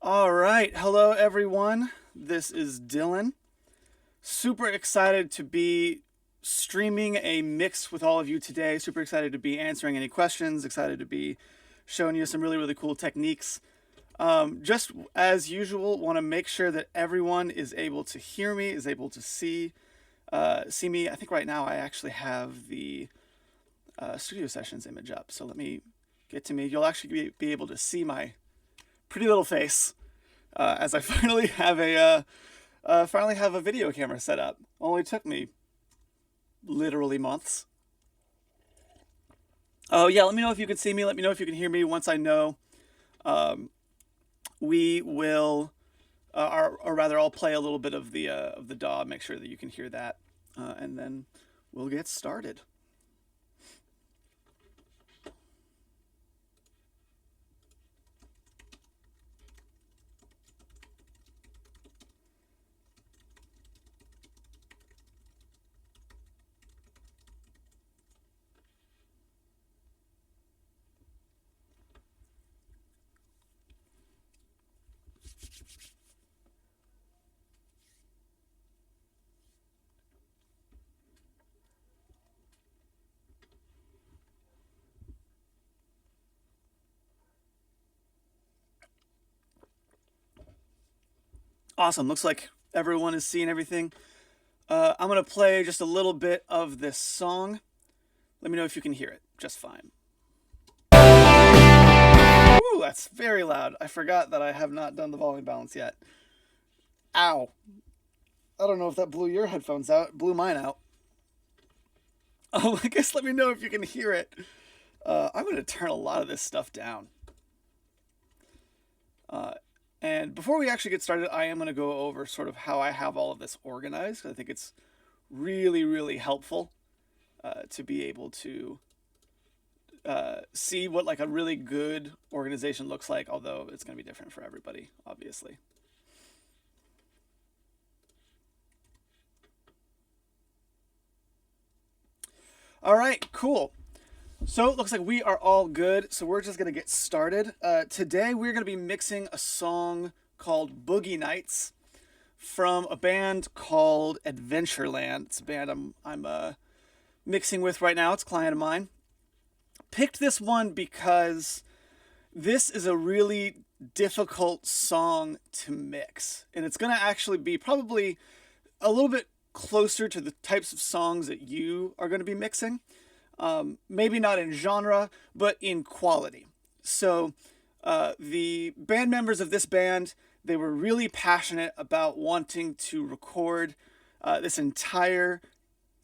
All right. Hello, everyone. This is Dylan. Super excited to be streaming a mix with all of you today. Super excited to be answering any questions. Excited to be showing you some really, really cool techniques. Just as usual, want to make sure that everyone is able to hear me, is able to see me. I think right now I actually have the studio sessions image up. So let me get to me. You'll actually be able to see my pretty little face as I finally have a video camera set up. Only took me literally months. Oh yeah, let me know if you can see me. Let me know if you can hear me. Once I know, we will, or rather, I'll play a little bit of the DAW. Make sure that you can hear that, and then we'll get started. Awesome. Looks like everyone is seeing everything. I'm going to play just a little bit of this song. Let me know if you can hear it just fine. Ooh, that's very loud. I forgot that I have not done the volume balance yet. Ow. I don't know if that blew your headphones out. It blew mine out. Oh, I guess let me know if you can hear it. I'm going to turn a lot of this stuff down. And before we actually get started, I am going to go over sort of how I have all of this organized. I think it's really, really helpful to be able to see what like a really good organization looks like, although it's going to be different for everybody, obviously. All right, cool. So it looks like we are all good. So we're just going to get started. Today we're going to be mixing a song called Boogie Nights from a band called Adventureland. It's a band I'm mixing with right now. It's a client of mine. Picked this one because this is a really difficult song to mix. And it's going to actually be probably a little bit closer to the types of songs that you are going to be mixing. Maybe not in genre, but in quality. So the band members of this band, they were really passionate about wanting to record this entire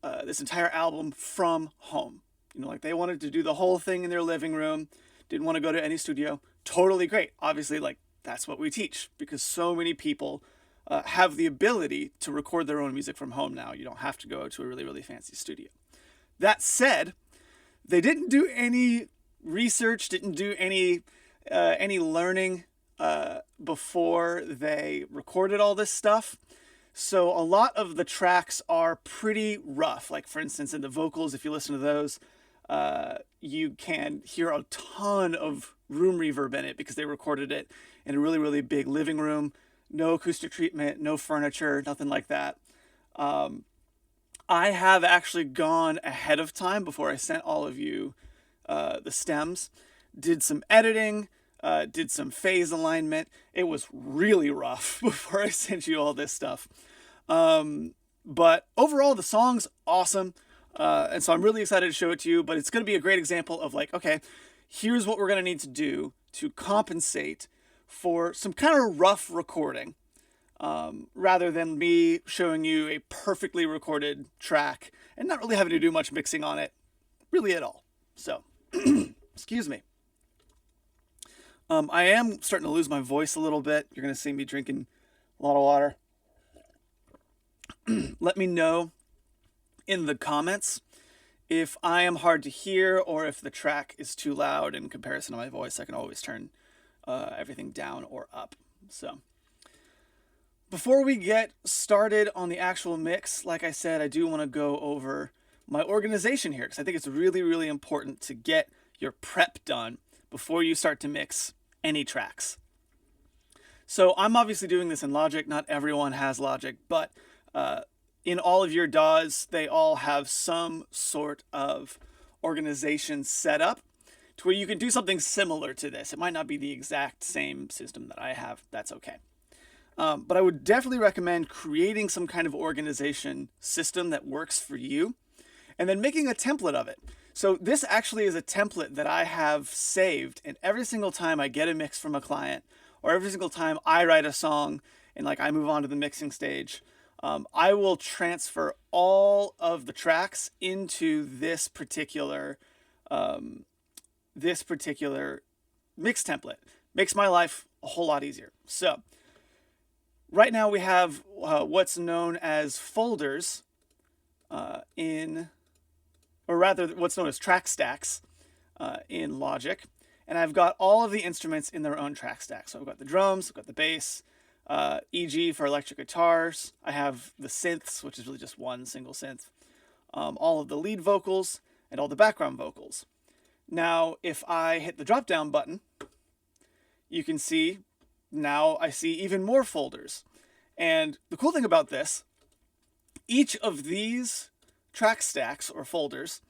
album from home. You know, like they wanted to do the whole thing in their living room, didn't want to go to any studio. Totally great. Obviously, like that's what we teach because so many people have the ability to record their own music from home now. You don't have to go to a really, really fancy studio. That said, they didn't do any research, didn't do any learning before they recorded all this stuff. So a lot of the tracks are pretty rough. Like for instance, in the vocals, if you listen to those, you can hear a ton of room reverb in it because they recorded it in a really, really big living room. No acoustic treatment, no furniture, nothing like that. I have actually gone ahead of time before I sent all of you the stems, did some editing, did some phase alignment. It was really rough before I sent you all this stuff. But overall, the song's awesome. And so I'm really excited to show it to you, but it's going to be a great example of like, okay, here's what we're going to need to do to compensate for some kind of rough recording. Rather than me showing you a perfectly recorded track and not really having to do much mixing on it, really at all. So, excuse me. I am starting to lose my voice a little bit. You're going to see me drinking a lot of water. Let me know in the comments if I am hard to hear or if the track is too loud in comparison to my voice. I can always turn everything down or up. So, before we get started on the actual mix, like I said, I do want to go over my organization here because I think it's really, really important to get your prep done before you start to mix any tracks. So I'm obviously doing this in Logic. Not everyone has Logic, but in all of your DAWs, they all have some sort of organization set up to where you can do something similar to this. It might not be the exact same system that I have. That's okay. But I would definitely recommend creating some kind of organization system that works for you and then making a template of it. So this actually is a template that I have saved, and every single time I get a mix from a client, or every single time I write a song and like I move on to the mixing stage, I will transfer all of the tracks into this particular mix template. Makes my life a whole lot easier. So right now we have what's known as folders or rather what's known as track stacks in Logic. And I've got all of the instruments in their own track stack. So I've got the drums, I've got the bass, EG for electric guitars. I have the synths, which is really just one single synth, all of the lead vocals, and all the background vocals. Now, if I hit the drop down button, you can see now I see even more folders. And the cool thing about this, each of these track stacks or folders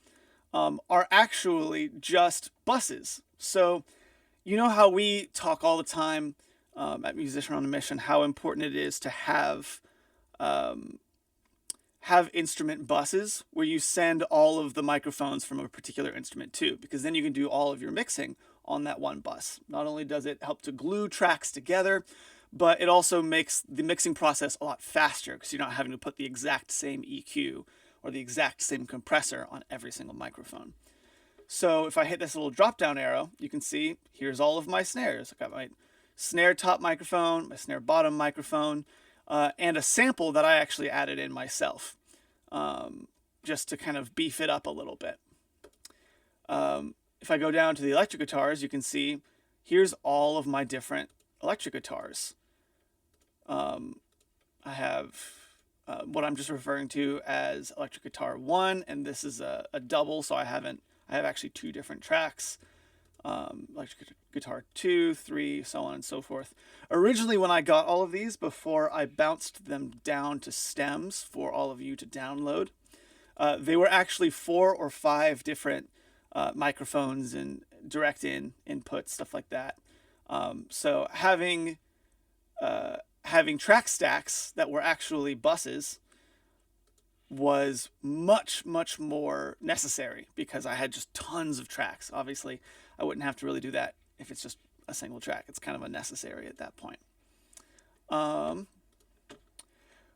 are actually just buses. So you know how we talk all the time at Musician on a Mission, how important it is to have instrument buses where you send all of the microphones from a particular instrument to, because then you can do all of your mixing on that one bus. Not only does it help to glue tracks together, but it also makes the mixing process a lot faster because you're not having to put the exact same EQ or the exact same compressor on every single microphone. So if I hit this little drop down arrow, you can see here's all of my snares. I've got my snare top microphone, my snare bottom microphone, and a sample that I actually added in myself, just to kind of beef it up a little bit. If I go down to the electric guitars, you can see here's all of my different electric guitars. I have what I'm just referring to as electric guitar 1, and this is a double, so I have actually 2 different tracks. Electric guitar 2, 3, so on and so forth. Originally, when I got all of these, before I bounced them down to stems for all of you to download, they were actually 4 or 5 different microphones and direct input, stuff like that. So having track stacks that were actually buses was much, much more necessary because I had just tons of tracks. Obviously, I wouldn't have to really do that if it's just a single track. It's kind of unnecessary at that point. But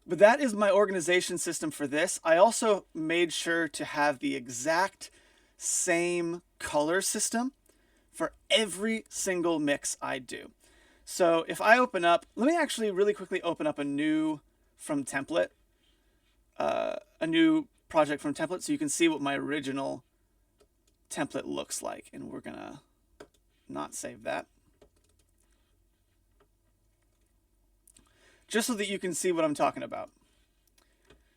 that is my organization system for this. I also made sure to have the exact same color system for every single mix I do. So if I open up, let me actually really quickly open up a new template, a new project from template, so you can see what my original template looks like. And we're gonna not save that, just so that you can see what I'm talking about.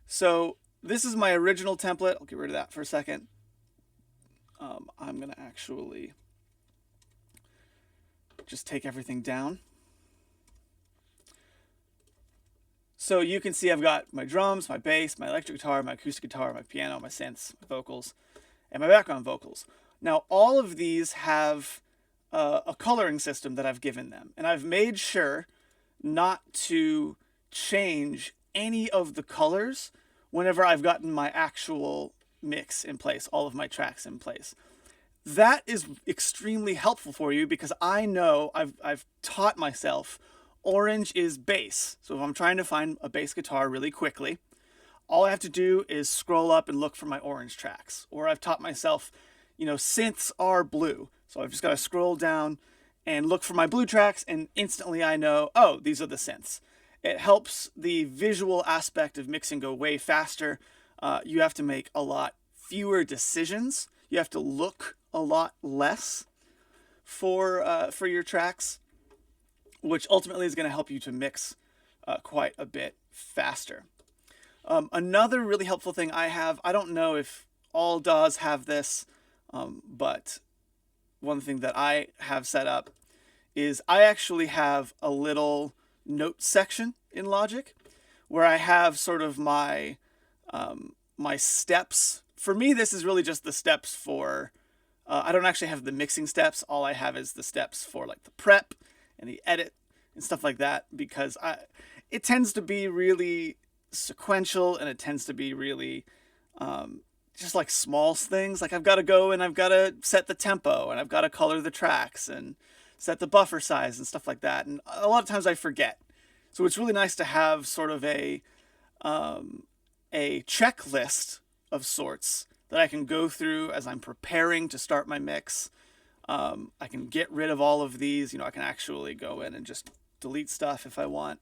So this is my original template. I'll get rid of that for a second. I'm gonna actually just take everything down. So you can see I've got my drums, my bass, my electric guitar, my acoustic guitar, my piano, my synths, my vocals, and my background vocals. Now all of these have a coloring system that I've given them, and I've made sure not to change any of the colors whenever I've gotten my actual mix in place, all of my tracks in place. That is extremely helpful for you because I know I've taught myself orange is bass. So if I'm trying to find a bass guitar really quickly, all I have to do is scroll up and look for my orange tracks. Or I've taught myself, synths are blue. So I've just got to scroll down and look for my blue tracks, and instantly I know, oh, these are the synths. It helps the visual aspect of mixing go way faster. You have to make a lot fewer decisions. You have to look a lot less for your tracks, which ultimately is going to help you to mix quite a bit faster. Another really helpful thing I don't know if all DAWs have this, but one thing that I have set up is I actually have a little note section in Logic, where I have sort of my steps. For me, this is really just the steps for. I don't actually have the mixing steps. All I have is the steps for like the prep and the edit and stuff like that, because it tends to be really sequential, and it tends to be really just like small things. Like I've got to go and I've got to set the tempo, and I've got to color the tracks and set the buffer size and stuff like that. And a lot of times I forget. So it's really nice to have sort of a checklist of sorts that I can go through as I'm preparing to start my mix. I can get rid of all of these. I can actually go in and just delete stuff if I want.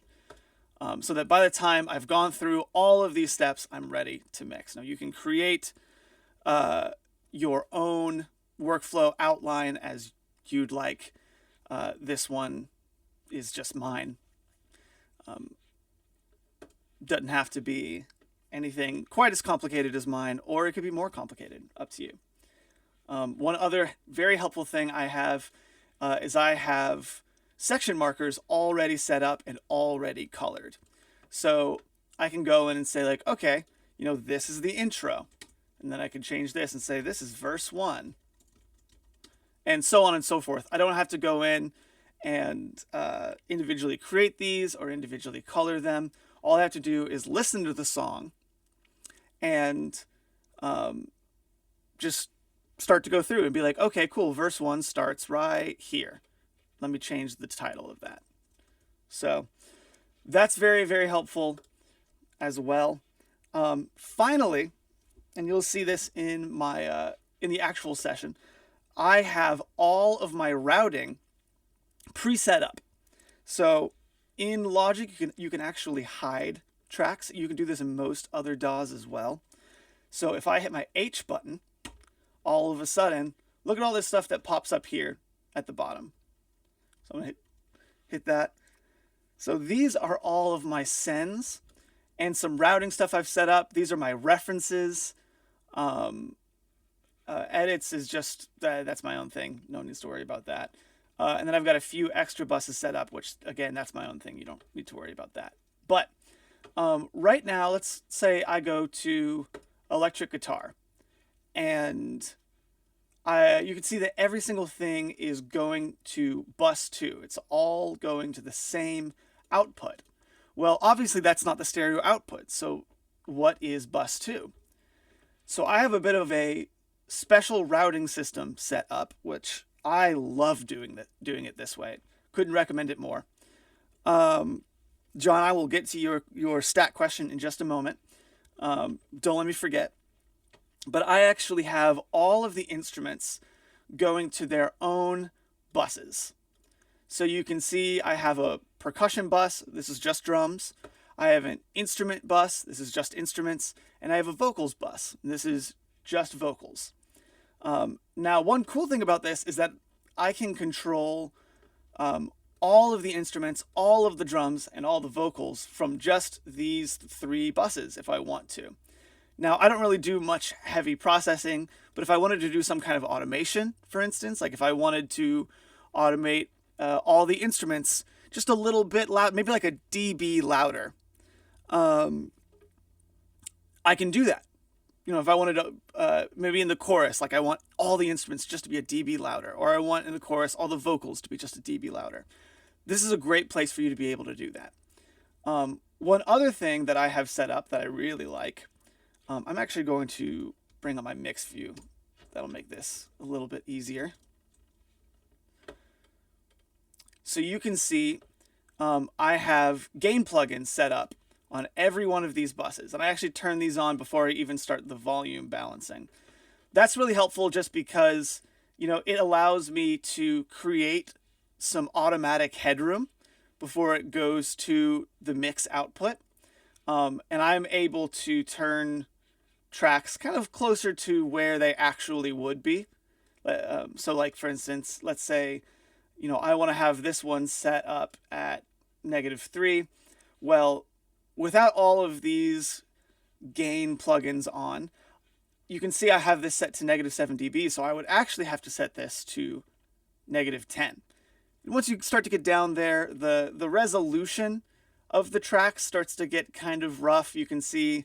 So that by the time I've gone through all of these steps, I'm ready to mix. Now you can create your own workflow outline as you'd like. This one is just mine. Doesn't have to be anything quite as complicated as mine, or it could be more complicated, up to you. One other very helpful thing I have is I have section markers already set up and already colored. So I can go in and say like, okay, this is the intro. And then I can change this and say, this is verse 1. And so on and so forth. I don't have to go in and individually create these or individually color them. All I have to do is listen to the song and just start to go through and be like, okay, cool, verse 1 starts right here. Let me change the title of that. So that's very, very helpful as well. Finally, and you'll see this in my in the actual session, I have all of my routing preset up. So in Logic, you can actually hide tracks. You can do this in most other DAWs as well. So if I hit my H button, all of a sudden, look at all this stuff that pops up here at the bottom. So I'm going to hit that. So these are all of my sends and some routing stuff I've set up. These are my references. Edits is just, that's my own thing. No need to worry about that. And then I've got a few extra buses set up, which again, that's my own thing. You don't need to worry about that. But right now, let's say I go to electric guitar, and you can see that every single thing is going to bus 2. It's all going to the same output. Well, obviously that's not the stereo output. So what is bus 2? So I have a bit of a special routing system set up, which I love doing it this way. Couldn't recommend it more. John, I will get to your stat question in just a moment. Don't let me forget. But I actually have all of the instruments going to their own buses. So you can see I have a percussion bus. This is just drums. I have an instrument bus. This is just instruments. And I have a vocals bus. This is just vocals. Now, one cool thing about this is that I can control all of the instruments, all of the drums, and all the vocals from just these 3 buses if I want to. Now, I don't really do much heavy processing, but if I wanted to do some kind of automation, for instance, like if I wanted to automate all the instruments just a little bit loud, maybe like a dB louder, I can do that. If I wanted to, maybe in the chorus, like I want all the instruments just to be a dB louder, or I want in the chorus all the vocals to be just a dB louder. This is a great place for you to be able to do that. One other thing that I have set up that I really like, I'm actually going to bring up my mix view. That'll make this a little bit easier. So you can see I have gain plugins set up on every one of these buses. And I actually turn these on before I even start the volume balancing. That's really helpful just because, it allows me to create some automatic headroom before it goes to the mix output. And I'm able to turn tracks kind of closer to where they actually would be. So like, for instance, let's say, I want to have this one set up at -3. Well, without all of these gain plugins on, you can see I have this set to -7 dB, so I would actually have to set this to -10. once you start to get down there, the resolution of the track starts to get kind of rough. You can see,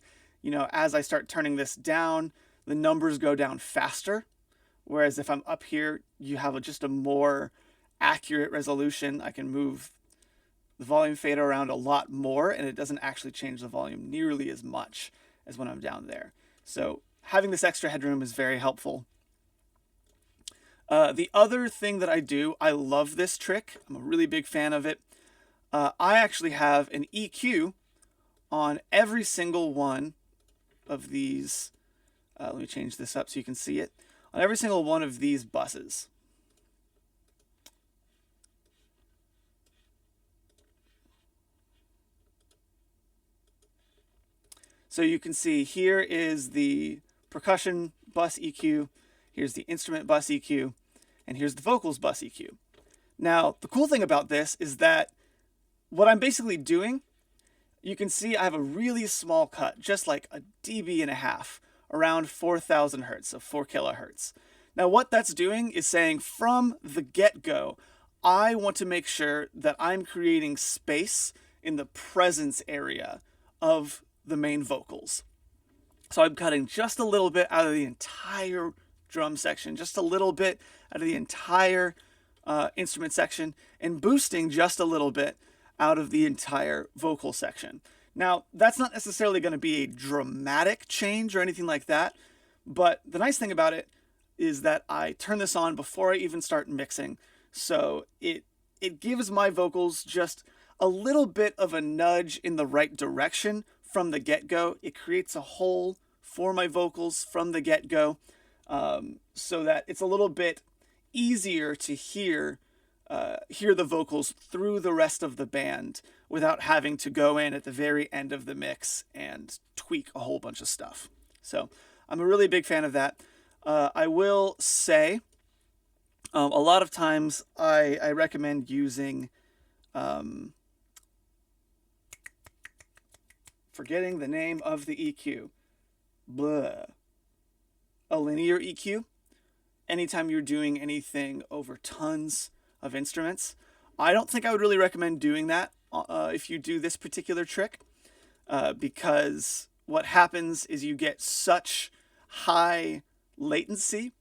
as I start turning this down, the numbers go down faster. Whereas if I'm up here, you have just a more accurate resolution. I can move the volume fader around a lot more, and it doesn't actually change the volume nearly as much as when I'm down there. So having this extra headroom is very helpful. The other thing that I do, I love this trick. I'm a really big fan of it. I actually have an EQ on every single one of these. Let me change this up so you can see it. On every single one of these buses. So you can see here is the percussion bus EQ, here's the instrument bus EQ, and here's the vocals bus EQ. Now, the cool thing about this is that what I'm basically doing, you can see I have a really small cut, just like a dB and a half, around 4,000 hertz, so 4 kilohertz. Now, what that's doing is saying from the get-go, I want to make sure that I'm creating space in the presence area of the main vocals. So I'm cutting just a little bit out of the entire drum section, just a little bit out of the entire instrument section, and boosting just a little bit out of the entire vocal section. Now, that's not necessarily going to be a dramatic change or anything like that, but the nice thing about it is that I turn this on before I even start mixing, so it gives my vocals just a little bit of a nudge in the right direction from the get-go. It creates a hole for my vocals from the get-go, so that it's a little bit easier to hear the vocals through the rest of the band without having to go in at the very end of the mix and tweak a whole bunch of stuff. So I'm a really big fan of that. I will say a lot of times I recommend using forgetting the name of the EQ. A linear EQ. Anytime you're doing anything over tons of instruments. I don't think I would really recommend doing that if you do this particular trick, because what happens is you get such high latency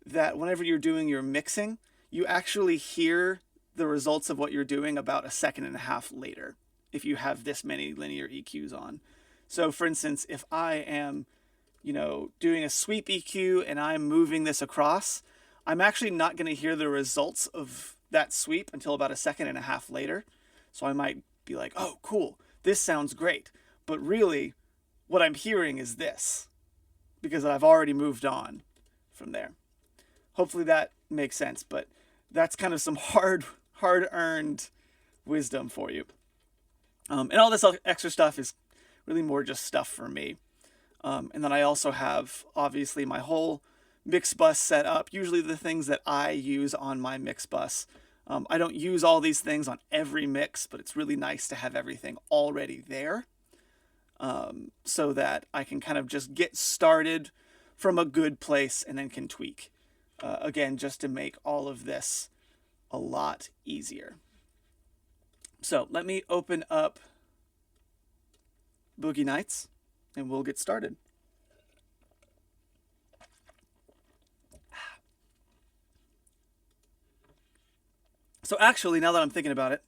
that whenever you're doing your mixing, you actually hear the results of what you're doing about a second and a half later if you have this many linear EQs on. So for instance, if I am, doing a sweep EQ and I'm moving this across, I'm actually not going to hear the results of that sweep until about a second and a half later. So I might be like, oh, cool, this sounds great. But really, what I'm hearing is this, because I've already moved on from there. Hopefully that makes sense, but that's kind of some hard-earned wisdom for you. And all this extra stuff is really more just stuff for me. And then I also have, obviously, my whole mix bus set up. Usually the things that I use on my mix bus. I don't use all these things on every mix, but it's really nice to have everything already there, so that I can kind of just get started from a good place and then can tweak. Again, just to make all of this a lot easier. So let me open up Boogie Nights and we'll get started. So actually, now that I'm thinking about it,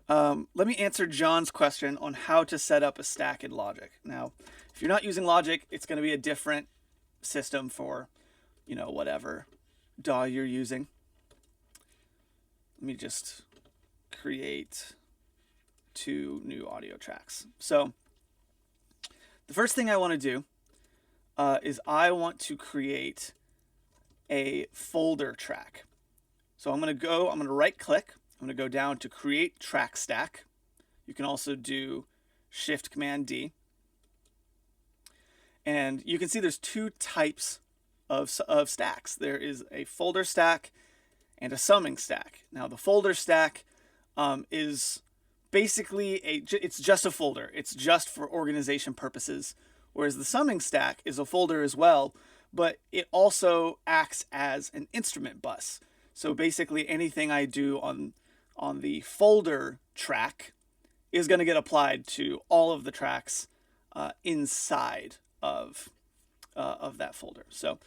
let me answer John's question on how to set up a stack in Logic. Now, if you're not using Logic, it's going to be a different system for, whatever DAW you're using. Let me just create 2 new audio tracks. So the first thing I want to do is I want to create a folder track. So I'm going to right click. I'm going to go down to create track stack. You can also do Shift Command D. And you can see there's 2 types of stacks. There is a folder stack and a summing stack. Now the folder stack is basically it's just a folder. It's just for organization purposes. Whereas the summing stack is a folder as well, but it also acts as an instrument bus. So basically anything I do on the folder track is going to get applied to all of the tracks inside of that folder. So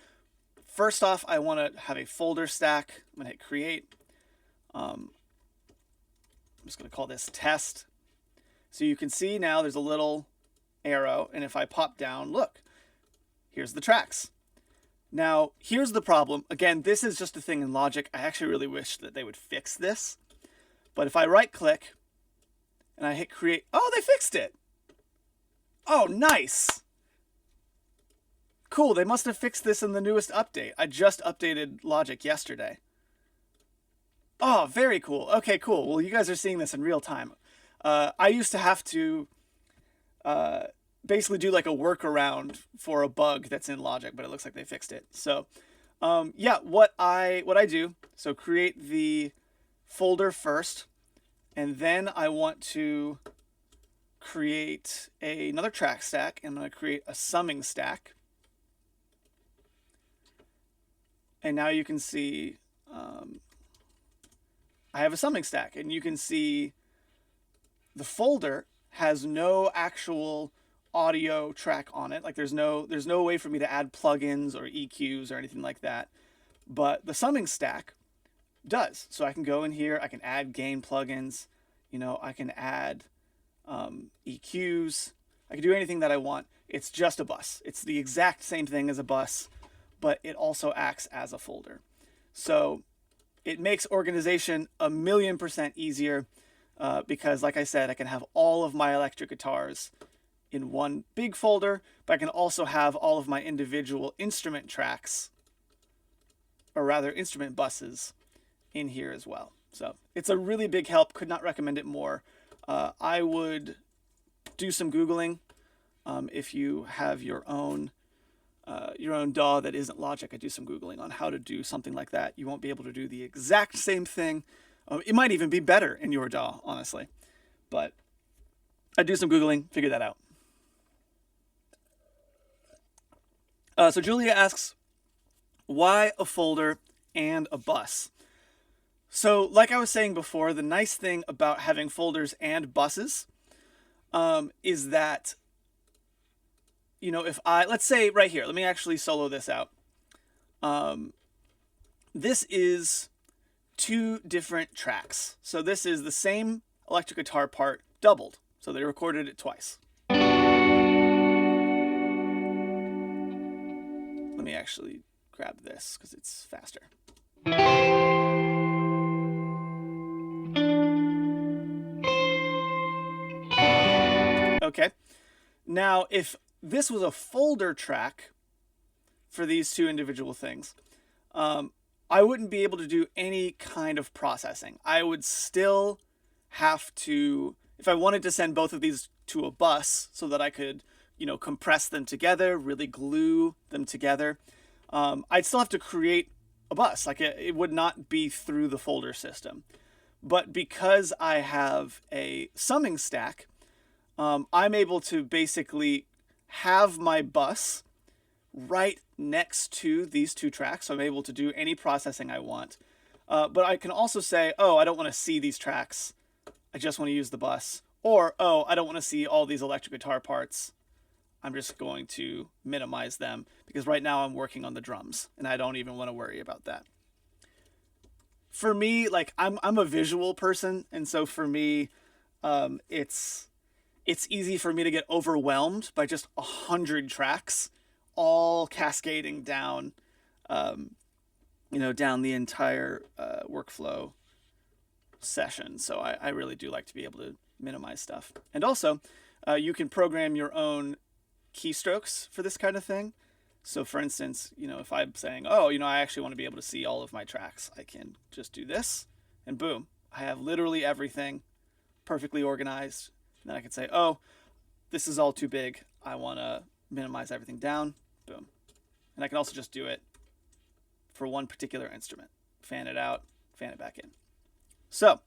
first off, I want to have a folder stack. I'm going to hit create. I'm just going to call this test. So you can see now there's a little arrow, and if I pop down, look, here's the tracks. Now, here's the problem. Again, this is just a thing in Logic. I actually really wish that they would fix this. But if I right-click and I hit create, oh, they fixed it. Oh, nice. Cool, they must have fixed this in the newest update. I just updated Logic yesterday. Oh, very cool. Okay, cool. Well, you guys are seeing this in real time. I used to have to basically do like a workaround for a bug that's in Logic, but it looks like they fixed it. So, yeah, what I do, so create the folder first, and then I want to create another track stack, and I'm going to create a summing stack. And now you can see I have a summing stack, and you can see the folder has no actual audio track on it. Like there's no way for me to add plugins or EQs or anything like that. But the summing stack does. So I can go in here, I can add gain plugins, I can add EQs, I can do anything that I want. It's just a bus. It's the exact same thing as a bus, but it also acts as a folder. So it makes organization 1,000,000% easier because, like I said, I can have all of my electric guitars in one big folder, but I can also have all of my individual instrument tracks, or rather instrument buses, in here as well. So it's a really big help. Could not recommend it more. I would do some Googling if you have your own DAW that isn't Logic. I do some Googling on how to do something like that. You won't be able to do the exact same thing. It might even be better in your DAW, honestly. But I do some Googling, figure that out. So Julia asks, why a folder and a bus? So like I was saying before, the nice thing about having folders and buses is that, if let's say right here, let me actually solo this out. This is 2 different tracks. So this is the same electric guitar part doubled. So they recorded it twice. Let me actually grab this because it's faster. Okay. Now, if this was a folder track for these 2 individual things, I wouldn't be able to do any kind of processing. I would still have to, if I wanted to send both of these to a bus so that I could, compress them together, really glue them together, I'd still have to create a bus. Like it would not be through the folder system. But because I have a summing stack, I'm able to basically have my bus right next to these 2 tracks. So I'm able to do any processing I want. But I can also say, oh, I don't want to see these tracks. I just want to use the bus. Or, oh, I don't want to see all these electric guitar parts. I'm just going to minimize them because right now I'm working on the drums and I don't even want to worry about that. For me, like I'm a visual person. And so for me, it's easy for me to get overwhelmed by just 100 tracks all cascading down, down the entire workflow session. So I really do like to be able to minimize stuff. And also, you can program your own keystrokes for this kind of thing. So for instance, if I'm saying, oh, I actually want to be able to see all of my tracks, I can just do this and boom, I have literally everything perfectly organized. And then I can say, oh, this is all too big. I want to minimize everything down. Boom. And I can also just do it for one particular instrument. Fan it out, fan it back in. So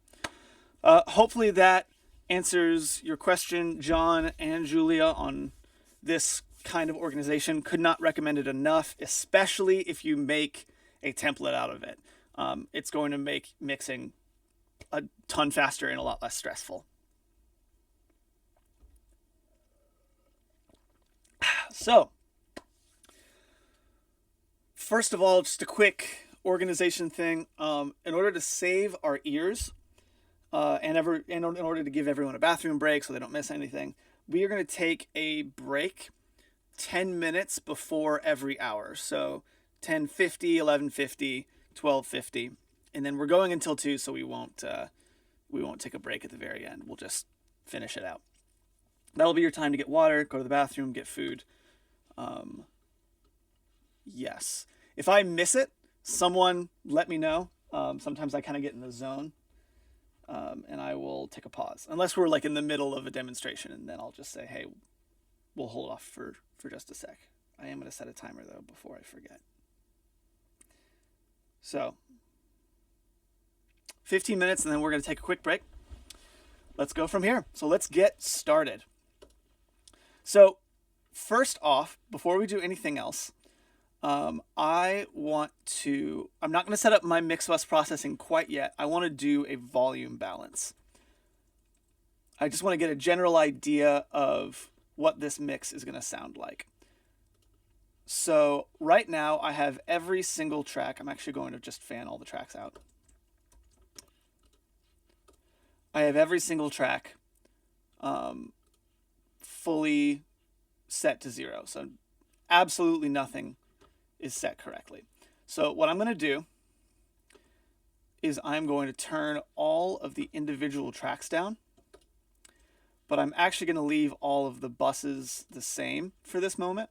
hopefully that answers your question, John and Julia, on this kind of organization. Could not recommend it enough, especially if you make a template out of it. it's going to make mixing a ton faster and a lot less stressful. So, first of all, just a quick organization thing. In order to save our ears, in order to give everyone a bathroom break so they don't miss anything, we are going to take a break 10 minutes before every hour. So 10:50, 11:50, 12:50, and then we're going until 2, so we won't take a break at the very end. We'll just finish it out. That'll be your time to get water, go to the bathroom, get food. Yes. If I miss it, someone let me know. Sometimes I kind of get in the zone, and I will take a pause. Unless we're like in the middle of a demonstration, and then I'll just say, hey, we'll hold off for just a sec. I am going to set a timer, though, before I forget. So, 15 minutes, and then we're going to take a quick break. Let's go from here. So let's get started. So, first off, before we do anything else, I'm not going to set up my mix bus processing quite yet. I want to do a volume balance. I just want to get a general idea of what this mix is going to sound like. So right now I have every single track. I'm actually going to just fan all the tracks out. I have every single track fully set to 0. So absolutely nothing is set correctly. So what I'm going to do is I'm going to turn all of the individual tracks down, but I'm actually going to leave all of the buses the same for this moment.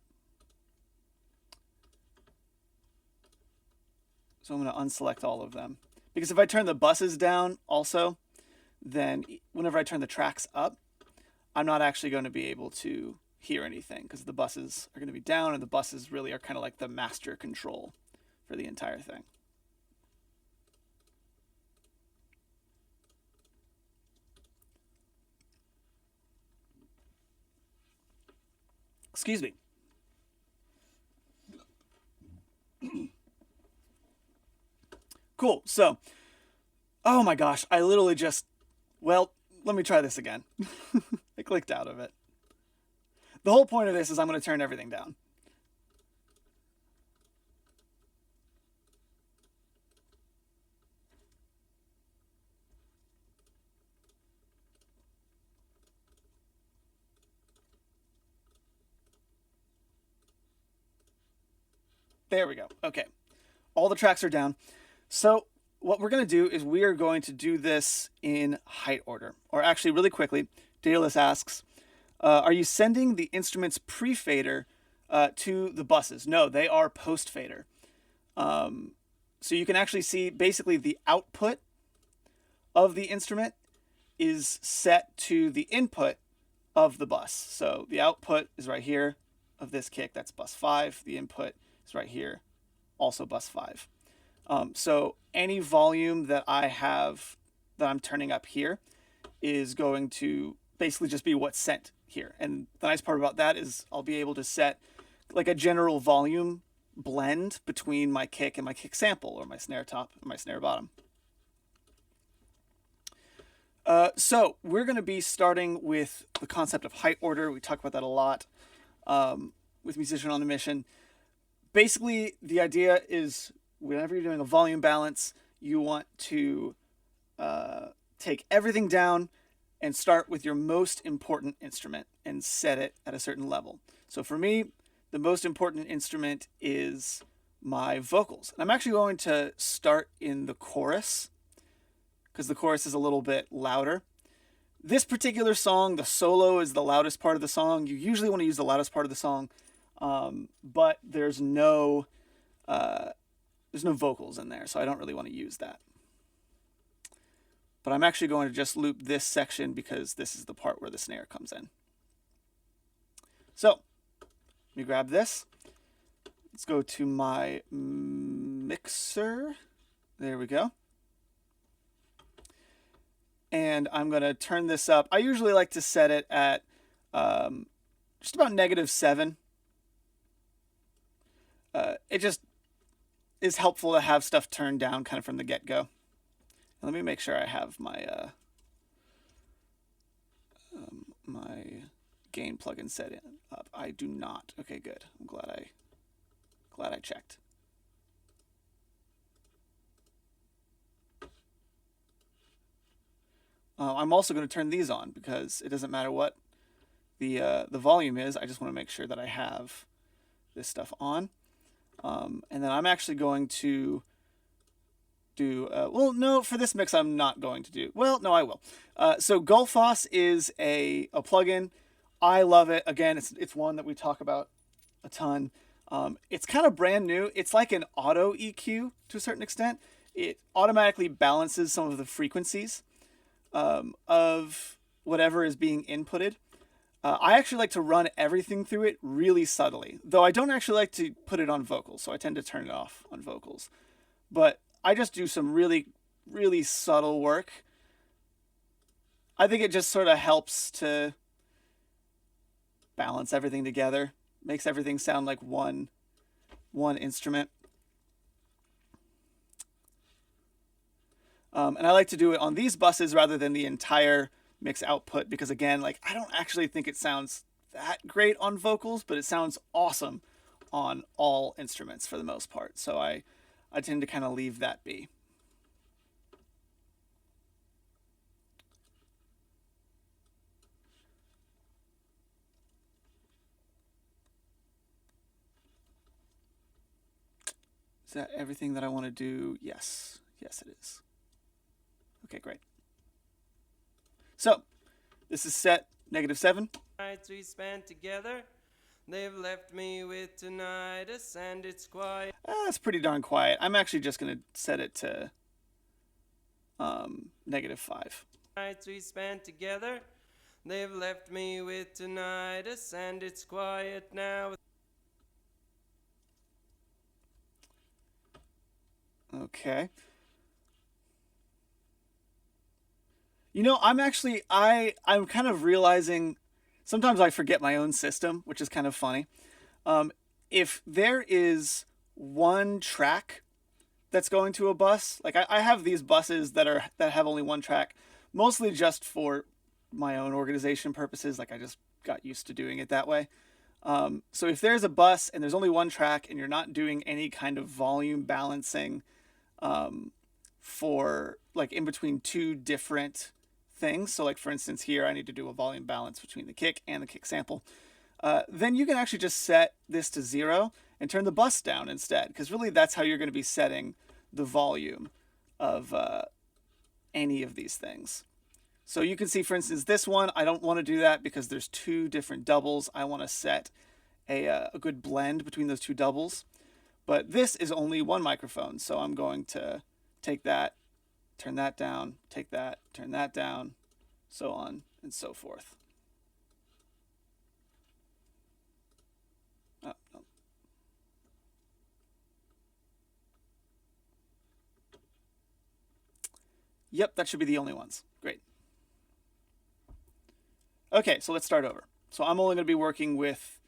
So I'm going to unselect all of them, because if I turn the buses down also, then whenever I turn the tracks up, I'm not actually going to be able to hear anything, because the buses are going to be down, and the buses really are kind of like the master control for the entire thing. Excuse me. Cool. So, oh my gosh, I literally just, well, let me try this again. I clicked out of it. The whole point of this is I'm going to turn everything down. There we go. Okay. All the tracks are down. So what we're going to do is we are going to do this in height order. Or actually, really quickly, Daedalus asks, are you sending the instrument's pre-fader to the buses? No, they are post-fader. So you can actually see basically the output of the instrument is set to the input of the bus. So the output is right here of this kick. That's bus 5. The input is right here, also bus 5. So any volume that I have that I'm turning up here is going to basically just be what's sent here. And the nice part about that is I'll be able to set like a general volume blend between my kick and my kick sample, or my snare top and my snare bottom. So we're going to be starting with the concept of height order. We talk about that a lot with Musician on a Mission. Basically, the idea is whenever you're doing a volume balance, you want to take everything down and start with your most important instrument and set it at a certain level. So for me, the most important instrument is my vocals. And I'm actually going to start in the chorus, because the chorus is a little bit louder. This particular song, the solo is the loudest part of the song. You usually want to use the loudest part of the song, but there's no vocals in there, so I don't really want to use that. But I'm actually going to just loop this section because this is the part where the snare comes in. So, let me grab this. Let's go to my mixer. There we go. And I'm going to turn this up. I usually like to set it at just about -7. is helpful to have stuff turned down kind of from the get-go. Let me make sure I have my my gain plugin set in up. I do not. Okay, good. I'm glad I checked. I'm also going to turn these on because it doesn't matter what the volume is. I just want to make sure that I have this stuff on. And then I'm actually going to do, well, no, for this mix I'm not going to do. Well, no, I will. So Gullfoss is a plugin. I love it. Again, it's one that we talk about a ton. It's kind of brand new. It's like an auto EQ to a certain extent. It automatically balances some of the frequencies of whatever is being inputted. I actually like to run everything through it really subtly, though I don't actually like to put it on vocals, so I tend to turn it off on vocals. But I just do some really, really subtle work. I think it just sort of helps to balance everything together, makes everything sound like one instrument. And I like to do it on these buses rather than the entire mix output because, again, like I don't actually think it sounds that great on vocals, but it sounds awesome on all instruments for the most part. So I tend to kind of leave that be. Is that everything that I want to do? Yes. Yes, it is. Okay, great. So, this is set -7. Nights we spent together, they've left me with tinnitus and it's quiet. That's pretty darn quiet. I'm actually just going to set it to -5. Nights we spent together, they've left me with tinnitus and it's quiet now. Okay. You know, I'm kind of realizing sometimes I forget my own system, which is kind of funny. If there is one track that's going to a bus, like I have these buses that have only one track, mostly just for my own organization purposes. Like I just got used to doing it that way. So if there's a bus and there's only one track and you're not doing any kind of volume balancing for like in between two different things, so like for instance here I need to do a volume balance between the kick and the kick sample, then you can actually just set this to 0 and turn the bus down instead, because really that's how you're going to be setting the volume of any of these things. So you can see, for instance, this one, I don't want to do that because there's two different doubles. I want to set a good blend between those two doubles. But this is only one microphone, so I'm going to take that, turn that down, take that, turn that down, so on and so forth. Oh, no. Yep, that should be the only ones. Great. Okay, so let's start over. So I'm only going to be working with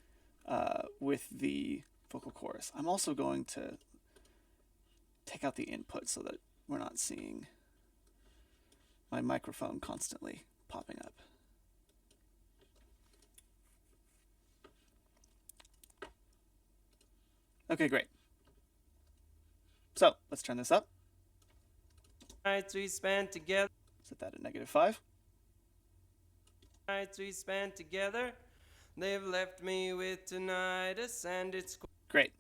the vocal chorus. I'm also going to take out the input so that we're not seeing my microphone constantly popping up. Okay, great. So let's turn this up. Nights we spent together. Set that at -5. Nights we spent together, they've left me with tinnitus and it's great.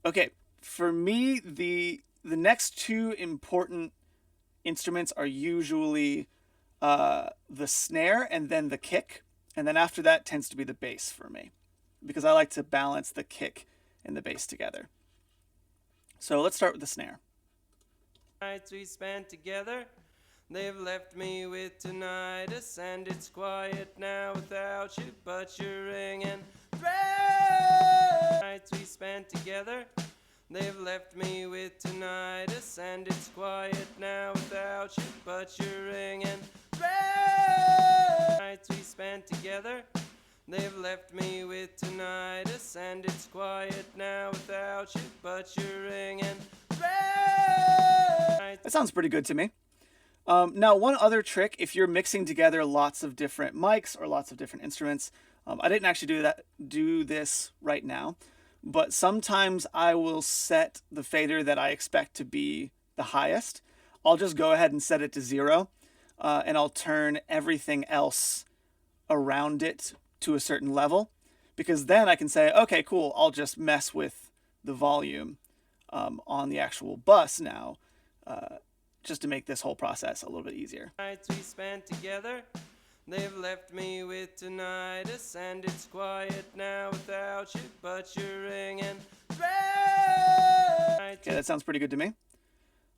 Okay, for me the next two important instruments are usually the snare and then the kick, and then after that tends to be the bass for me, because I like to balance the kick and the bass together. So let's start with the snare. Nights we spent together, they've left me with tinnitus and it's quiet now without you, but you're ringing. Nights we spent together, they've left me with tinnitus and it's quiet now without you, but you're ringing. Nights we spent together, They've left me with tinnitus, and it's quiet now without you, but you're ringing. That sounds pretty good to me. Now, one other trick, if you're mixing together lots of different mics or lots of different instruments, I didn't actually do this right now, but sometimes I will set the fader that I expect to be the highest. I'll just go ahead and set it to 0, and I'll turn everything else around it to a certain level, because then I can say, okay, cool, I'll just mess with the volume on the actual bus now, just to make this whole process a little bit easier. Nights we spent together, they've left me with tinnitus, and it's quiet now without you, but you're ringing. Okay, that sounds pretty good to me.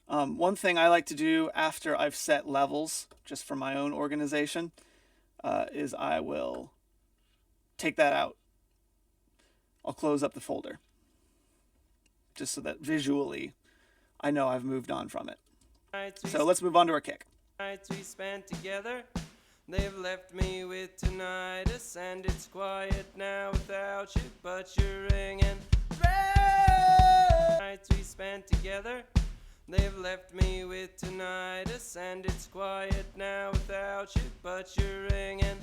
One thing I like to do after I've set levels, just for my own organization, is I will take that out. I'll close up the folder, just so that visually I know I've moved on from it. So let's move on to our kick. Nights we spent together, they've left me with tinnitus, and it's quiet now without you, but you're ringing. Nights we spent together, they've left me with tinnitus, and it's quiet now without you, but you're ringing.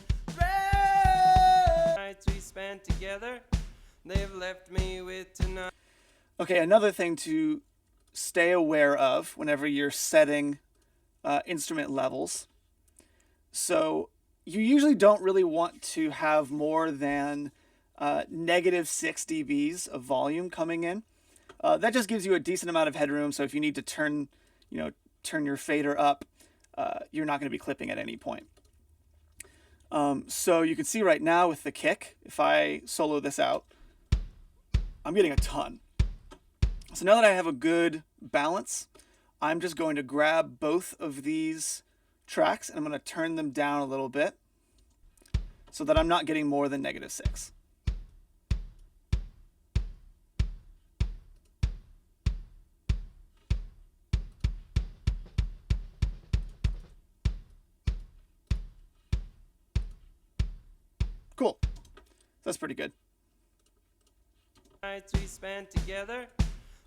Nights we spent together, they've left me with tinnitus. Okay, another thing to stay aware of whenever you're setting instrument levels. So you usually don't really want to have more than -6 dBs of volume coming in. That just gives you a decent amount of headroom. So if you need to turn your fader up, you're not going to be clipping at any point. So you can see right now with the kick, if I solo this out, I'm getting a ton. So now that I have a good balance, I'm just going to grab both of these tracks and I'm going to turn them down a little bit so that I'm not getting more than -6. Cool. That's pretty good. Nights we spent together,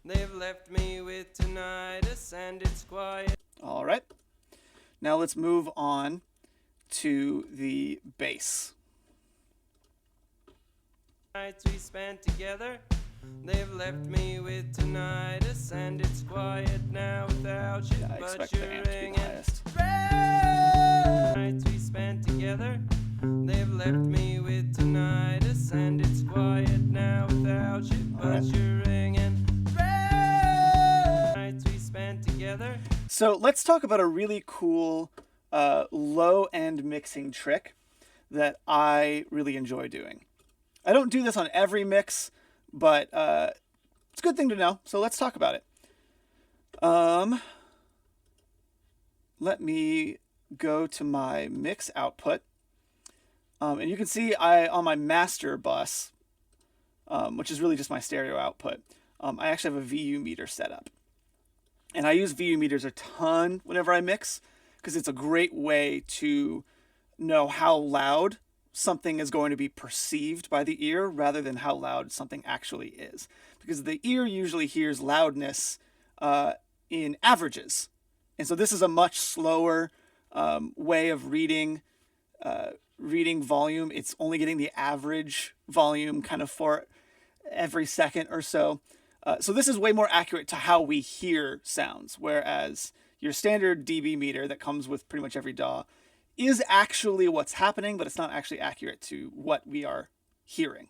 they've left me with tinnitus, and it's quiet. All right. Now let's move on to the bass. Nights we spent together, they've left me with tinnitus, and it's quiet now without you, I but expect the you're amp to be ringing. the highest. Nights we spent together, they've left me with tinnitus, and it's quiet now without you, but you're ringing. Nights we spent together. So let's talk about a really cool low-end mixing trick that I really enjoy doing. I don't do this on every mix, but it's a good thing to know. So let's talk about it. Let me go to my mix output. And you can see on my master bus, which is really just my stereo output, I actually have a VU meter set up. And I use VU meters a ton whenever I mix because it's a great way to know how loud something is going to be perceived by the ear rather than how loud something actually is. Because the ear usually hears loudness in averages. And so this is a much slower way of reading volume. It's only getting the average volume kind of for every second or so. So this is way more accurate to how we hear sounds, whereas your standard dB meter that comes with pretty much every DAW is actually what's happening, but it's not actually accurate to what we are hearing.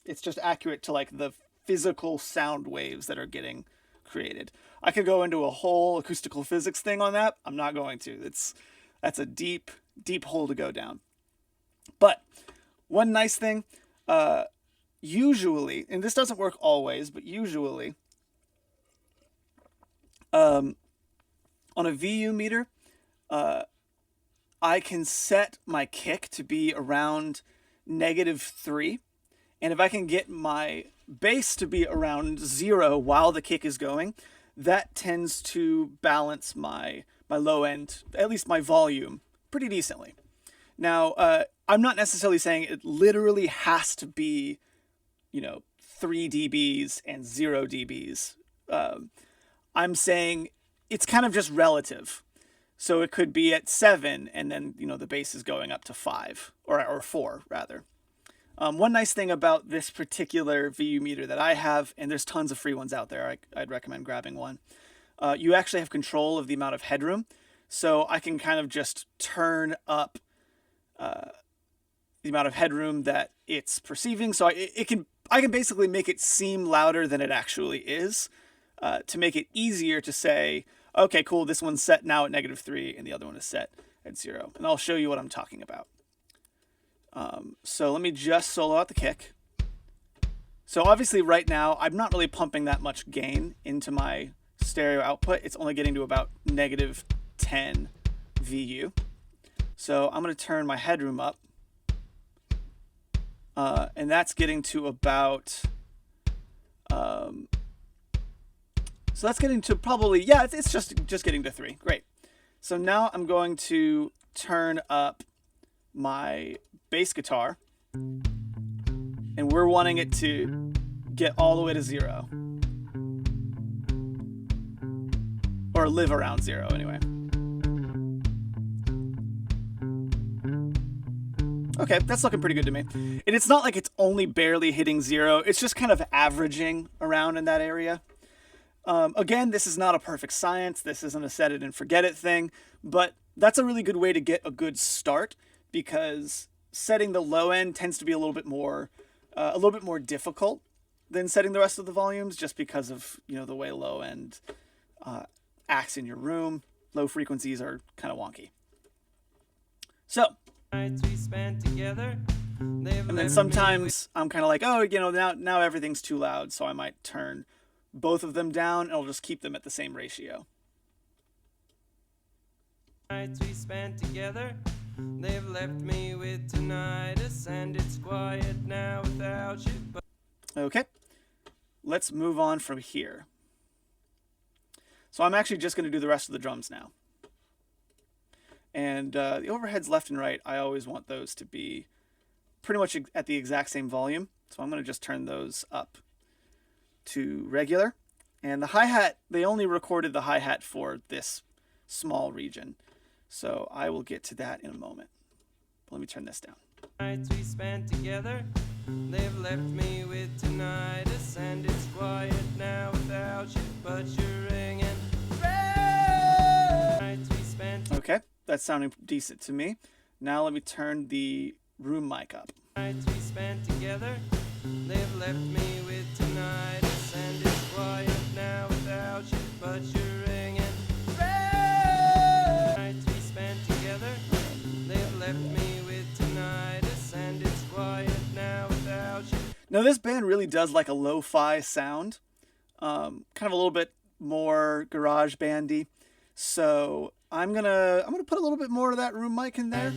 It's just accurate to like the physical sound waves that are getting created. I could go into a whole acoustical physics thing on that. I'm not going to. That's a deep, deep hole to go down. But one nice thing, usually, and this doesn't work always, but usually, on a VU meter, I can set my kick to be around -3. And if I can get my bass to be around 0 while the kick is going, that tends to balance my low end, at least my volume, pretty decently. Now, I'm not necessarily saying it literally has to be, 3 dBs and 0 dBs. I'm saying it's kind of just relative. So it could be at 7, and then, the bass is going up to 5, or 4, rather. One nice thing about this particular VU meter that I have, and there's tons of free ones out there, I'd recommend grabbing one. You actually have control of the amount of headroom. So I can kind of just turn up the amount of headroom that it's perceiving. So I can basically make it seem louder than it actually is, to make it easier to say, okay, cool, this one's set now at -3 and the other one is set at 0. And I'll show you what I'm talking about. So let me just solo out the kick. So obviously right now, I'm not really pumping that much gain into my stereo output. It's only getting to about -10 VU. So I'm going to turn my headroom up. And that's getting to about... so that's getting to probably... Yeah, it's just getting to 3. Great. So now I'm going to turn up my bass guitar. And we're wanting it to get all the way to 0. Or live around 0, anyway. Okay, that's looking pretty good to me. And it's not like it's only barely hitting 0. It's just kind of averaging around in that area. Again, this is not a perfect science. This isn't a set it and forget it thing. But that's a really good way to get a good start, because setting the low end tends to be a little bit more difficult than setting the rest of the volumes, just because of the way low end acts in your room. Low frequencies are kind of wonky. So, and then sometimes I'm kind of like, oh, now everything's too loud, so I might turn both of them down, and I'll just keep them at the same ratio. Nights we spent together, they've left me with tinnitus, and it's quiet now without you. Okay, let's move on from here. So I'm actually just going to do the rest of the drums now. And the overheads left and right, I always want those to be pretty much at the exact same volume. So I'm going to just turn those up to regular. And the hi-hat, they only recorded the hi-hat for this small region. So I will get to that in a moment. But let me turn this down. Nights we spent together, they've left me with tinnitus, and it's quiet now without you, but you're ringing. Nights we spent. Okay, that's sounding decent to me. Now let me turn the room mic up. Nights we spent together, they've left me with tinnitus, and it's quiet now without you, but you're ringing. Nights we spent together, they've left me with tinnitus, and it's quiet now without you. Now this band really does like a lo-fi sound, kind of a little bit more garage bandy. So I'm gonna put a little bit more of that room mic in there.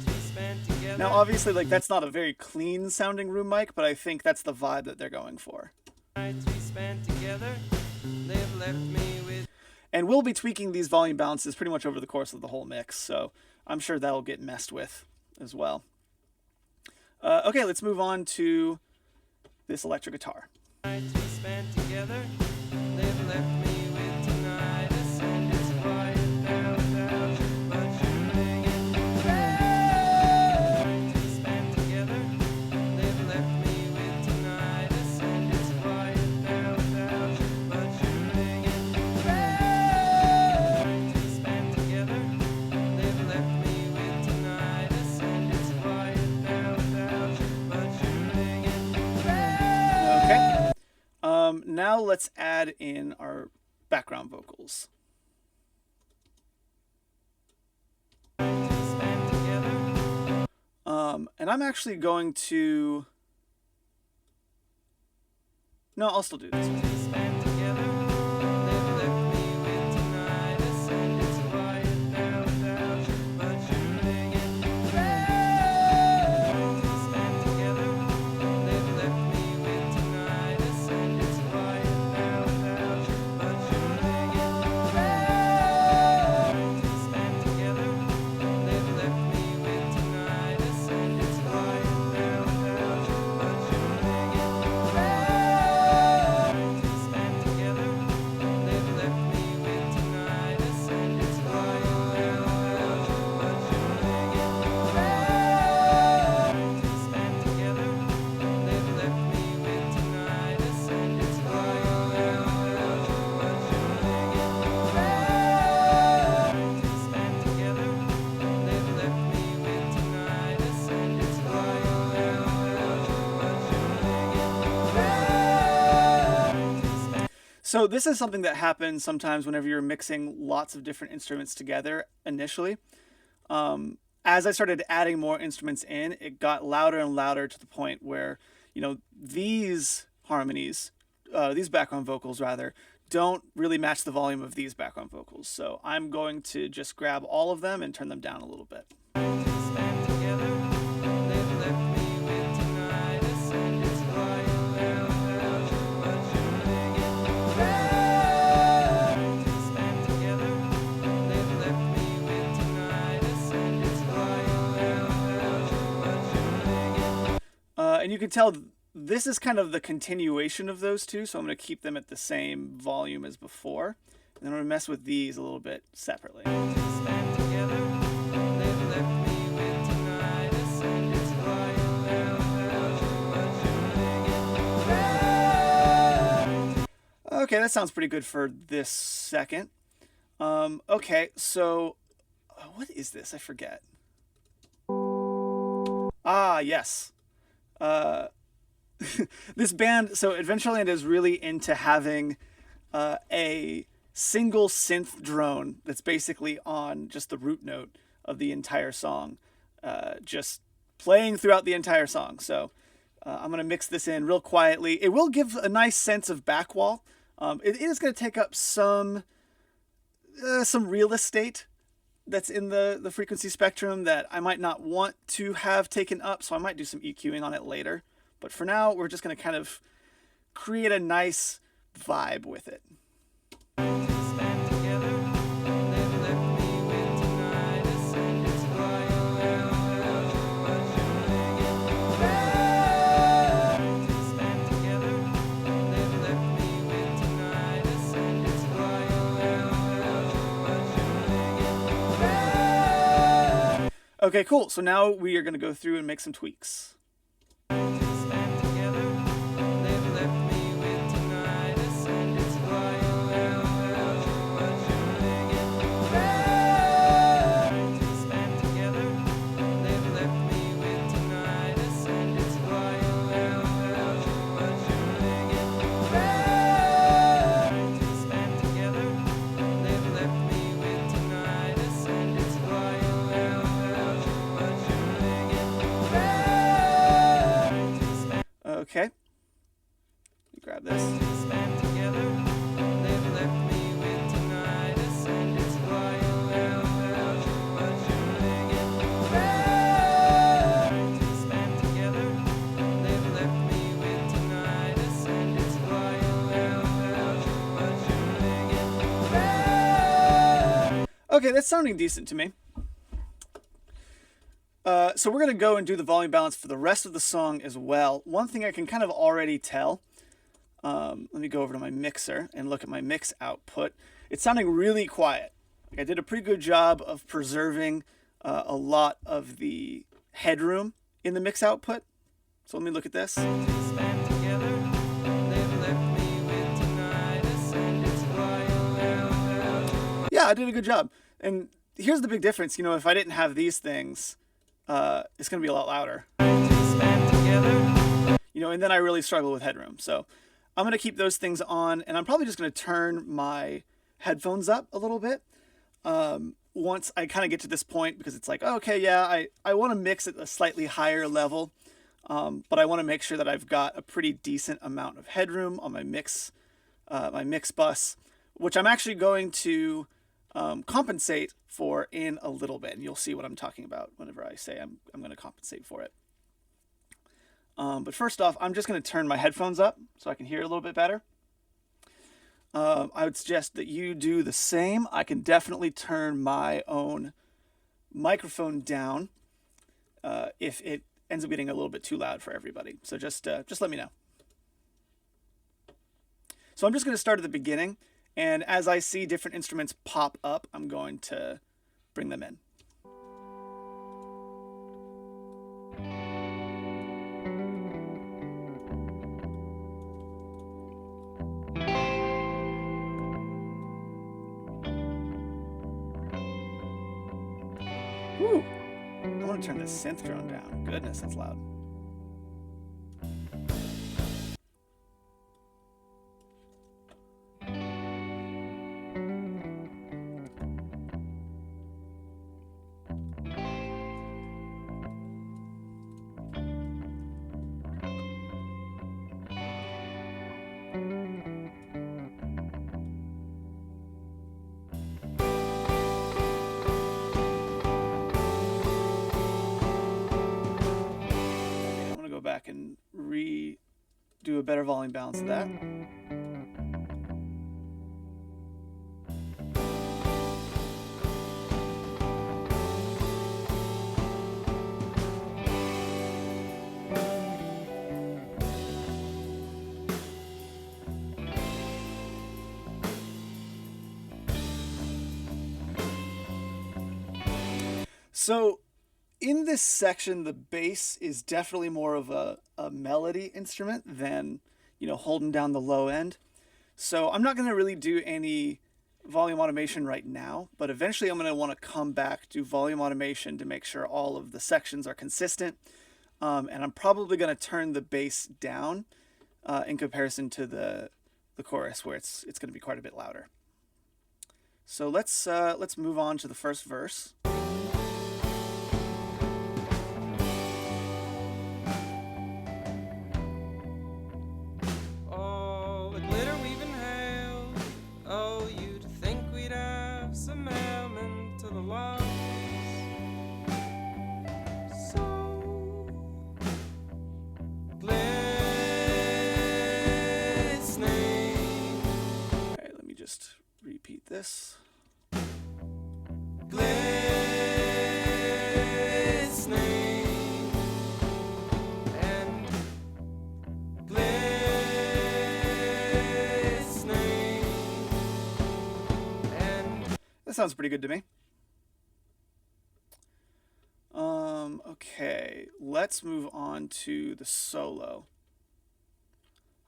Now obviously, like, that's not a very clean sounding room mic, but I think that's the vibe that they're going for. And we'll be tweaking these volume balances pretty much over the course of the whole mix, so I'm sure that'll get messed with as well. Okay, let's move on to this electric guitar. Now let's add in our background vocals. And I'm actually going to... No, I'll still do this one. So this is something that happens sometimes whenever you're mixing lots of different instruments together initially. As I started adding more instruments in, it got louder and louder to the point where, these harmonies, these background vocals rather, don't really match the volume of these background vocals. So I'm going to just grab all of them and turn them down a little bit. And you can tell this is kind of the continuation of those two, so I'm going to keep them at the same volume as before. And then I'm going to mess with these a little bit separately. Okay, that sounds pretty good for this second. Okay, so what is this? I forget. Ah, yes. This band, so Adventureland is really into having a single synth drone that's basically on just the root note of the entire song, just playing throughout the entire song. So I'm going to mix this in real quietly. It will give a nice sense of back wall. It is going to take up some real estate that's in the frequency spectrum that I might not want to have taken up, so I might do some EQing on it later. But for now, we're just going to kind of create a nice vibe with it. Okay, cool. So now we are going to go through and make some tweaks. Okay. Let me grab this. Okay, that's sounding decent to me. So we're going to go and do the volume balance for the rest of the song as well. One thing I can kind of already tell, let me go over to my mixer and look at my mix output. It's sounding really quiet. Like I did a pretty good job of preserving a lot of the headroom in the mix output. So let me look at this. Yeah, I did a good job. And here's the big difference. If I didn't have these things, it's going to be a lot louder. And then I really struggle with headroom. So I'm going to keep those things on, and I'm probably just going to turn my headphones up a little bit once I kind of get to this point, because it's like, okay, yeah, I want to mix at a slightly higher level, but I want to make sure that I've got a pretty decent amount of headroom on my mix bus, which I'm actually going to compensate for in a little bit, and you'll see what I'm talking about whenever I say I'm going to compensate for it. But first off, I'm just going to turn my headphones up so I can hear a little bit better. I would suggest that you do the same. I can definitely turn my own microphone down if it ends up getting a little bit too loud for everybody. So just let me know. So I'm just going to start at the beginning, and as I see different instruments pop up, I'm going to bring them in. Whew. I want to turn this synth drone down. Goodness, that's loud. back and redo a better volume balance of that. So in this section, the bass is definitely more of a melody instrument than, holding down the low end. So I'm not going to really do any volume automation right now, but eventually I'm going to want to come back, do volume automation to make sure all of the sections are consistent. And I'm probably going to turn the bass down in comparison to the chorus, where it's going to be quite a bit louder. So let's move on to the first verse. Just repeat this. Glistening and glistening and that sounds pretty good to me. Okay, let's move on to the solo.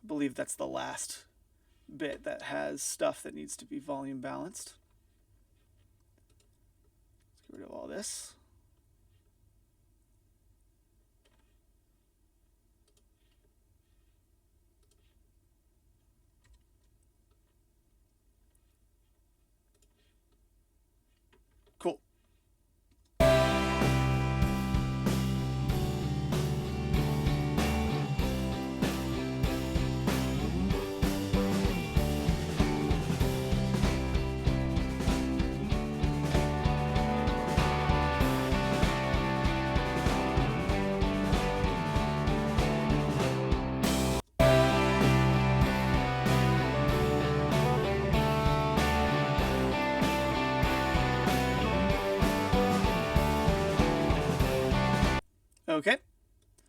I believe that's the last bit that has stuff that needs to be volume balanced. Let's get rid of all this. Cool. Okay,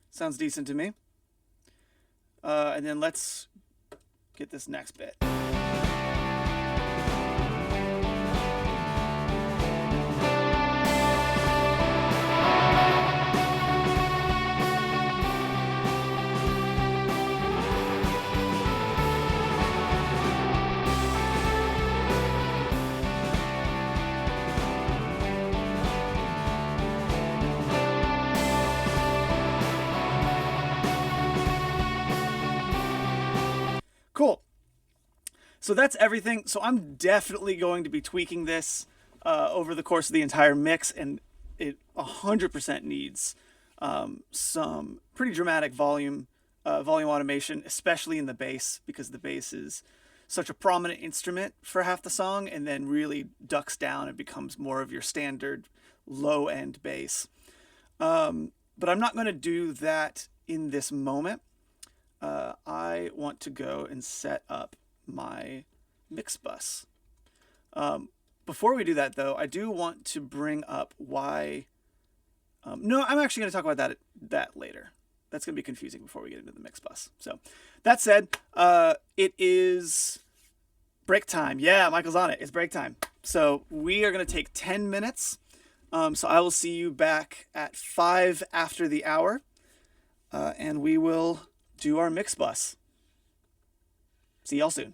sounds decent to me. And then let's get this next bit. Cool. So that's everything. So I'm definitely going to be tweaking this over the course of the entire mix, and it 100% needs some pretty dramatic volume automation, especially in the bass, because the bass is such a prominent instrument for half the song, and then really ducks down and becomes more of your standard low end bass. But I'm not going to do that in this moment. I want to go and set up my mix bus. Before we do that, though, I do want to bring up why. No, I'm actually going to talk about that later. That's going to be confusing before we get into the mix bus. So, that said, it is break time. Yeah, Michael's on it. It's break time. So we are going to take 10 minutes. So I will see you back at 5 after the hour, and we will do our mix bus. See y'all soon.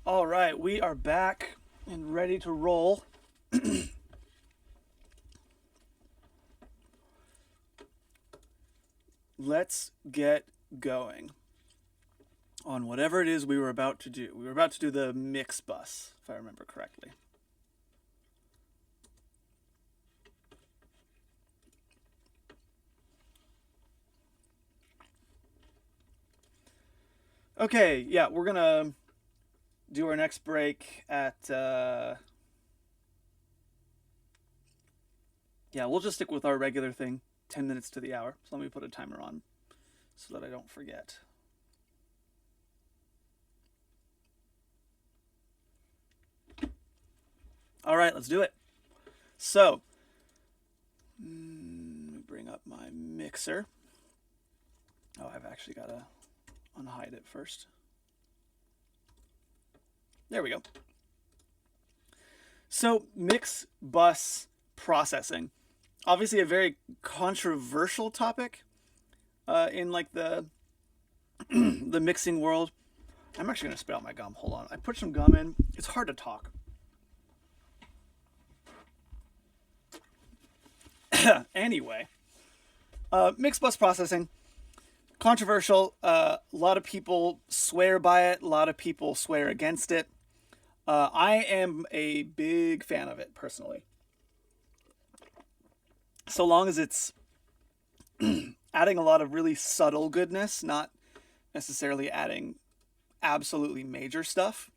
All right, we are back and ready to roll. Let's get going on whatever it is we were about to do. We were about to do the mix bus, if I remember correctly. Okay, yeah, we're gonna do our next break at yeah, we'll just stick with our regular thing, 10 minutes to the hour. So let me put a timer on so that I don't forget. All right, let's do it. So, let me bring up my mixer. Oh, I've actually got to unhide it first. There we go. So, mix bus processing. Obviously a very controversial topic in like the the mixing world. I'm actually going to spit out my gum. Hold on. I put some gum in. It's hard to talk. Anyway, mixed bus processing, controversial. A lot of people swear by it. A lot of people swear against it. I am a big fan of it personally. So long as it's adding a lot of really subtle goodness, not necessarily adding absolutely major stuff.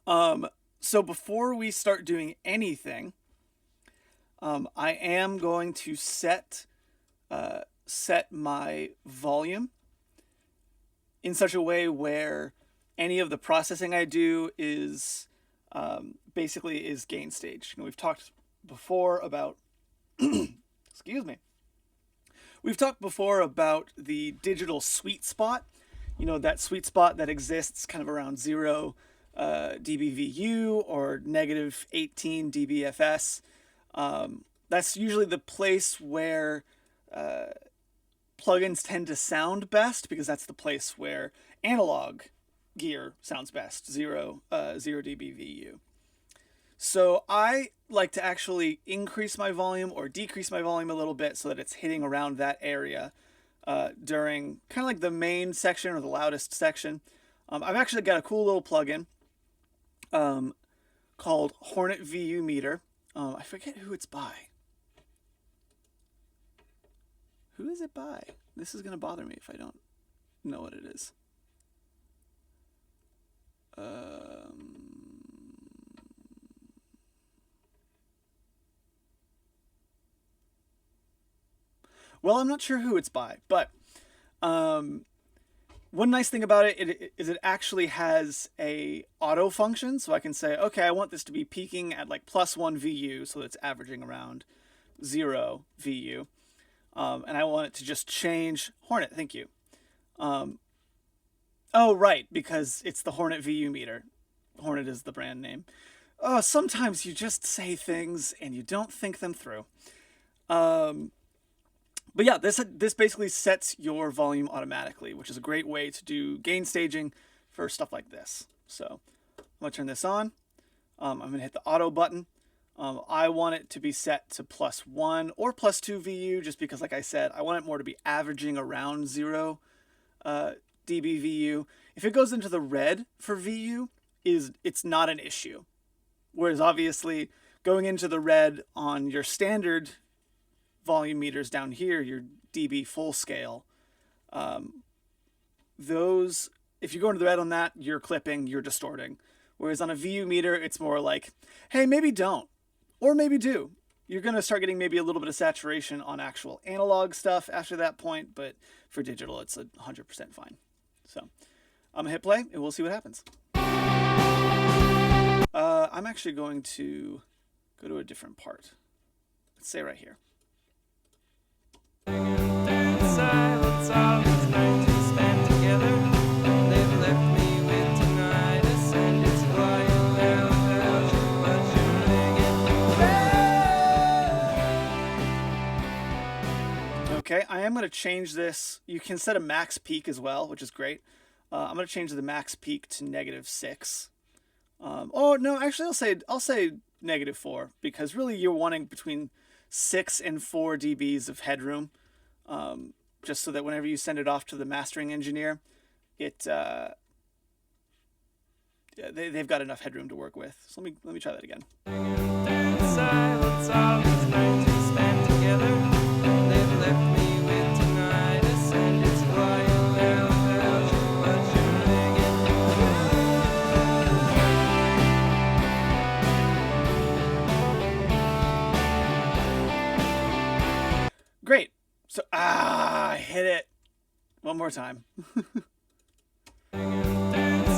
So before we start doing anything, I am going to set my volume in such a way where any of the processing I do is basically is gain stage. You know, we've talked before about excuse me. We've talked before about the digital sweet spot. You know, that sweet spot that exists kind of around 0 dBVU or negative 18 dBFS. That's usually the place where plugins tend to sound best, because that's the place where analog gear sounds best, 0 dBVU. So I like to actually increase my volume or decrease my volume a little bit so that it's hitting around that area during kind of like the main section or the loudest section. I've actually got a cool little plugin called Hornet VU Meter. I forget who it's by. Who is it by? This is going to bother me if I don't know what it is. Well, I'm not sure who it's by, but one nice thing about it is it actually has a auto function, so I can say, okay, I want this to be peaking at like +1 VU, so it's averaging around 0 VU, and I want it to just change Hornet. Thank you. Oh, right, because it's the Hornet VU meter. Hornet is the brand name. Oh, sometimes you just say things and you don't think them through. But yeah, this basically sets your volume automatically, which is a great way to do gain staging for stuff like this. So I'm going to turn this on. I'm going to hit the auto button. I want it to be set to +1 or +2 VU, just because, like I said, I want it more to be averaging around 0 dBVU. If it goes into the red for VU, it's not an issue. Whereas obviously going into the red on your standard volume meters down here, your dB full scale, those, if you go into the red on that, you're clipping, you're distorting. Whereas on a VU meter, it's more like, hey, maybe don't, or maybe do. You're going to start getting maybe a little bit of saturation on actual analog stuff after that point, but for digital, it's 100% fine. So I'm going to hit play, and we'll see what happens. I'm actually going to go to a different part. Let's say right here. Okay, I am going to change this. You can set a max peak as well, which is great. I'm going to change the max peak to -6. Oh no, actually I'll say -4 because really you're wanting between 6 and 4 dBs of headroom, just so that whenever you send it off to the mastering engineer, it they've got enough headroom to work with. So let me try that again. Silence all this night to spend together. They've left me with tinnitus and it's quiet now without you, but you're ringing. Great. So I hit it one more time.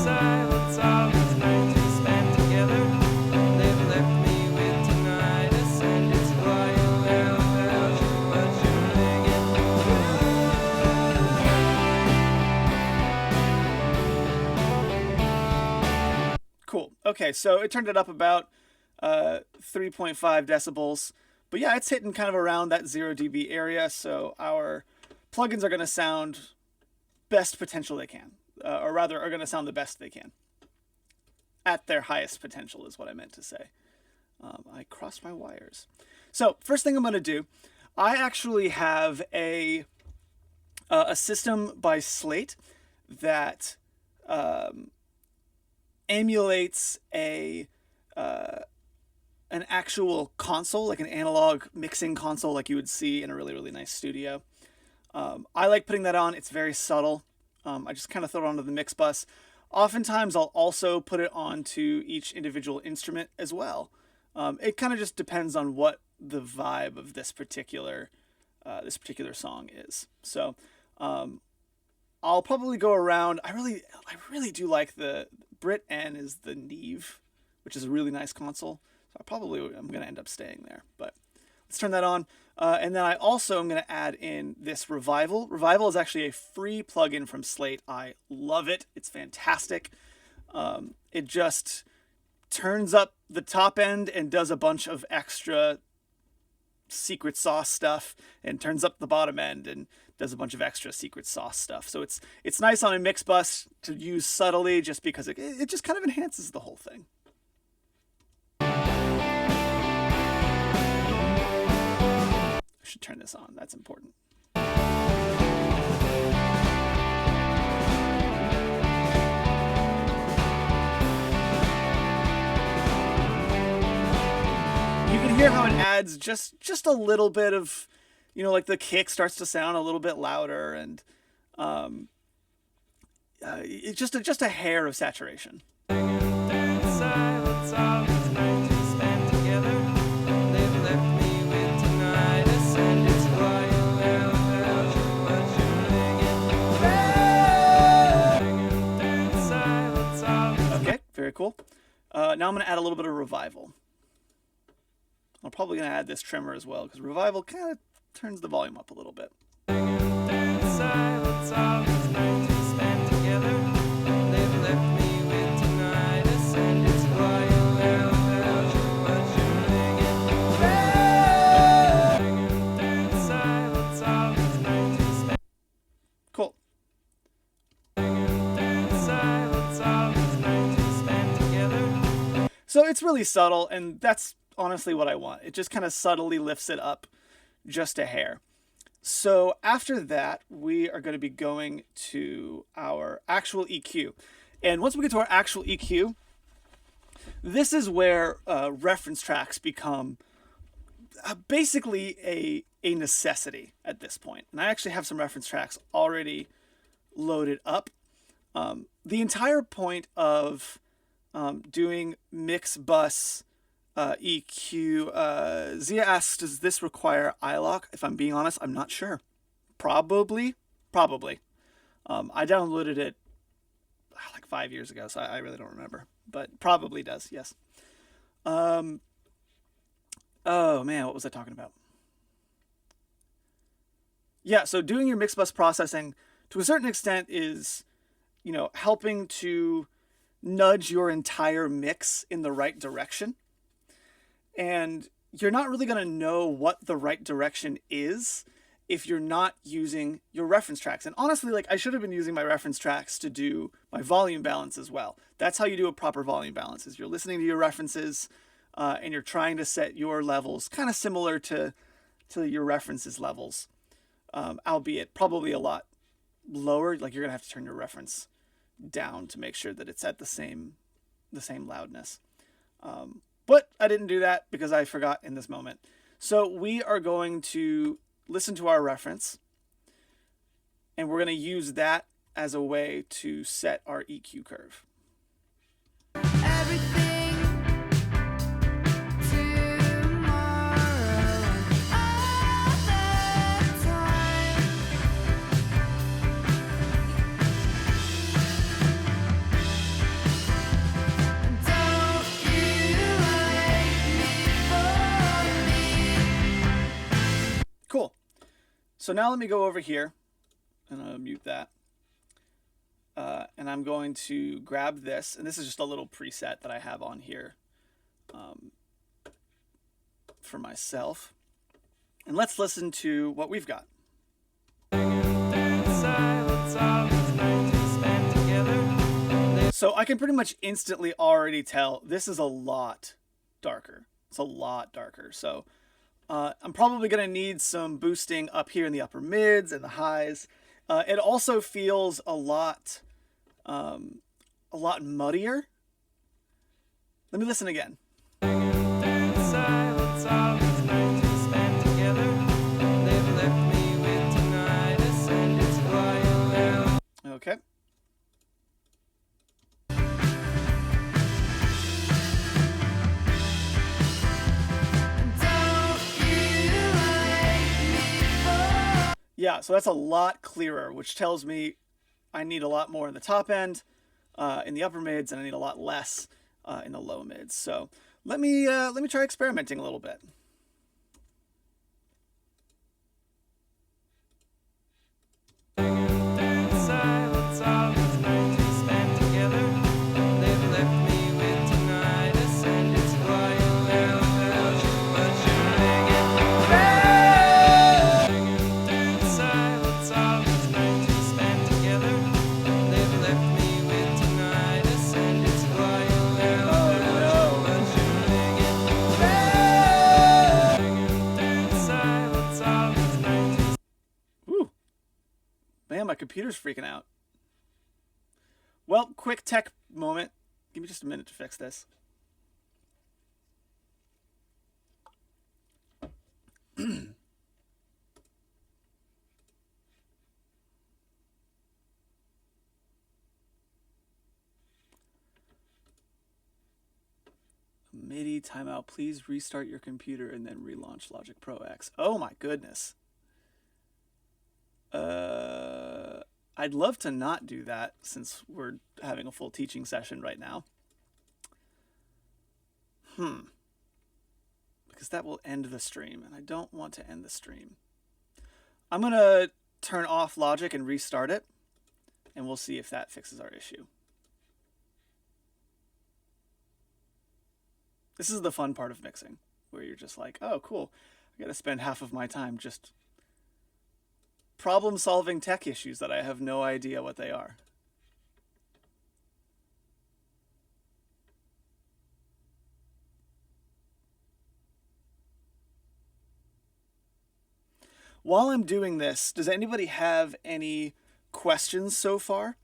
Silence all this night to spend together. They've left me with tinnitus and it's quiet now without you, but you're ringing. Cool. Okay, so it turned it up about 3.5 decibels. But yeah, it's hitting kind of around that 0 dB area, so our plugins are going to sound best potential they can. Or rather, are going to sound the best they can. At their highest potential is what I meant to say. I crossed my wires. So, first thing I'm going to do, I actually have a system by Slate that emulates an actual console, like an analog mixing console like you would see in a really, really nice studio. I like putting that on. It's very subtle. I just kind of throw it onto the mix bus. Oftentimes, I'll also put it onto each individual instrument as well. It kind of just depends on what the vibe of this particular song is. So, I'll probably go around. I really do like the Brit N is the Neve, which is a really nice console. So I'm going to end up staying there. But let's turn that on. And then I also am going to add in this Revival. Revival is actually a free plugin from Slate. I love it. It's fantastic. It just turns up the top end and does a bunch of extra secret sauce stuff, and turns up the bottom end and does a bunch of extra secret sauce stuff. So it's nice on a mix bus to use subtly, just because it just kind of enhances the whole thing. I should turn this on. That's important. You can hear how it adds just a little bit of, like the kick starts to sound a little bit louder, and it's just a hair of saturation. Okay, very cool. Now I'm going to add a little bit of Revival. I'm probably going to add this trimmer as well, because Revival kind of turns the volume up a little bit. Cool. So it's really subtle, and that's honestly what I want. It just kind of subtly lifts it up just a hair. So after that, we are going to be going to our actual EQ. And once we get to our actual EQ, this is where reference tracks become basically a necessity at this point. And I actually have some reference tracks already loaded up. The entire point of doing mix bus EQ, Zia asks, does this require iLok? If I'm being honest, I'm not sure. Probably. I downloaded it like 5 years ago, so I really don't remember. But probably does, yes. Oh man, what was I talking about? Yeah, so doing your mix bus processing to a certain extent is, helping to nudge your entire mix in the right direction. And you're not really going to know what the right direction is if you're not using your reference tracks. And honestly, like I should have been using my reference tracks to do my volume balance as well. That's how you do a proper volume balance, is you're listening to your references and you're trying to set your levels kind of similar to your references levels, albeit probably a lot lower. Like you're gonna have to turn your reference down to make sure that it's at the same loudness. But I didn't do that because I forgot in this moment. So we are going to listen to our reference, and we're going to use that as a way to set our EQ curve. Everything tomorrow, all the time. Don't you like me for me? Cool. So now let me go over here, and I'll mute that. And I'm going to grab this, and this is just a little preset that I have on here for myself. And let's listen to what we've got. So I can pretty much instantly already tell this is a lot darker. It's a lot darker. So I'm probably going to need some boosting up here in the upper mids and the highs. It also feels a lot muddier. Let me listen again. Okay. Yeah, so that's a lot clearer, which tells me I need a lot more in the top end, in the upper mids, and I need a lot less in the low mids. So let me try experimenting a little bit. Man, my computer's freaking out. Well, quick tech moment. Give me just a minute to fix this. MIDI timeout. Please restart your computer and then relaunch Logic Pro X. Oh my goodness. I'd love to not do that since we're having a full teaching session right now. Because that will end the stream, and I don't want to end the stream. I'm going to turn off Logic and restart it, and we'll see if that fixes our issue. This is the fun part of mixing, where you're just like, oh, cool. I got to spend half of my time just problem-solving tech issues that I have no idea what they are. While I'm doing this, does anybody have any questions so far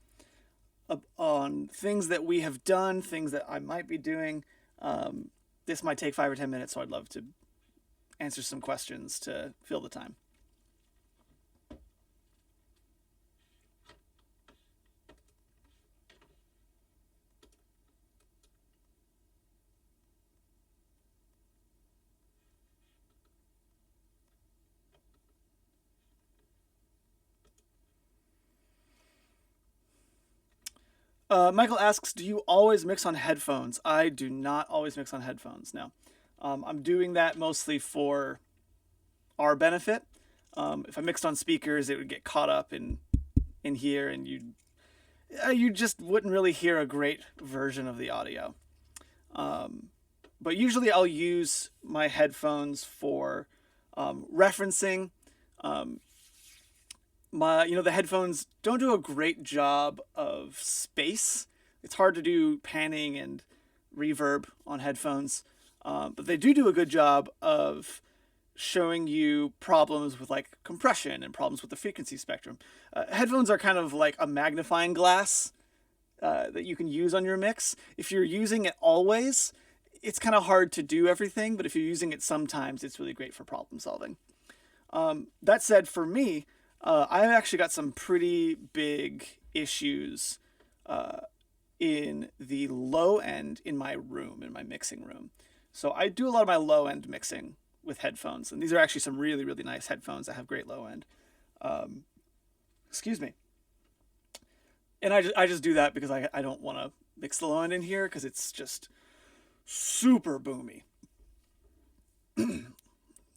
on things that we have done, things that I might be doing? This might take 5 or 10 minutes, so I'd love to answer some questions to fill the time. Michael asks, do you always mix on headphones? I do not always mix on headphones, no. I'm doing that mostly for our benefit. If I mixed on speakers, it would get caught up in here, and you just wouldn't really hear a great version of the audio. But usually I'll use my headphones for referencing, the headphones don't do a great job of space. It's hard to do panning and reverb on headphones, but they do a good job of showing you problems with like compression and problems with the frequency spectrum. Headphones are kind of like a magnifying glass that you can use on your mix. If you're using it always, it's kind of hard to do everything, but if you're using it sometimes, it's really great for problem solving. That said, for me, I've actually got some pretty big issues in the low end in my room, in my mixing room. So I do a lot of my low end mixing with headphones, and these are actually some really, really nice headphones that have great low end. Excuse me. And I just do that because I don't want to mix the low end in here because it's just super boomy.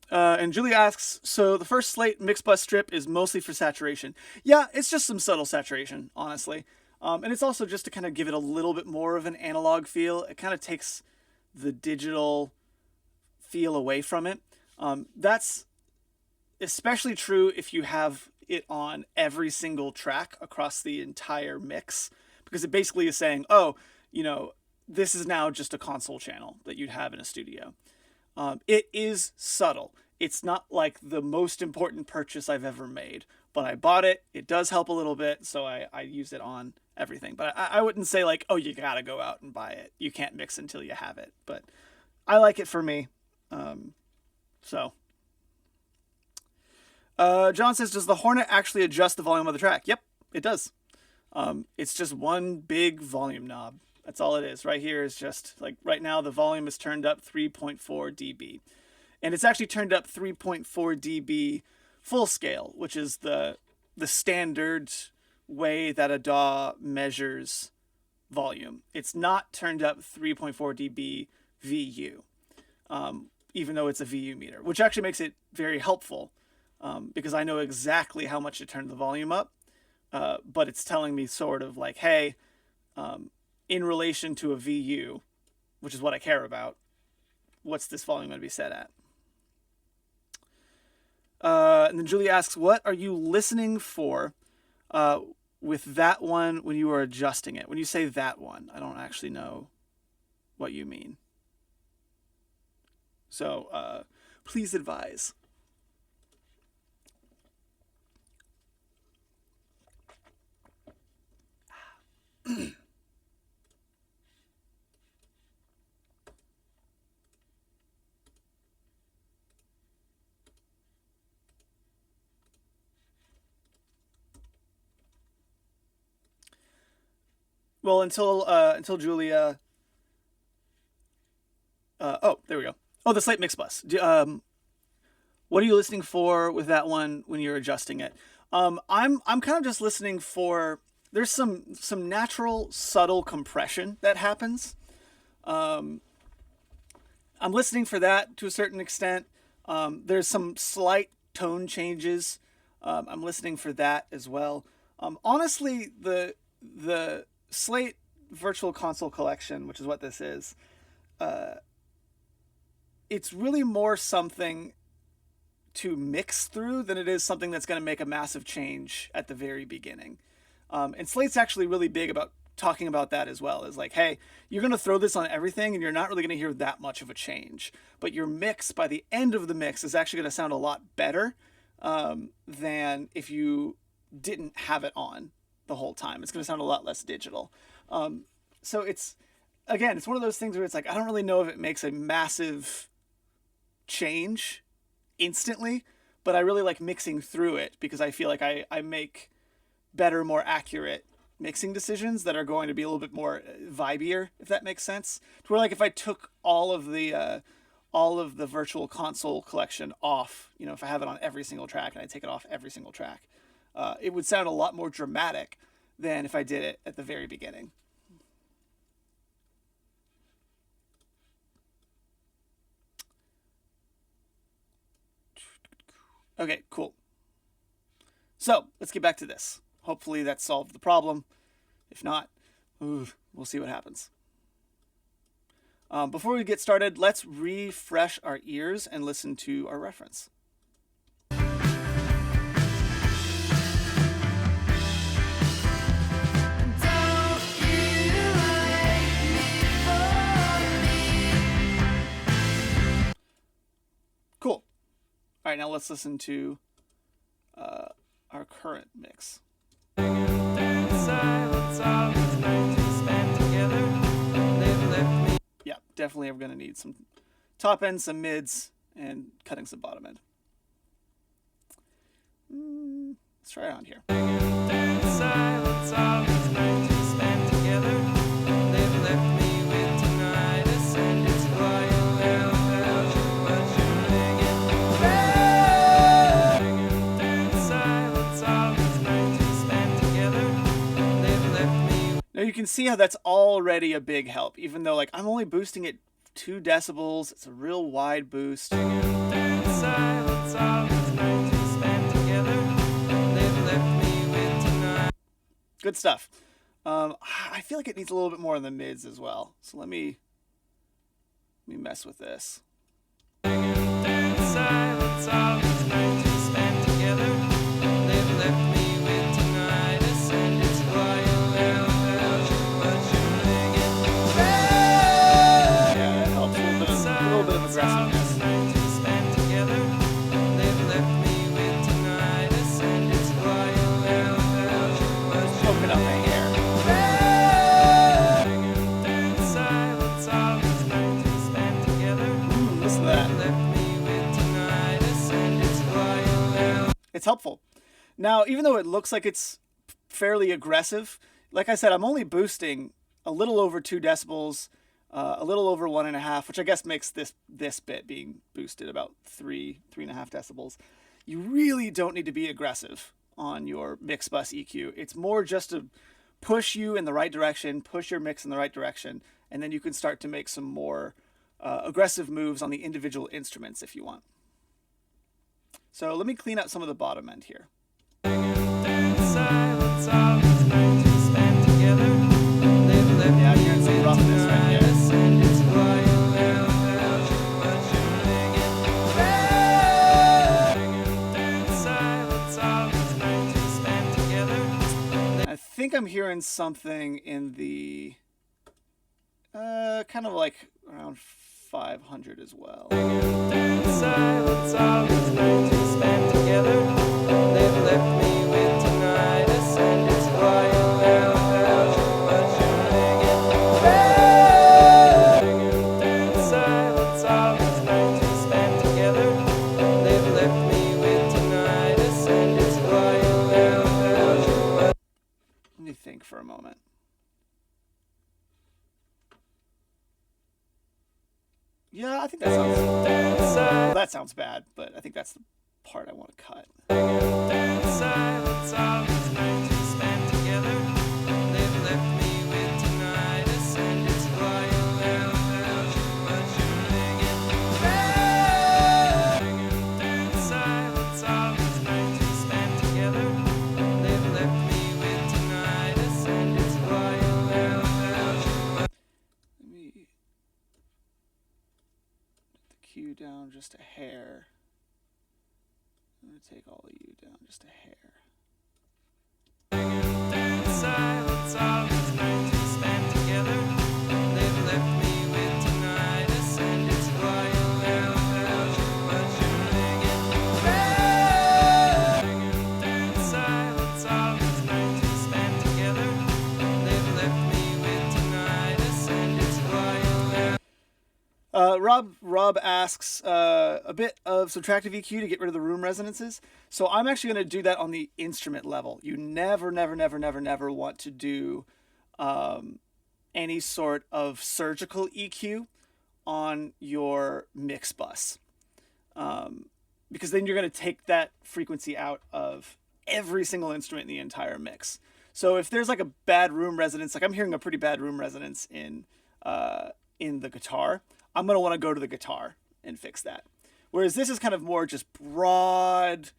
And Julie asks, so the first Slate mix bus strip is mostly for saturation. Yeah, it's just some subtle saturation, honestly. And it's also just to kind of give it a little bit more of an analog feel. It kind of takes the digital feel away from it. That's especially true if you have it on every single track across the entire mix, because it basically is saying, oh, this is now just a console channel that you'd have in a studio. It is subtle. It's not like the most important purchase I've ever made, but I bought it. It does help a little bit, so I use it on everything. But I wouldn't say like, oh, you gotta go out and buy it. You can't mix until you have it. But I like it for me. John says, does the Hornet actually adjust the volume of the track? Yep, it does. It's just one big volume knob. That's all it is. Right here is just like right now the volume is turned up 3.4 dB. And it's actually turned up 3.4 dB full scale, which is the standard way that a DAW measures volume. It's not turned up 3.4 dB VU, even though it's a VU meter, which actually makes it very helpful because I know exactly how much to turn the volume up, but it's telling me sort of like, hey, in relation to a VU, which is what I care about, what's this volume going to be set at? And then Julie asks, what are you listening for with that one when you are adjusting it? When you say that one, I don't actually know what you mean. So please advise. Well, until Julia. Oh, there we go. Oh, the Slate Mix Bus. What are you listening for with that one when you're adjusting it? I'm kind of just listening for. There's some natural subtle compression that happens. I'm listening for that to a certain extent. There's some slight tone changes. I'm listening for that as well. Honestly, the Slate Virtual Console Collection, which is what this is, it's really more something to mix through than it is something that's going to make a massive change at the very beginning. And Slate's actually really big about talking about that as well. Is like, hey, you're going to throw this on everything and you're not really going to hear that much of a change. But your mix, by the end of the mix, is actually going to sound a lot better than if you didn't have it on the whole time. It's going to sound a lot less digital. So it's one of those things where it's like, I don't really know if it makes a massive change instantly, but I really like mixing through it because I feel like I make better, more accurate mixing decisions that are going to be a little bit more vibier, if that makes sense. To where like if I took all of the Virtual Console collection off, if I have it on every single track and I take it off every single track, it would sound a lot more dramatic than if I did it at the very beginning. Okay, cool. So let's get back to this. Hopefully that solved the problem. If not, we'll see what happens. Before we get started, let's refresh our ears and listen to our reference. right, now let's listen to our current mix. Yeah, definitely I'm going to need some top end, some mids, and cutting some bottom end. Let's try it on here. Now you can see how that's already a big help, even though like I'm only boosting it 2 decibels. It's a real wide boost. Good stuff. I feel like it needs a little bit more in the mids as well. So let me mess with this. It's helpful. Now, even though it looks like it's fairly aggressive, like I said, I'm only boosting a little over 2 decibels, a little over 1.5, which I guess makes this bit being boosted about 3.5 decibels. You really don't need to be aggressive on your mix bus EQ. It's more just to push you in the right direction, push your mix in the right direction, and then you can start to make some more aggressive moves on the individual instruments if you want. So let me clean out some of the bottom end here. Yeah, I'm hearing some roughness right here. I think I'm hearing something in the kind of like around 500 as well. Let me think for a moment. Yeah, I think that sounds bad, but I think that's the part I want to cut. Q down just a hair. I'm going to take all of you down just a hair. Rob asks a bit of subtractive EQ to get rid of the room resonances. So I'm actually going to do that on the instrument level. You never want to do any sort of surgical EQ on your mix bus. Because then you're going to take that frequency out of every single instrument in the entire mix. So if there's like a bad room resonance, like I'm hearing a pretty bad room resonance in the guitar, I'm going to want to go to the guitar and fix that. Whereas this is kind of more just broad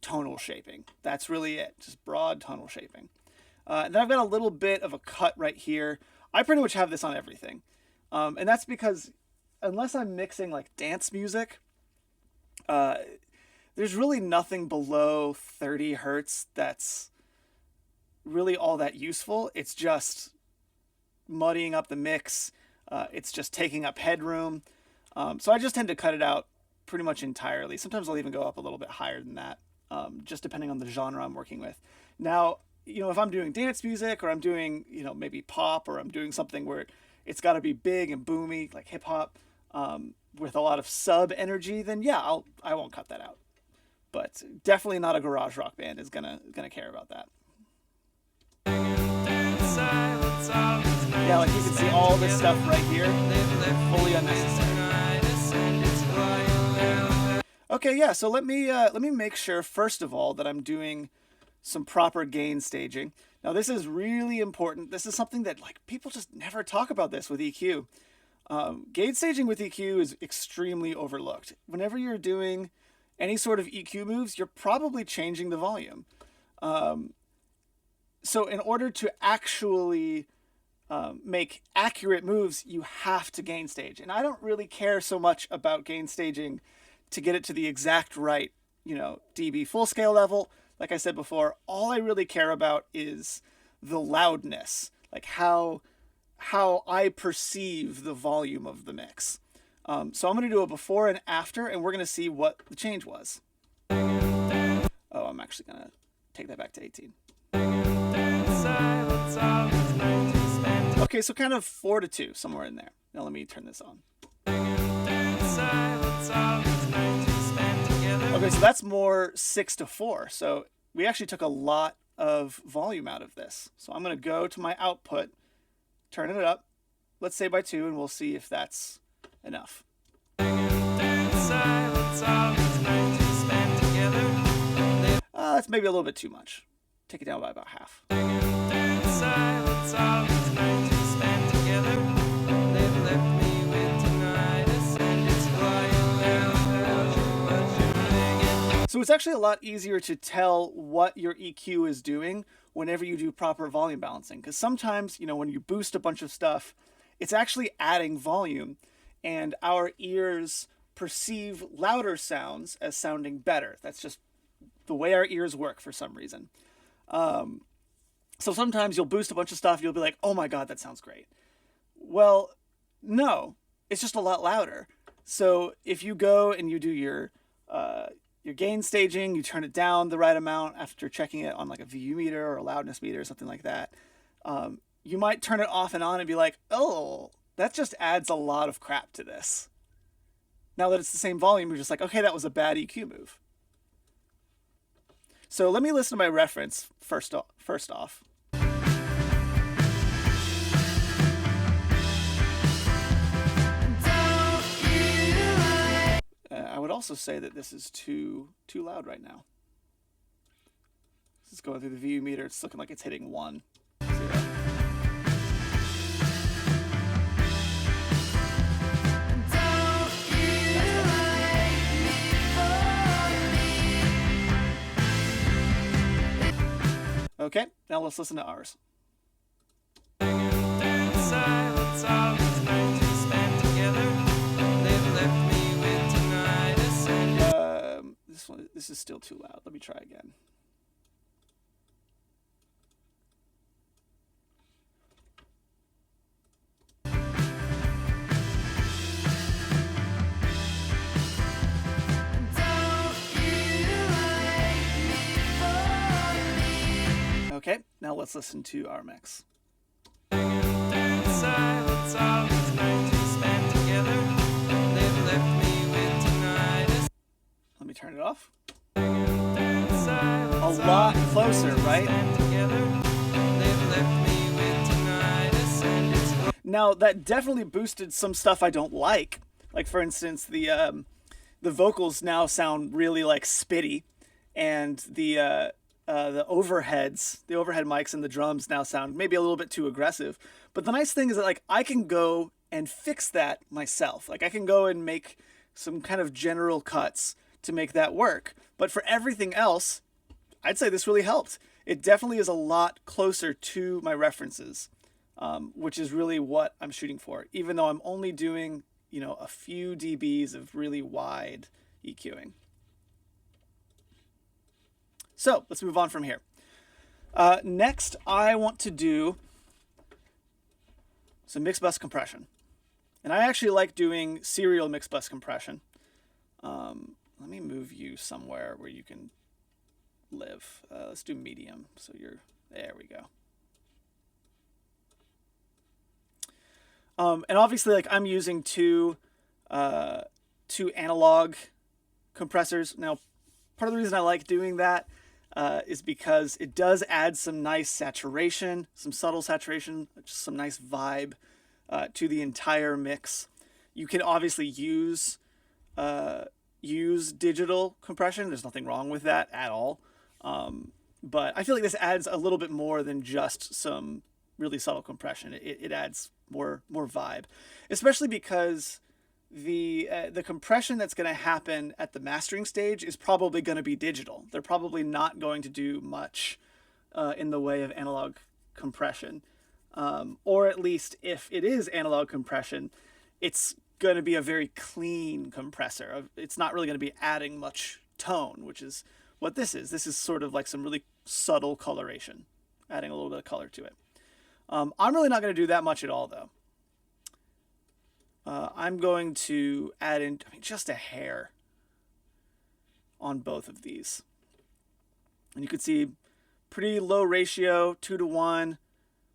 tonal shaping. That's really it, just broad tonal shaping. And then I've got a little bit of a cut right here. I pretty much have this on everything. And that's because unless I'm mixing like dance music, there's really nothing below 30 hertz that's really all that useful. It's just muddying up the mix. It's just taking up headroom. So I just tend to cut it out pretty much entirely. Sometimes I'll even go up a little bit higher than that, just depending on the genre I'm working with. Now, if I'm doing dance music or I'm doing, maybe pop, or I'm doing something where it's got to be big and boomy, like hip hop, with a lot of sub energy, then yeah, I won't cut that out. But definitely not a garage rock band is gonna care about that. Yeah, like you can see all this stuff right here, fully unnecessary. Okay, yeah. So let me make sure first of all that I'm doing some proper gain staging. Now this is really important. This is something that like people just never talk about this with EQ. Gain staging with EQ is extremely overlooked. Whenever you're doing any sort of EQ moves, you're probably changing the volume. So in order to actually make accurate moves, you have to gain stage. And I don't really care so much about gain staging to get it to the exact right, dB full scale level. Like I said before, all I really care about is the loudness, like how I perceive the volume of the mix. So I'm going to do a before and after, and we're going to see what the change was. Oh, I'm actually going to take that back to 18. Okay, so kind of 4 to 2, somewhere in there. Now let me turn this on. Okay, so that's more 6 to 4. So we actually took a lot of volume out of this. So I'm going to go to my output, turn it up, let's say by 2, and we'll see if that's enough. That's maybe a little bit too much. Take it down by about half. So it's actually a lot easier to tell what your EQ is doing whenever you do proper volume balancing. Because sometimes, when you boost a bunch of stuff, it's actually adding volume, and our ears perceive louder sounds as sounding better. That's just the way our ears work for some reason. So sometimes you'll boost a bunch of stuff, you'll be like, oh my God, that sounds great. Well, no, it's just a lot louder. So if you go and you do your gain staging, you turn it down the right amount after checking it on like a VU meter or a loudness meter or something like that, you might turn it off and on and be like, oh, that just adds a lot of crap to this. Now that it's the same volume, you're just like, okay, that was a bad EQ move. So let me listen to my reference first off. I would also say that this is too loud right now. This is going through the VU meter. It's looking like it's hitting 1, 0. Okay, now let's listen to ours. This is still too loud. Let me try again. Okay, now let's listen to our mix. Let me turn it off. A lot closer, right? Now that definitely boosted some stuff I don't like. Like for instance, the vocals now sound really like spitty, and the overhead mics and the drums now sound maybe a little bit too aggressive. But the nice thing is that like I can go and fix that myself. Like I can go and make some kind of general cuts to make that work. But for everything else, I'd say this really helped. It definitely is a lot closer to my references, which is really what I'm shooting for, even though I'm only doing, a few dBs of really wide EQing. So let's move on from here. Next, I want to do some mixed bus compression. And I actually like doing serial mixed bus compression. Let me move you somewhere where you can live. Let's do medium. So you're, there we go. And obviously, like, I'm using two analog compressors. Now, part of the reason I like doing that is because it does add some nice saturation, some subtle saturation, just some nice vibe to the entire mix. You can obviously use digital compression. There's nothing wrong with that at all. But I feel like this adds a little bit more than just some really subtle compression. It adds more vibe, especially because the compression that's going to happen at the mastering stage is probably going to be digital. They're probably not going to do much in the way of analog compression, or at least if it is analog compression, it's going to be a very clean compressor. It's not really going to be adding much tone, which is what this is. This is sort of like some really subtle coloration, adding a little bit of color to it. I'm really not going to do that much at all, though. I'm going to add in, I mean, just a hair on both of these. And you can see pretty low ratio, 2-to-1,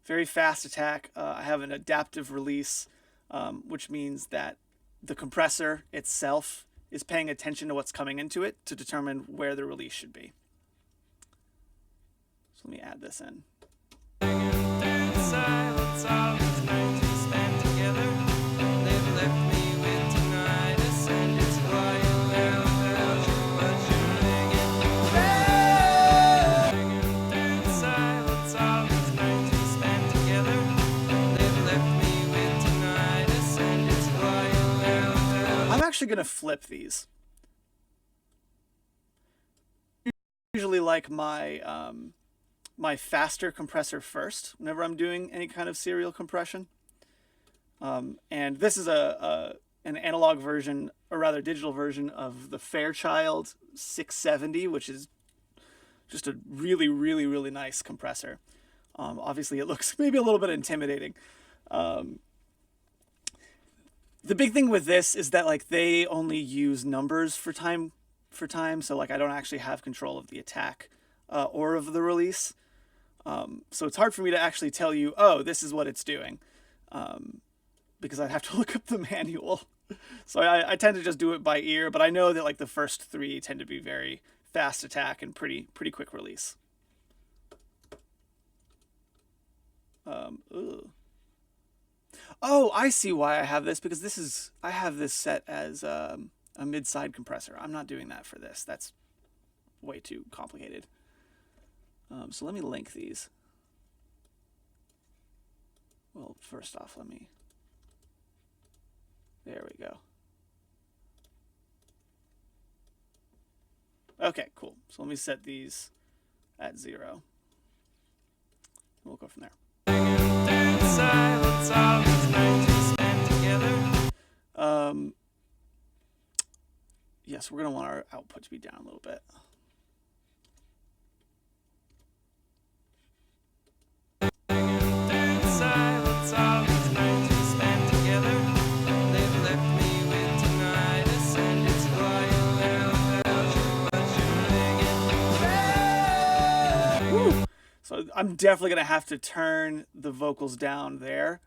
very fast attack. I have an adaptive release, which means that the compressor itself is paying attention to what's coming into it to determine where the release should be. So let me add this in. Silence of these nights we spent together. They've left me with tinnitus, and it's quiet now without you, but you're ringing. Through the silence of these nights we spent together. They've left me with tinnitus, and it's quiet now without I'm actually going to flip these. I usually like my faster compressor first whenever I'm doing any kind of serial compression. And this is an analog version, or rather digital version, of the Fairchild 670, which is just a really, really, really nice compressor. Obviously, it looks maybe a little bit intimidating. The big thing with this is that, like, they only use numbers for time, so like I don't actually have control of the attack or of the release. So it's hard for me to actually tell you, oh, this is what it's doing, because I'd have to look up the manual. So I tend to just do it by ear, but I know that like the first three tend to be very fast attack and pretty quick release. Oh, I see why I have this, because I have this set as a mid-side compressor. I'm not doing that for this. That's way too complicated. So let me link these. Well, first off, there we go. Okay, cool. So let me set these at 0. We'll go from there. silence of these nights we spent together. Yes, we're going to want our output to be down a little bit. Silence of these nights we spent together. They've left me with tinnitus, and it's quiet now without you, but you're ringing. Woo! So I'm definitely going to have to turn the vocals down there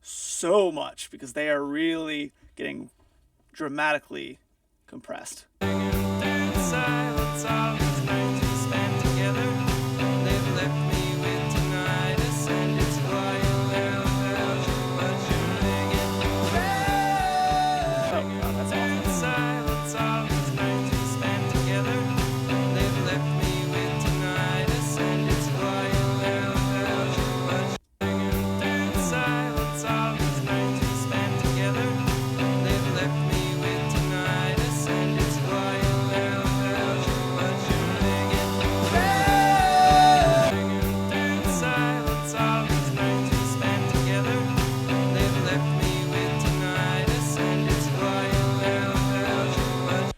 so much, because they are really getting dramatically compressed. Silence of these nights we spent together. They've left me with tinnitus, and it's quiet now without you, but you're ringing. Oh god, that's awful. Silence of these nights we spent together. They've left me with tinnitus, and it's quiet now without you, but you're silence of these nights we spent together. They've left me with tinnitus, and it's quiet now without you, but you're ringing. Silence of these nights we spent together. They've left me with tinnitus, and it's quiet now without you, but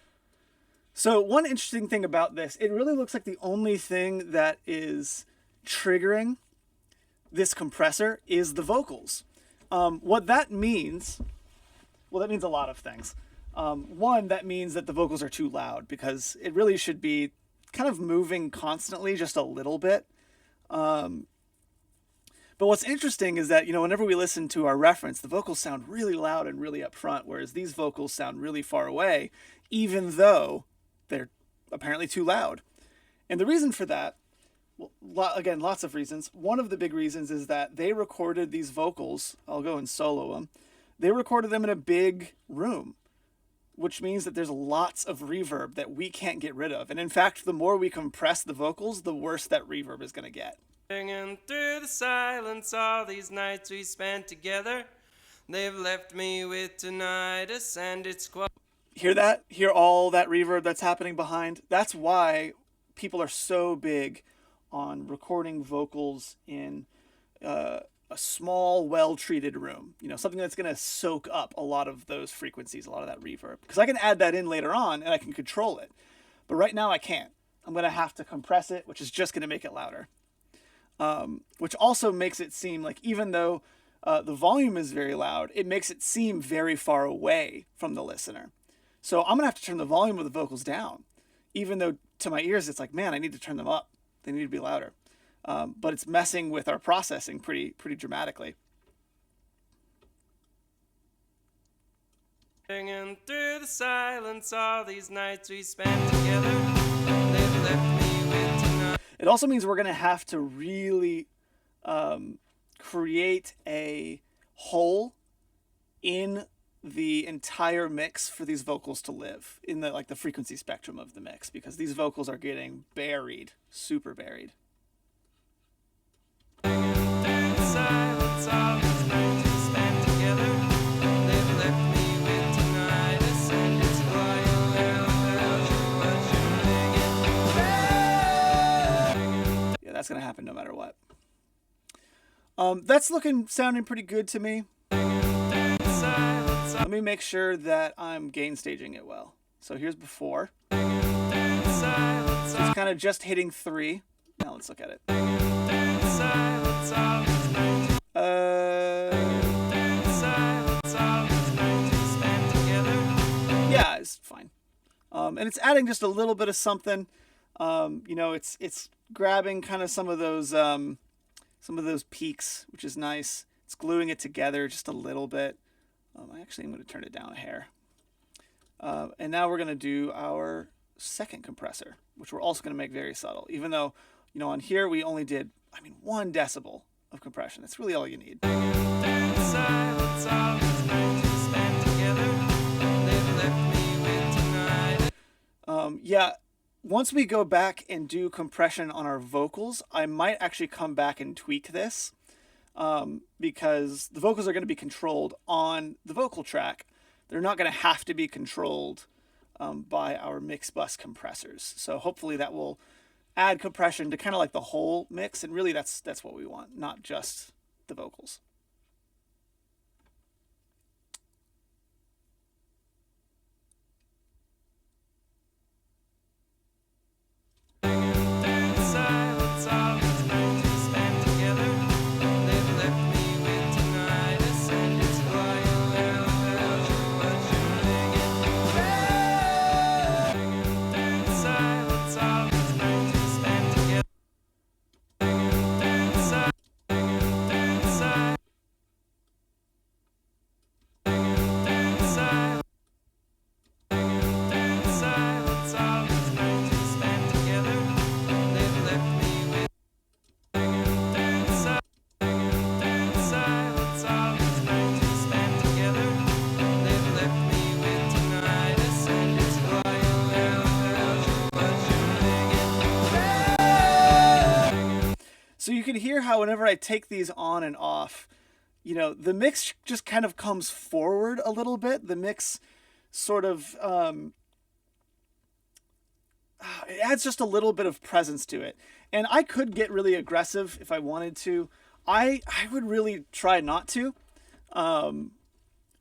So one interesting thing about this, it really looks like the only thing that is triggering this compressor is the vocals. What that means, well, that means a lot of things. One, that means that the vocals are too loud because it really should be kind of moving constantly, just a little bit. But what's interesting is that, whenever we listen to our reference, the vocals sound really loud and really up front, whereas these vocals sound really far away, even though they're apparently too loud. And the reason for that, well, again, lots of reasons. One of the big reasons is that they recorded these vocals, I'll go and solo them, they recorded them in a big room, which means that there's lots of reverb that we can't get rid of. And in fact, the more we compress the vocals, the worse that reverb is going to get. Singing through the silence, all these nights we spent together, they've left me with tinnitus, and it's quite. Hear that? Hear all that reverb that's happening behind? That's why people are so big on recording vocals in a small, well-treated room. Something that's going to soak up a lot of those frequencies, a lot of that reverb. Because I can add that in later on, and I can control it. But right now I can't. I'm going to have to compress it, which is just going to make it louder. Which also makes it seem like, even though the volume is very loud, it makes it seem very far away from the listener. So I'm going to have to turn the volume of the vocals down, even though to my ears it's like, man, I need to turn them up. They need to be louder. But it's messing with our processing pretty dramatically. Singing through the silence, all these nights we spent together, they've left me with tinnitus. It also means we're going to have to really create a hole in the entire mix for these vocals to live in the frequency spectrum of the mix, because these vocals are getting buried, super buried. Silence, all these nights we spent together, they've left me with tinnitus, and it's Yeah, that's going to happen no matter what. That's sounding pretty good to me. Let me make sure that I'm gain staging it well. So here's before. So it's kind of just hitting 3. Now let's look at it. Yeah, it's fine. And it's adding just a little bit of something. It's grabbing kind of some of those peaks, which is nice. It's gluing it together just a little bit. I'm going to turn it down a hair. And now we're going to do our second compressor, which we're also going to make very subtle. Even though, on here we only did, 1 decibel of compression. That's really all you need. Once we go back and do compression on our vocals, I might actually come back and tweak this. Because the vocals are going to be controlled on the vocal track. They're not going to have to be controlled by our mix bus compressors. So hopefully that will add compression to kind of like the whole mix. And really that's what we want, not just the vocals. So you can hear how whenever I take these on and off, the mix just kind of comes forward a little bit. The mix sort of, it adds just a little bit of presence to it. And I could get really aggressive if I wanted to. I would really try not to,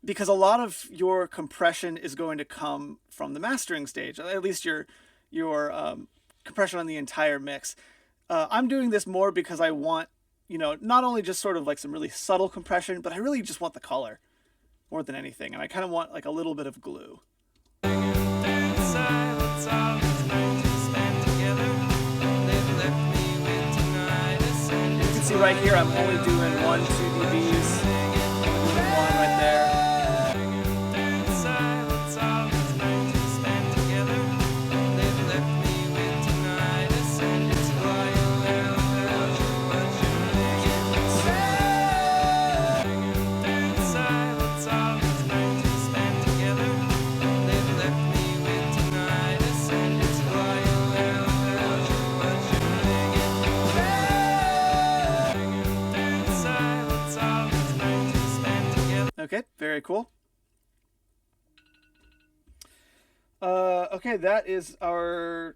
because a lot of your compression is going to come from the mastering stage, at least your compression on the entire mix. I'm doing this more because I want, not only just sort of like some really subtle compression, but I really just want the color more than anything. And I kind of want like a little bit of glue. silence of each night we spent together. They've left me with tinnitus and You can see right here I'm only doing 1, 2 dBs. One right there. silence of each night we spent together. They've left me with tinnitus and it's quiet without you watching silence of each night we spent together. They've left me with tinnitus and it's quiet without you watching silence of each night we spent together. Okay, very cool. Okay, that is our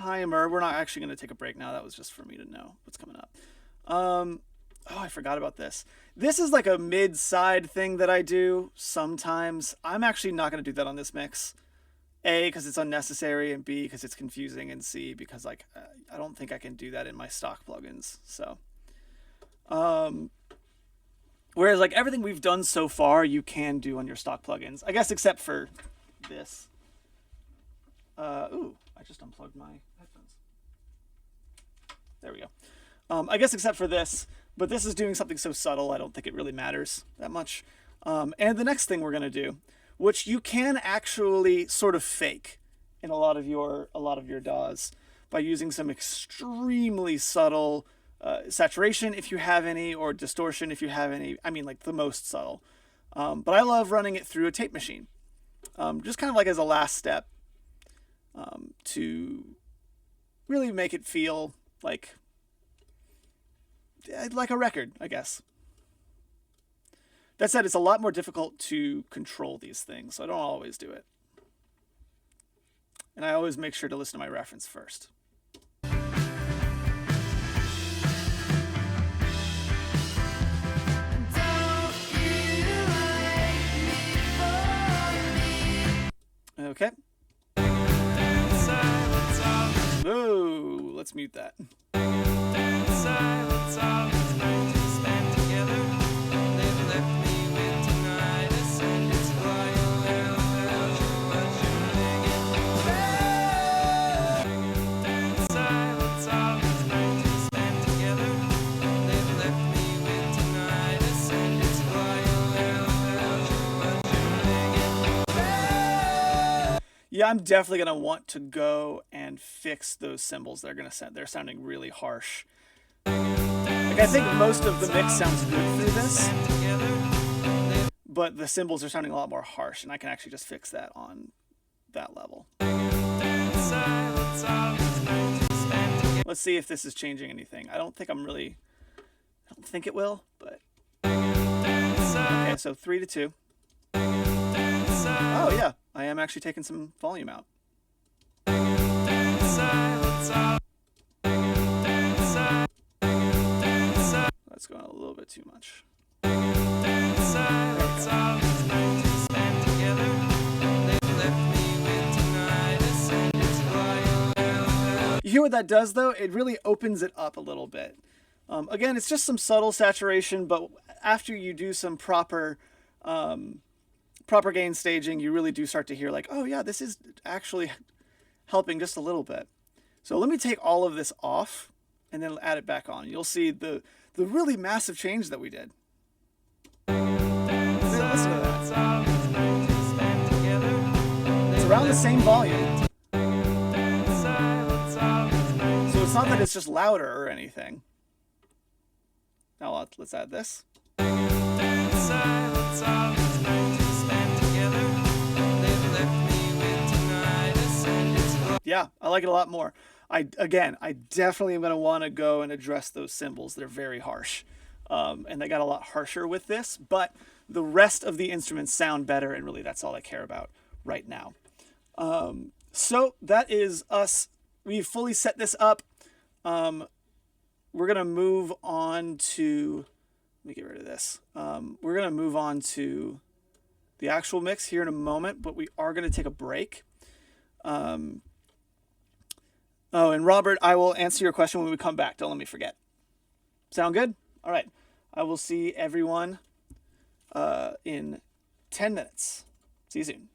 timer. We're not actually going to take a break now. That was just for me to know what's coming up. Oh, I forgot about this. This is like a mid-side thing that I do sometimes. I'm actually not going to do that on this mix. A, because it's unnecessary, and B, because it's confusing, and C, because like I don't think I can do that in my stock plugins. So, whereas like everything we've done so far, you can do on your stock plugins, I guess, except for this. Ooh, I just unplugged my headphones. There we go. I guess except for this, but this is doing something so subtle, I don't think it really matters that much. And the next thing we're gonna do, which you can actually sort of fake in a lot of your DAWs by using some extremely subtle saturation if you have any, or distortion if you have any. I mean, like the most subtle. But I love running it through a tape machine, just kind of like as a last step. To really make it feel like a record, I guess. That said, it's a lot more difficult to control these things, so I don't always do it. And I always make sure to listen to my reference first. Okay. Whoa, let's mute that. Silence of each night we spent together. They've left me with tinnitus and it's quiet without you watching silence of each night we spent together. They've left me with tinnitus and it's quiet without you watching. Yeah, I'm definitely gonna want to go and fix those cymbals. They're sounding really harsh. Like I think most of the mix sounds good through this, but the cymbals are sounding a lot more harsh, and I can actually just fix that on that level. Let's see if this is changing anything. I don't think it will, but okay. So 3 to 2. Oh yeah, I am actually taking some volume out. That's going a little bit too much. You hear what that does though? It really opens it up a little bit. Again, it's just some subtle saturation, but after you do some proper gain staging, you really do start to hear like, oh yeah, this is actually helping just a little bit. So let me take all of this off and then add it back on. You'll see the really massive change that we did. Listen to that. It's around the same volume. So it's not that it's just louder or anything. Now let's add this. Yeah, I like it a lot more. I definitely am going to want to go and address those cymbals. They're very harsh. And they got a lot harsher with this, but the rest of the instruments sound better, and really that's all I care about right now. So that is us. We've fully set this up. We're going to move on to, let me get rid of this. We're going to move on to the actual mix here in a moment, but we are going to take a break. Oh, and Robert, I will answer your question when we come back. Don't let me forget. Sound good? All right. I will see everyone in 10 minutes. See you soon.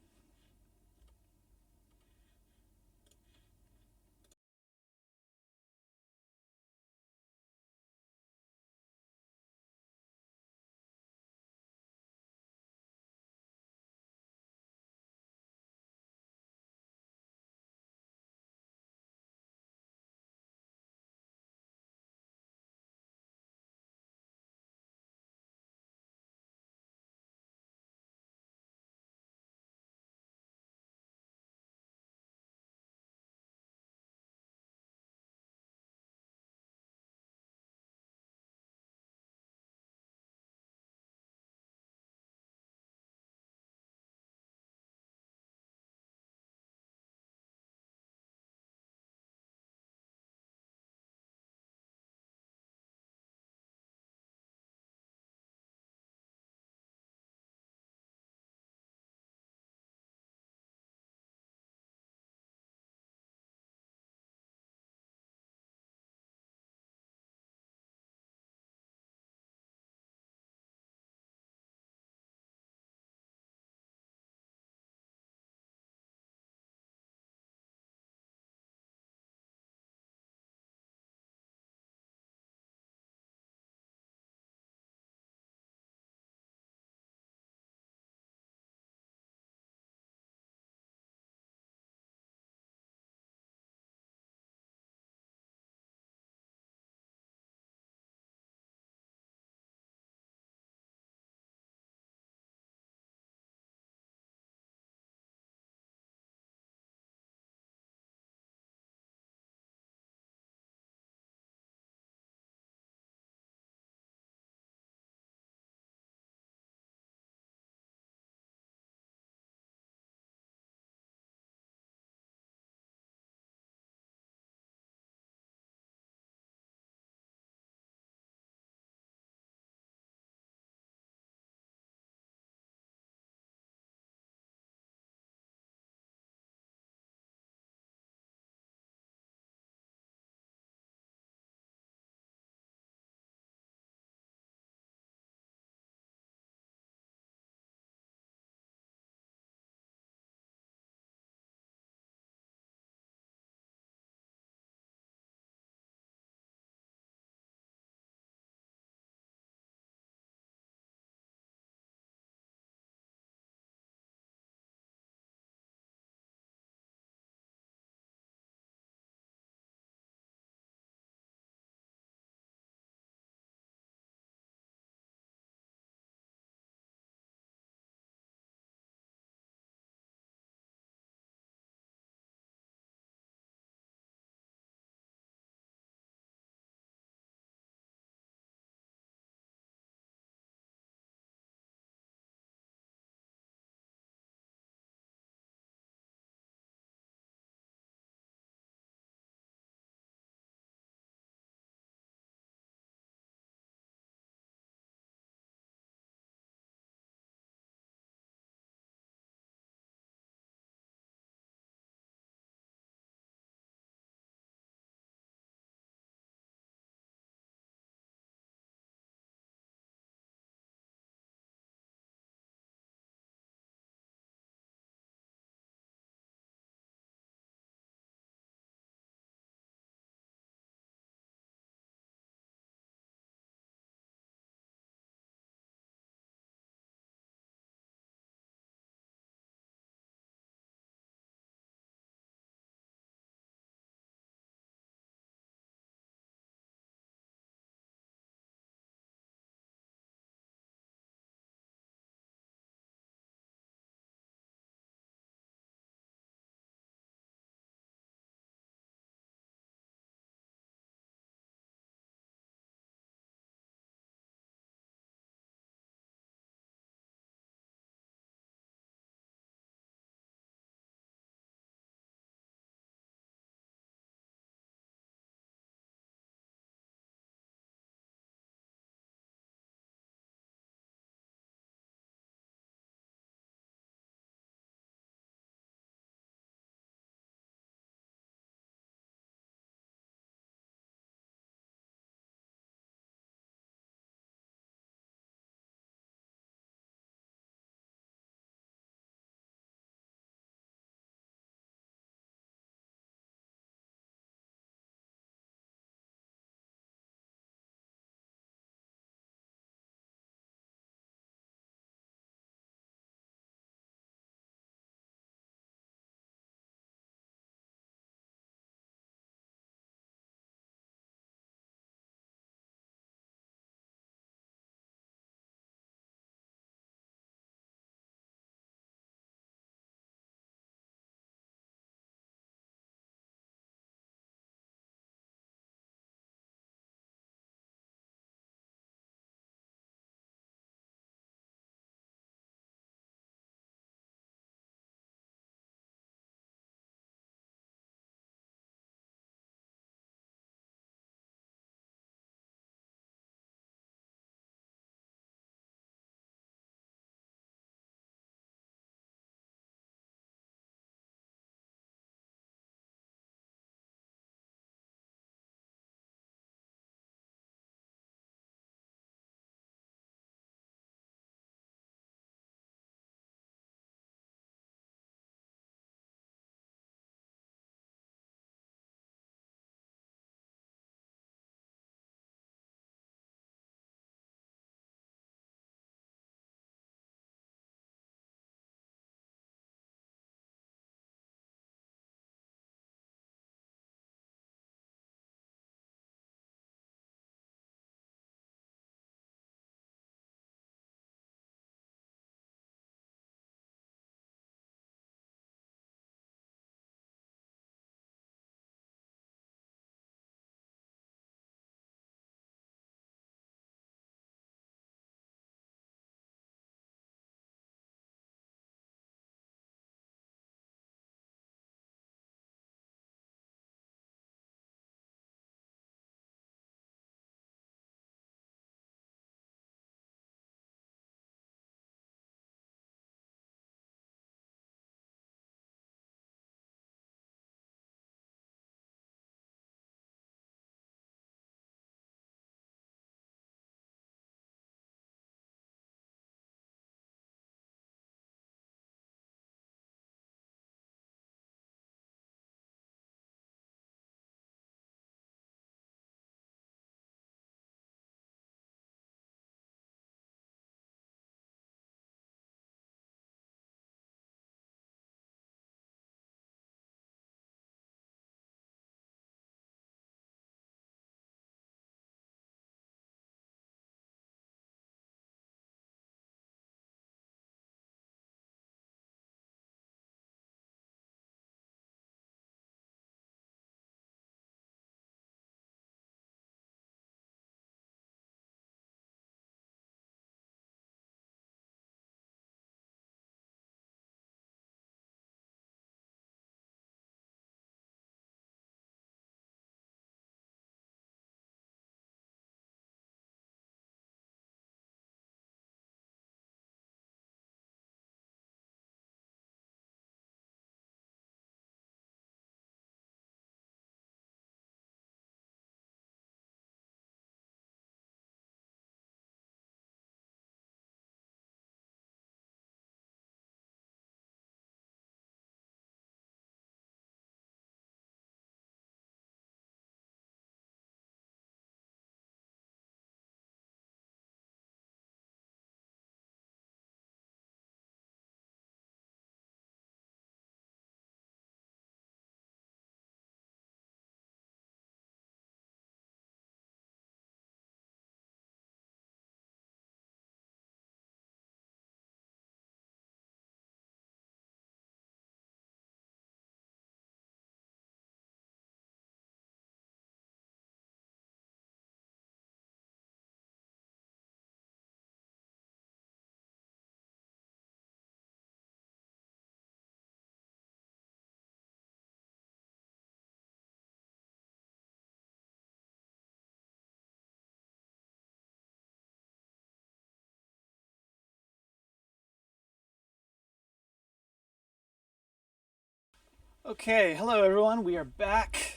Okay, hello everyone. We are back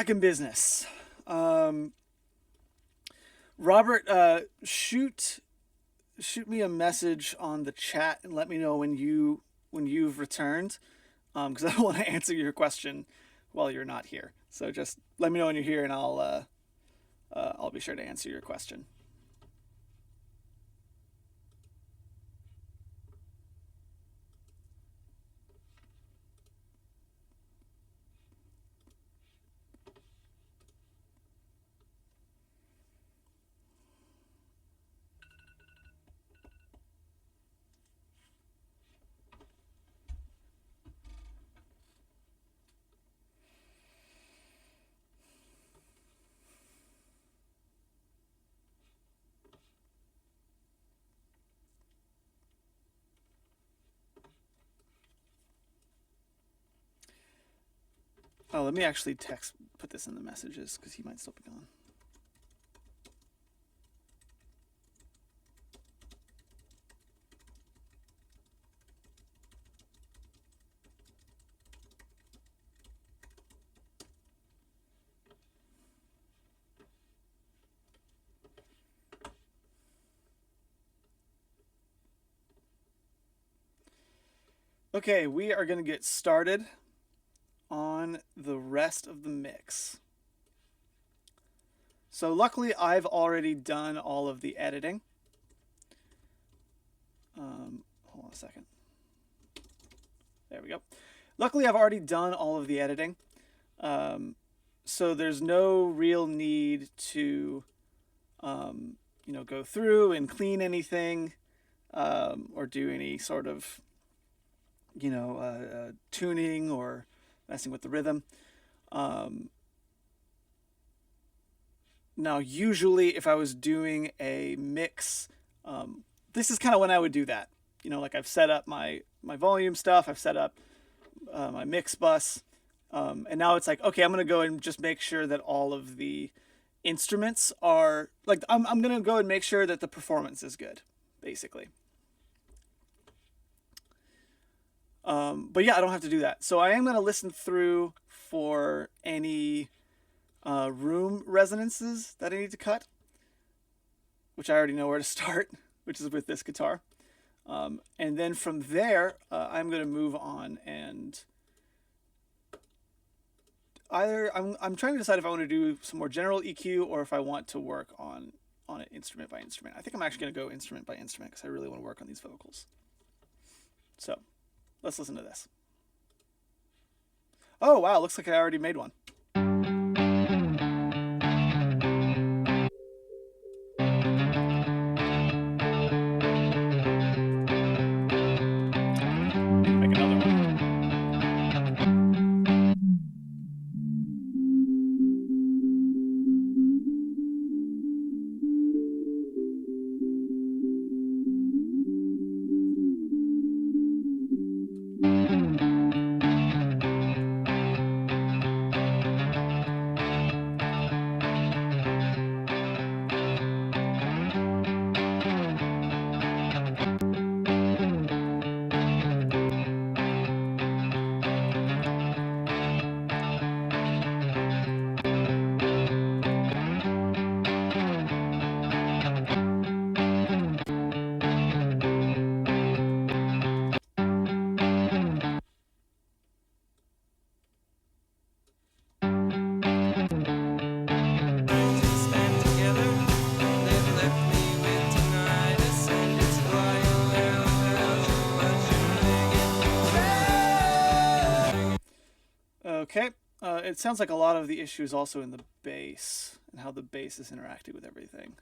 in business. Robert, shoot me a message on the chat and let me know when you've returned, because I don't want to answer your question while you're not here. So just let me know when you're here, and I'll be sure to answer your question. Oh, let me actually put this in the messages because he might still be gone. Okay, we are going to get started on the rest of the mix. So luckily I've already done all of the editing. Hold on a second. There we go. Luckily I've already done all of the editing. So there's no real need to, go through and clean anything, or do any sort of, tuning or messing with the rhythm. Now, usually if I was doing a mix, this is kind of when I would do that. Like I've set up my volume stuff, I've set up my mix bus, and now it's like, okay, I'm going to go and just make sure that all of the instruments are, like, I'm going to go and make sure that the performance is good, basically. But yeah, I don't have to do that. So I am going to listen through for any room resonances that I need to cut, which I already know where to start, which is with this guitar. And then from there, I'm going to move on and I'm trying to decide if I want to do some more general EQ or if I want to work on it instrument by instrument. I think I'm actually going to go instrument by instrument because I really want to work on these vocals. So let's listen to this. Oh, wow. Looks like I already made one. Make another one. Spent together, they've left me with tinnitus, and it's quiet Okay. It sounds like a lot of the issue is also in the bass and how the bass is interacting with everything.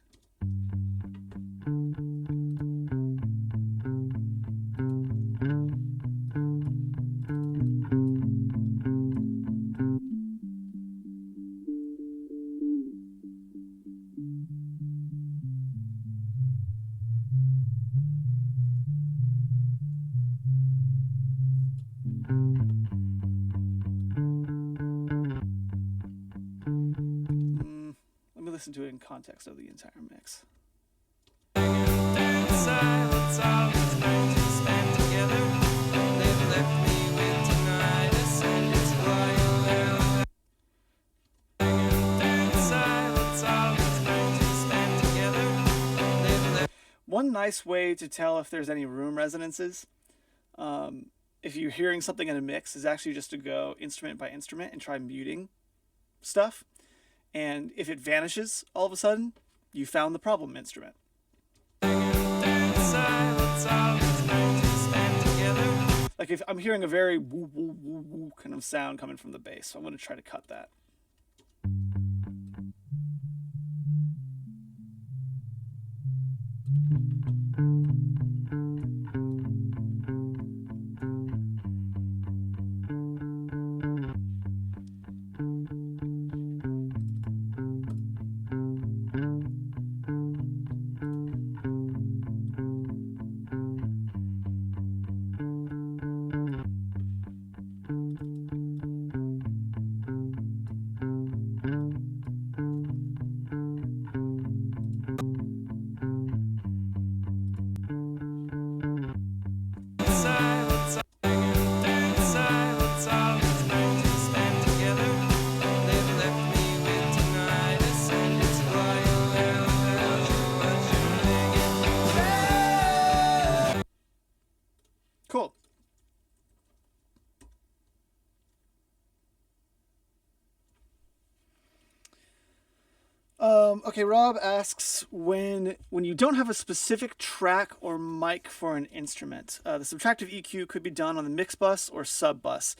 Let me listen to it in context of the entire mix. silence, all these nights we spent together, they've left me with one nice way to tell if there's any room resonances, if you're hearing something in a mix, is actually just to go instrument by instrument and try muting stuff. And if it vanishes all of a sudden, you found the problem instrument. Like if I'm hearing a very woo woo woo woo kind of sound coming from the bass, so I'm going to try to cut that. Cool. Okay, Rob asks, when you don't have a specific track or mic for an instrument, the subtractive EQ could be done on the mix bus or sub bus.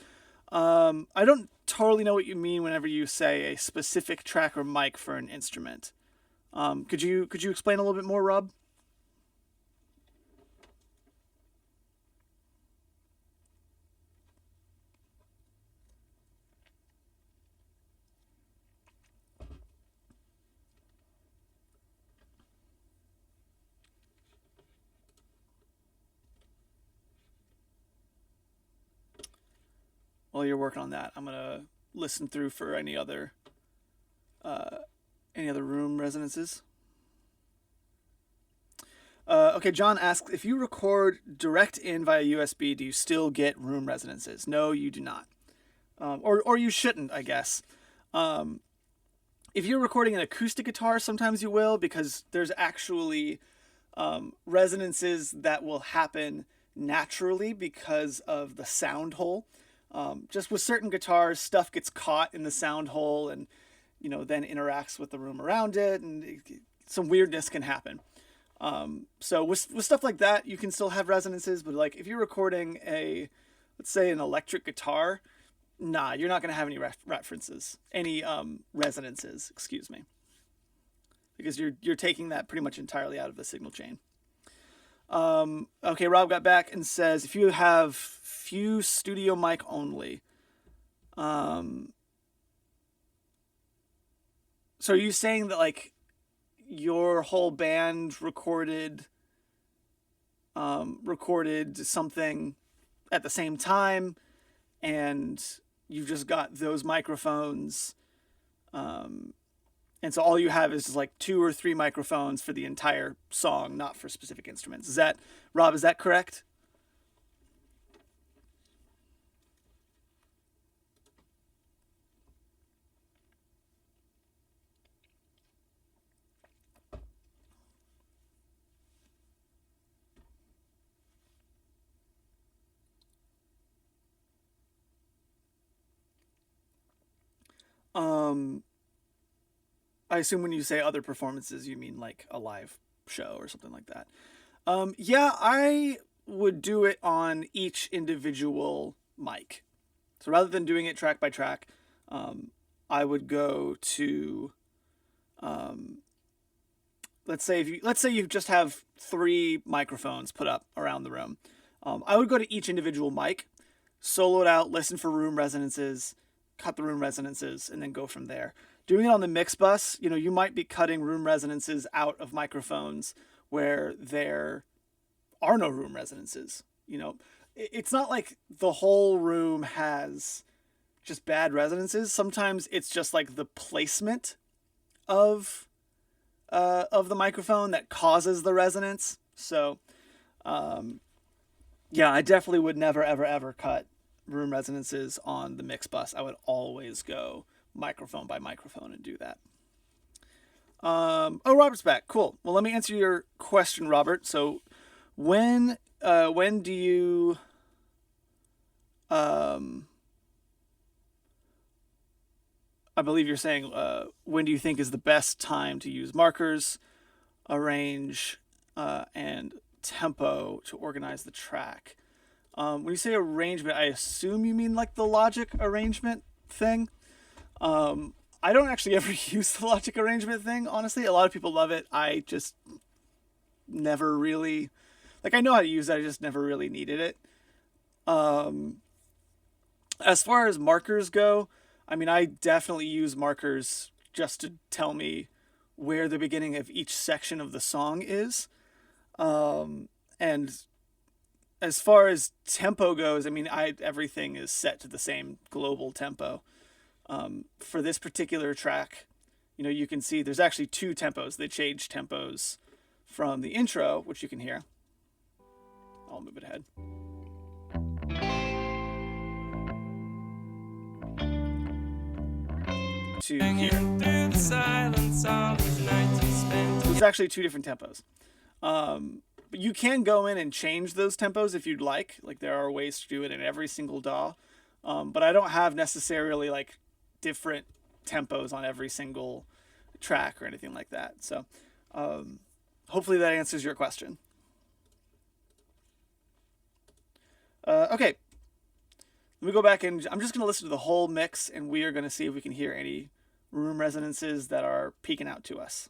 I don't totally know what you mean whenever you say a specific track or mic for an instrument. Could you explain a little bit more, Rob? While you're working on that, I'm gonna listen through for any other room resonances. Okay, John asks, if you record direct in via USB, do you still get room resonances? No, you do not. Or you shouldn't, I guess. If you're recording an acoustic guitar, sometimes you will, because there's actually resonances that will happen naturally because of the sound hole. Just with certain guitars, stuff gets caught in the sound hole and, then interacts with the room around it, and some weirdness can happen. So with stuff like that, you can still have resonances, but like if you're recording let's say an electric guitar, nah, you're not going to have any resonances, excuse me, because you're taking that pretty much entirely out of the signal chain. Okay, Rob got back and says, if you have few studio mic only, so are you saying that like your whole band recorded something at the same time, and you've just got those microphones, and so all you have is like 2 or 3 microphones for the entire song, not for specific instruments? Is that, Rob, is that correct? I assume when you say other performances, you mean like a live show or something like that. Yeah, I would do it on each individual mic. So rather than doing it track by track, I would go to, let's say you just have 3 microphones put up around the room. I would go to each individual mic, solo it out, listen for room resonances, cut the room resonances, and then go from there. Doing it on the mix bus, you might be cutting room resonances out of microphones where there are no room resonances. It's not like the whole room has just bad resonances. Sometimes it's just like the placement of the microphone that causes the resonance. So, yeah, I definitely would never, ever, ever cut room resonances on the mix bus. I would always go microphone by microphone and do that. Oh, Robert's back. Cool. Well, let me answer your question, Robert. So, when do you um I believe you're saying when do you think is the best time to use markers, arrange, and tempo to organize the track? When you say arrangement, I assume you mean like the logic arrangement thing. I don't actually ever use the logic arrangement thing, honestly. A lot of people love it. I just never really, like, I know how to use it, I just never really needed it. Um, as far as markers go, I mean, I definitely use markers just to tell me where the beginning of each section of the song is. And as far as tempo goes, I mean, I everything is set to the same global tempo. For this particular track, you know, you can see there's actually two tempos. They change tempos from the intro, which you can hear. I'll move it ahead. To here. Hanging through the silence of the nights we spent. So it's actually two different tempos. But you can go in and change those tempos if you'd like. Like there are ways to do it in every single DAW. But I don't have necessarily like different tempos on every single track or anything like that. So hopefully that answers your question. Okay. Let me go back and I'm just going to listen to the whole mix and we are going to see if we can hear any room resonances that are peeking out to us.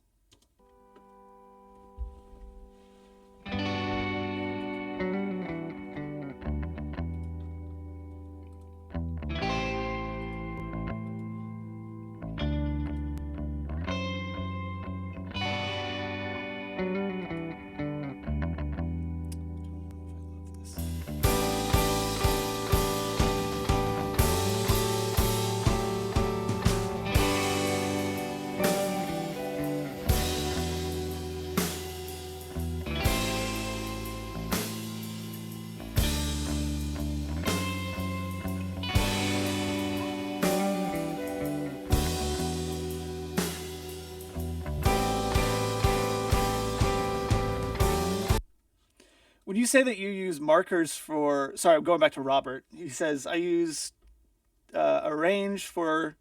When you say that you use markers for, sorry, I'm going back to Robert. He says, I use arrange for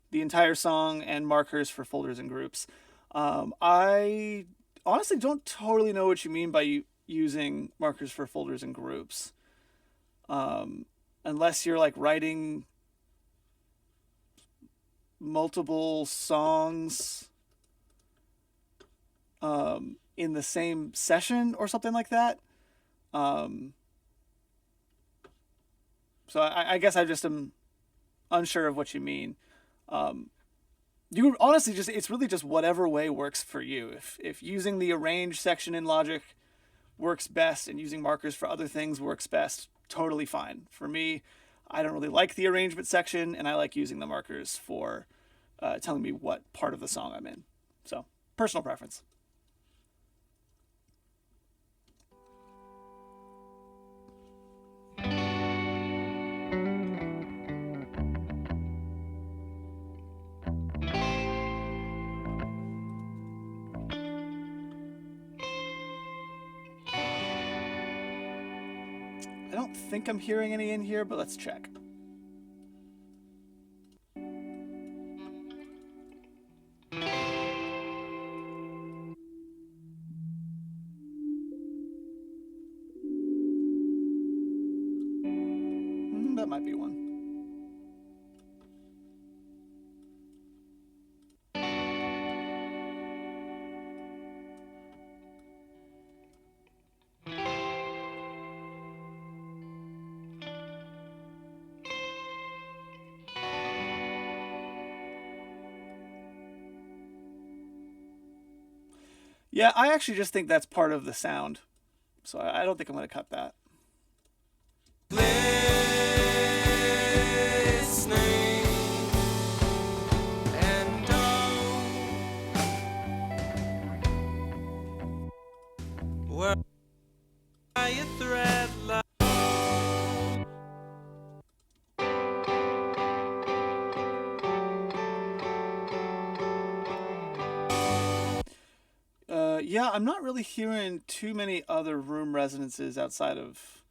the entire song and markers for folders and groups. I honestly don't totally know what you mean by using markers for folders and groups. Unless you're like writing multiple songs in the same session or something like that. So I guess I just am unsure of what you mean. You honestly just, it's really just whatever way works for you. If using the arrange section in Logic works best and using markers for other things works best, totally fine. For me, I don't really like the arrangement section and I like using the markers for telling me what part of the song I'm in. So, personal preference. I don't think I'm hearing any in here, but let's check. That might be one. Yeah, I actually just think that's part of the sound. So I don't think I'm going to cut that. Listening and where you thread love. Yeah, I'm not really hearing too many other room resonances outside of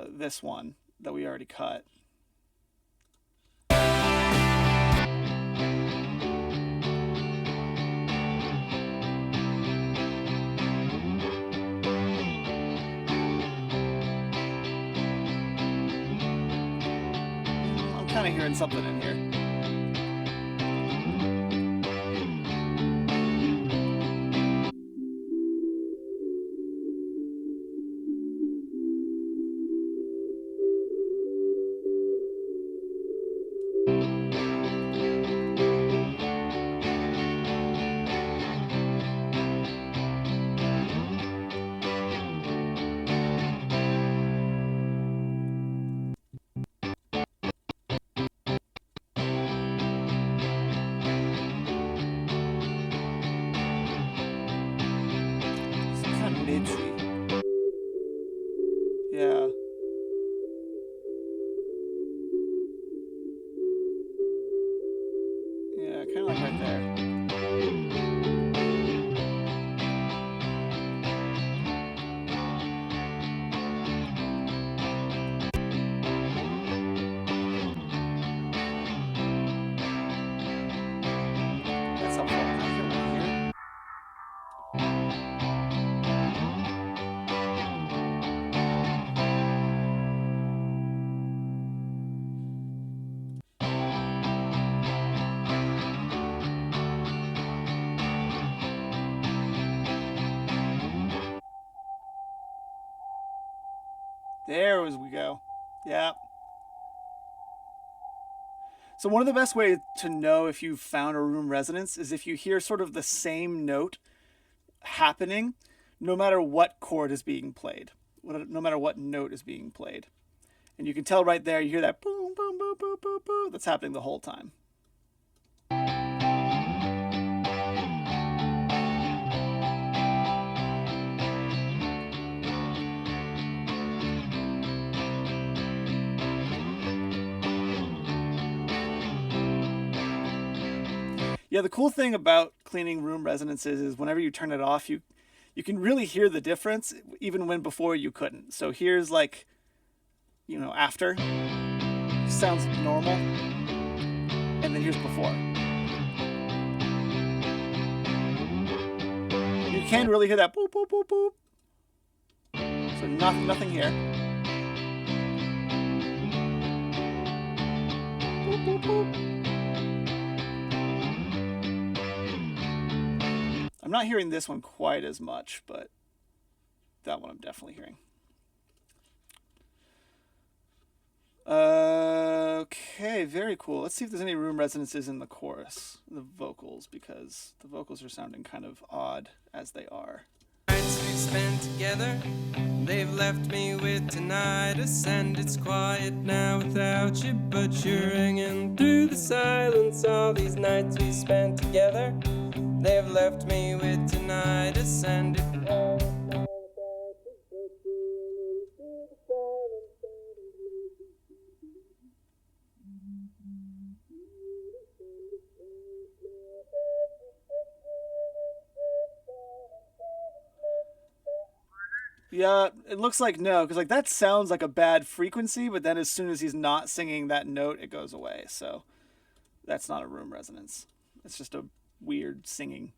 this one that we already cut. I'm kind of hearing something in here. It's kind of midsy. Yeah. Yeah, kind of like right there. That's helpful. I hear right here. There as we go. Yeah. So one of the best ways to know if you've found a room resonance is if you hear sort of the same note happening no matter what chord is being played, no matter what note is being played. And you can tell right there, you hear that boom, boom, boom, boom, boom, boom, that's happening the whole time. Yeah, the cool thing about cleaning room resonances is whenever you turn it off, you can really hear the difference even when before you couldn't. So here's like, after sounds normal, and then here's before. You can really hear that boop boop boop boop. So nothing here. Boop boop boop. I'm not hearing this one quite as much, but that one I'm definitely hearing. Okay, very cool. Let's see if there's any room resonances in the chorus, the vocals, because the vocals are sounding kind of odd as they are. Nights we've spent together, they've left me with tinnitus, and it's quiet now without you, but you're ringing through the silence. All these nights we spent together, they've left me with tinnitus, and it's quiet now without you, but you're ringing through the silence. Yeah, it looks like no, because like that sounds like a bad frequency, but then as soon as he's not singing that note, it goes away. So that's not a room resonance. It's just a weird singing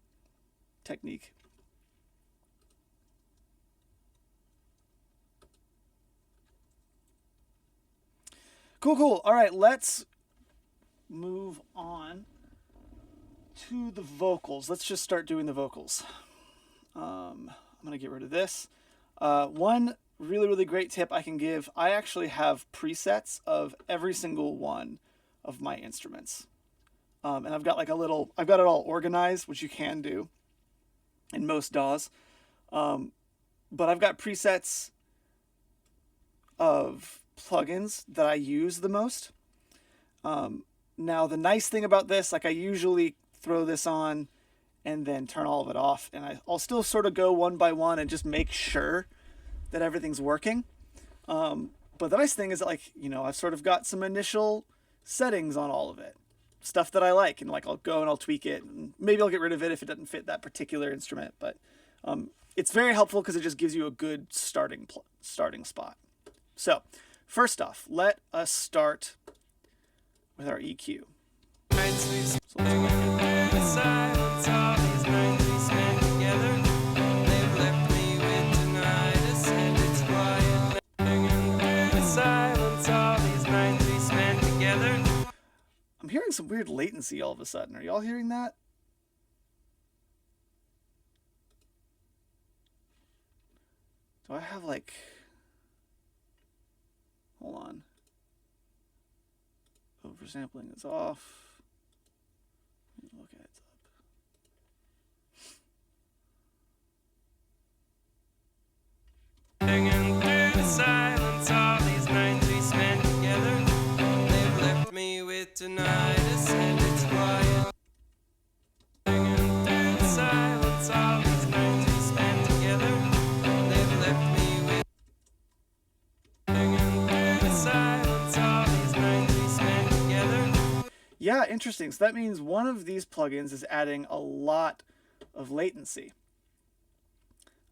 technique. Cool, cool. All right, let's move on to the vocals. Let's just start doing the vocals. I'm going to get rid of this. One really, really great tip I can give, I actually have presets of every single one of my instruments. And I've got I've got it all organized, which you can do in most DAWs. But I've got presets of plugins that I use the most. Now, the nice thing about this, like I usually throw this on and then turn all of it off. And I'll still sort of go one by one and just make sure that everything's working. But the nice thing is that, I've sort of got some initial settings on all of it stuff that I like, and like I'll go and I'll tweak it, and maybe I'll get rid of it if it doesn't fit that particular instrument. But it's very helpful because it just gives you a good starting spot. So first off, let us start with our EQ. Nights we spent in silence, all these nights we spent together. They've left me with tinnitus and it's quiet. In silence, all these nights we spent together. I'm hearing some weird latency all of a sudden. Are y'all hearing that? Do I have like... Hold on. Oversampling is off. Look at it up. Hanging through the silence, all these nights we spent together. They've left me with tinnitus and it's quiet. Hanging through the silence, all these nights we spent together. They've left me with. Hanging through the silence, all these nights we spent together. Yeah, interesting. So that means one of these plugins is adding a lot of latency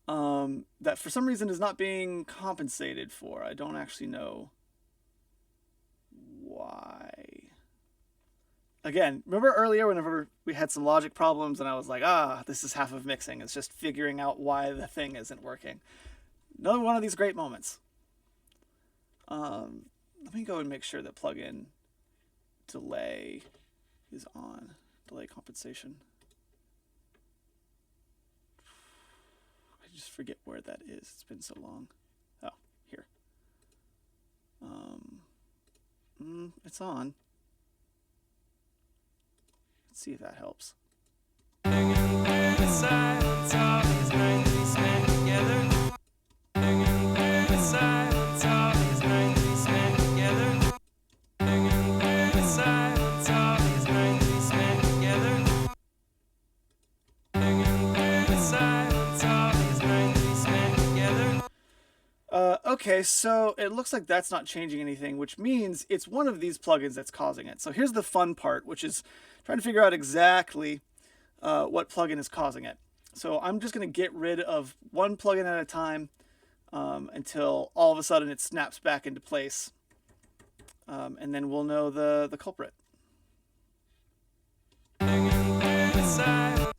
that for some reason is not being compensated for. I don't actually know why. Again, remember earlier whenever we had some logic problems and I was like, this is half of mixing. It's just figuring out why the thing isn't working. Another one of these great moments. Let me go and make sure that plugin delay is on. Delay compensation. I just forget where that is. It's been so long. Oh, here. It's on. Let's see if that helps. Hanging through the silence, all these nights we spent together. Hanging through the silence, all these nights we spent together. Hanging through the silence, all these nights we spent together. Hanging through the silence, all these nights we spent together. Okay, so it looks like that's not changing anything, which means it's one of these plugins that's causing it. So here's the fun part, which is trying to figure out exactly what plugin is causing it. So I'm just going to get rid of one plugin at a time until all of a sudden it snaps back into place. And then we'll know the culprit. Hanging through the silence.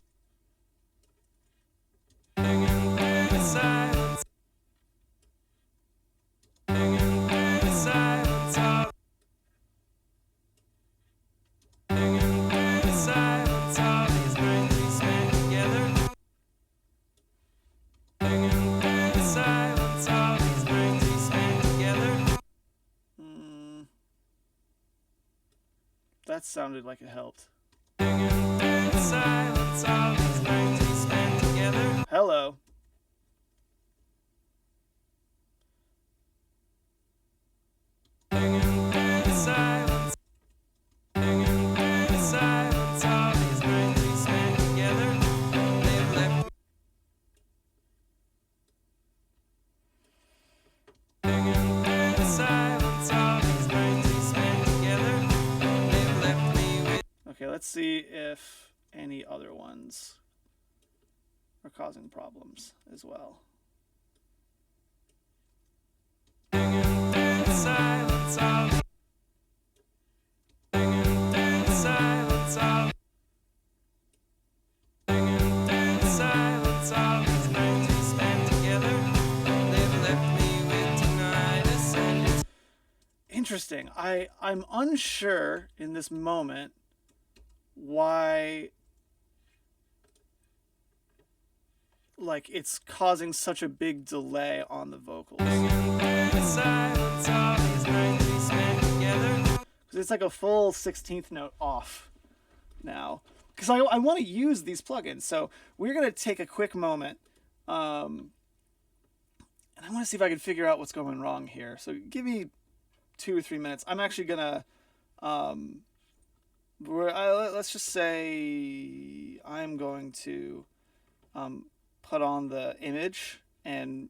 Hanging through the silence. Hanging through the silence. Hanging through the silence. All these nights we spent together. Hanging through the silence. All these nights we spent together. That sounded like it helped. Hanging through the silence. All these nights we spent together. Hello. Hanging through the silence. Hanging through the silence. All these nights we spent together. They've left. Hanging through the silence. All these nights we spent together. They've left me with. Okay, let's see if any other ones are causing problems as well. Hanging through the silence. All. Hanging through the silence. All. Hanging through the silence. All these nights we spent together. They've left me with tinnitus and it's. Interesting. I'm unsure in this moment why like it's causing such a big delay on the vocals. Hanging through the silence. All these nights we spent together. Because it's like a full 16th note off now. Because I want to use these plugins. So we're going to take a quick moment. And I want to see if I can figure out what's going wrong here. So give me 2 or 3 minutes. I'm actually going to... let's just say I'm going to put on the image and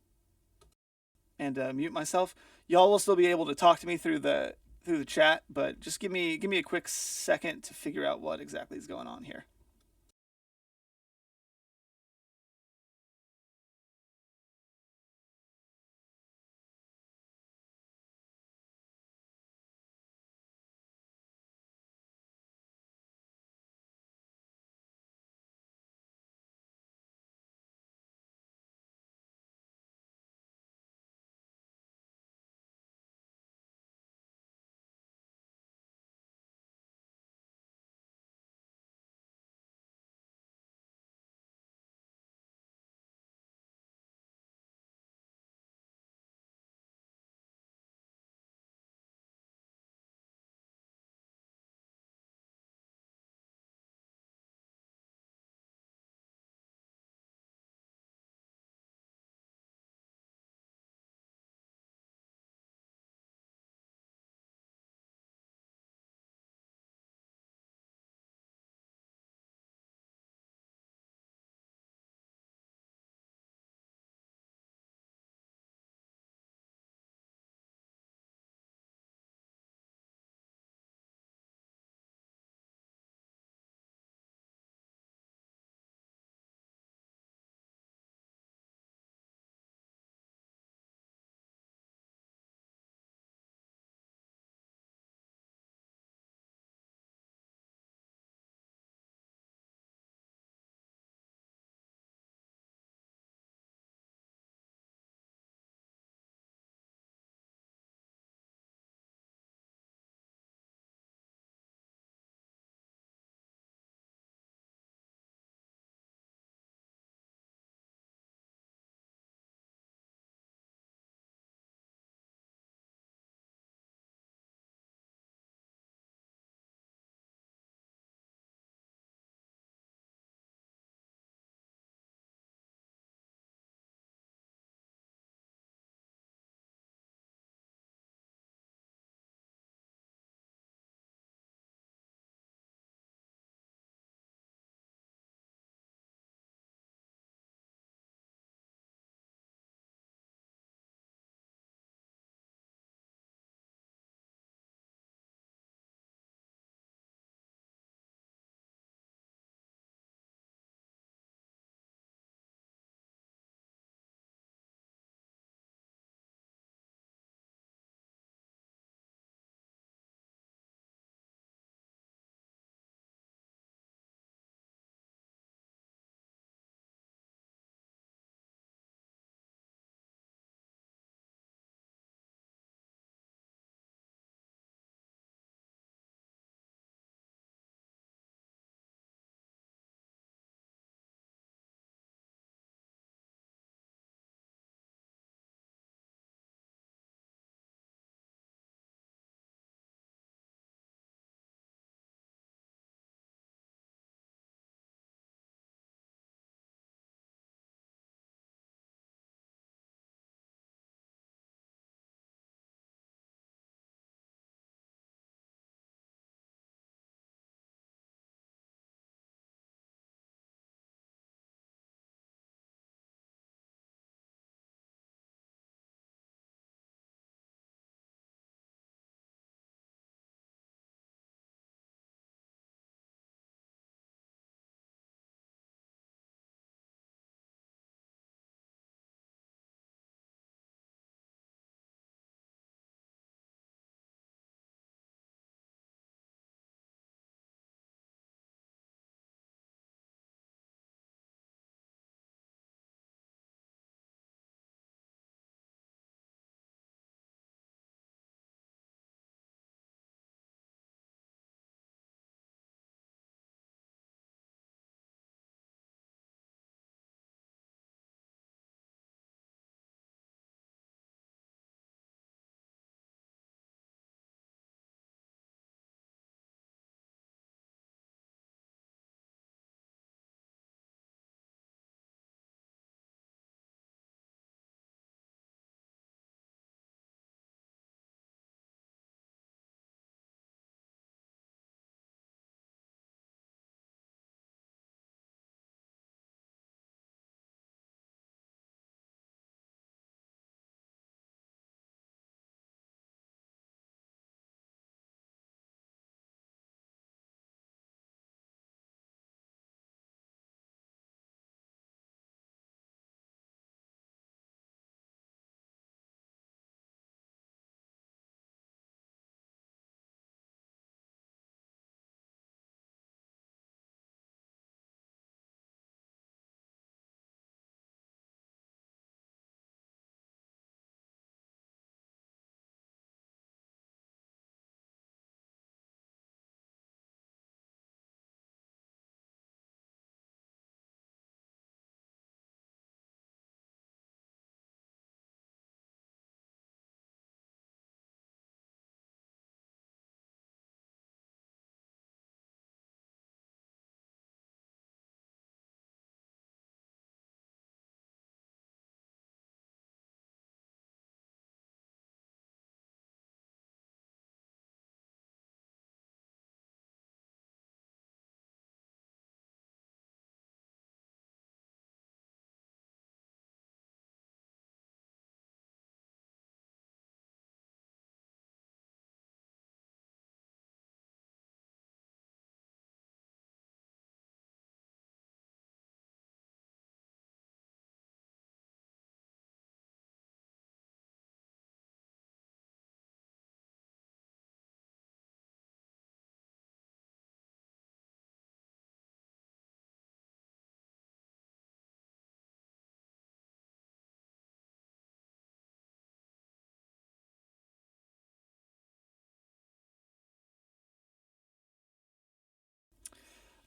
mute myself. Y'all will still be able to talk to me through the through the chat, but just give me a quick second to figure out what exactly is going on here.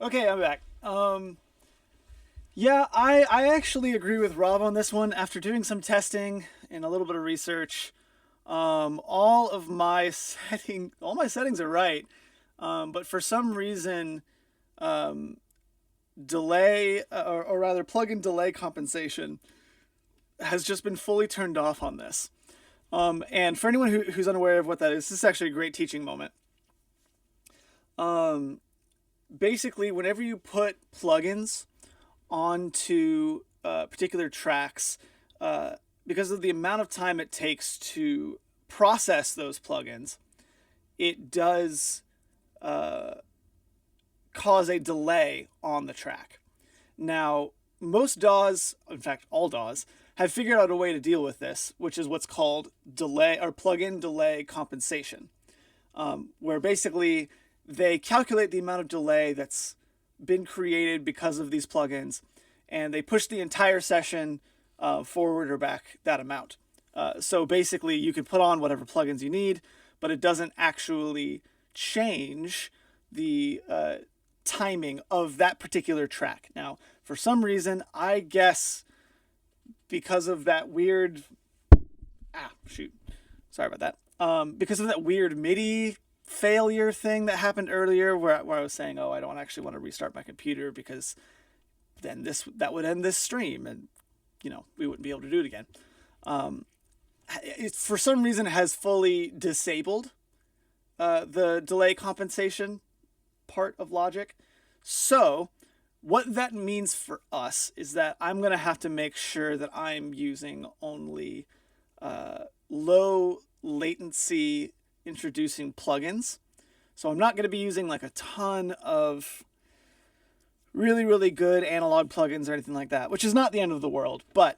Okay, I'm back. Yeah, I actually agree with Rob on this one. After doing some testing and a little bit of research, all my settings are right. But for some reason, delay, or rather, plug-in delay compensation has just been fully turned off on this. And for anyone who's unaware of what that is, this is actually a great teaching moment. Basically, whenever you put plugins onto particular tracks, because of the amount of time it takes to process those plugins, it does cause a delay on the track. Now, most DAWs, in fact, all DAWs, have figured out a way to deal with this, which is what's called delay or plugin delay compensation, where basically they calculate the amount of delay that's been created because of these plugins, and they push the entire session forward or back that amount. So basically, you can put on whatever plugins you need, but it doesn't actually change the timing of that particular track. Now, for some reason, I guess because of that weird... Sorry about that. Because of that weird MIDI failure thing that happened earlier where I was saying, oh, I don't actually want to restart my computer because then that would end this stream and, we wouldn't be able to do it again. It, for some reason, has fully disabled the delay compensation part of Logic. So what that means for us is that I'm going to have to make sure that I'm using only low latency introducing plugins. So I'm not going to be using like a ton of really, really good analog plugins or anything like that, which is not the end of the world. But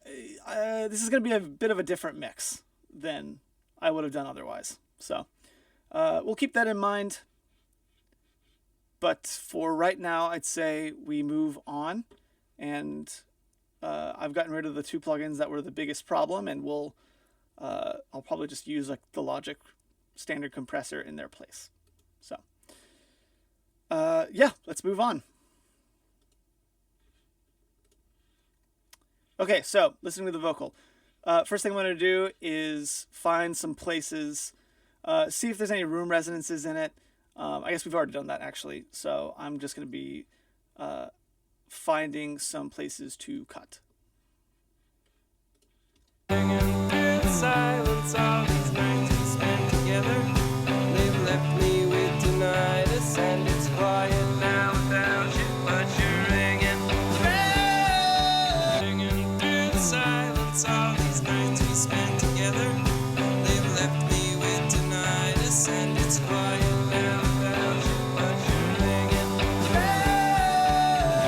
this is going to be a bit of a different mix than I would have done otherwise. So we'll keep that in mind. But for right now, I'd say we move on. And I've gotten rid of the two plugins that were the biggest problem, and I'll probably just use like the Logic standard compressor in their place. So yeah, let's move on. Okay, so listening to the vocal. First thing I'm going to do is find some places, see if there's any room resonances in it. I guess we've already done that actually, so I'm just going to be finding some places to cut. Hanging through the silence, all these nights we spent together, they've left me with tinnitus, and it's quiet now without you, but you're ringing. Hanging through the silence, all these nights we spent together, they've left me with tinnitus, and it's quiet now without you, but you're ringing.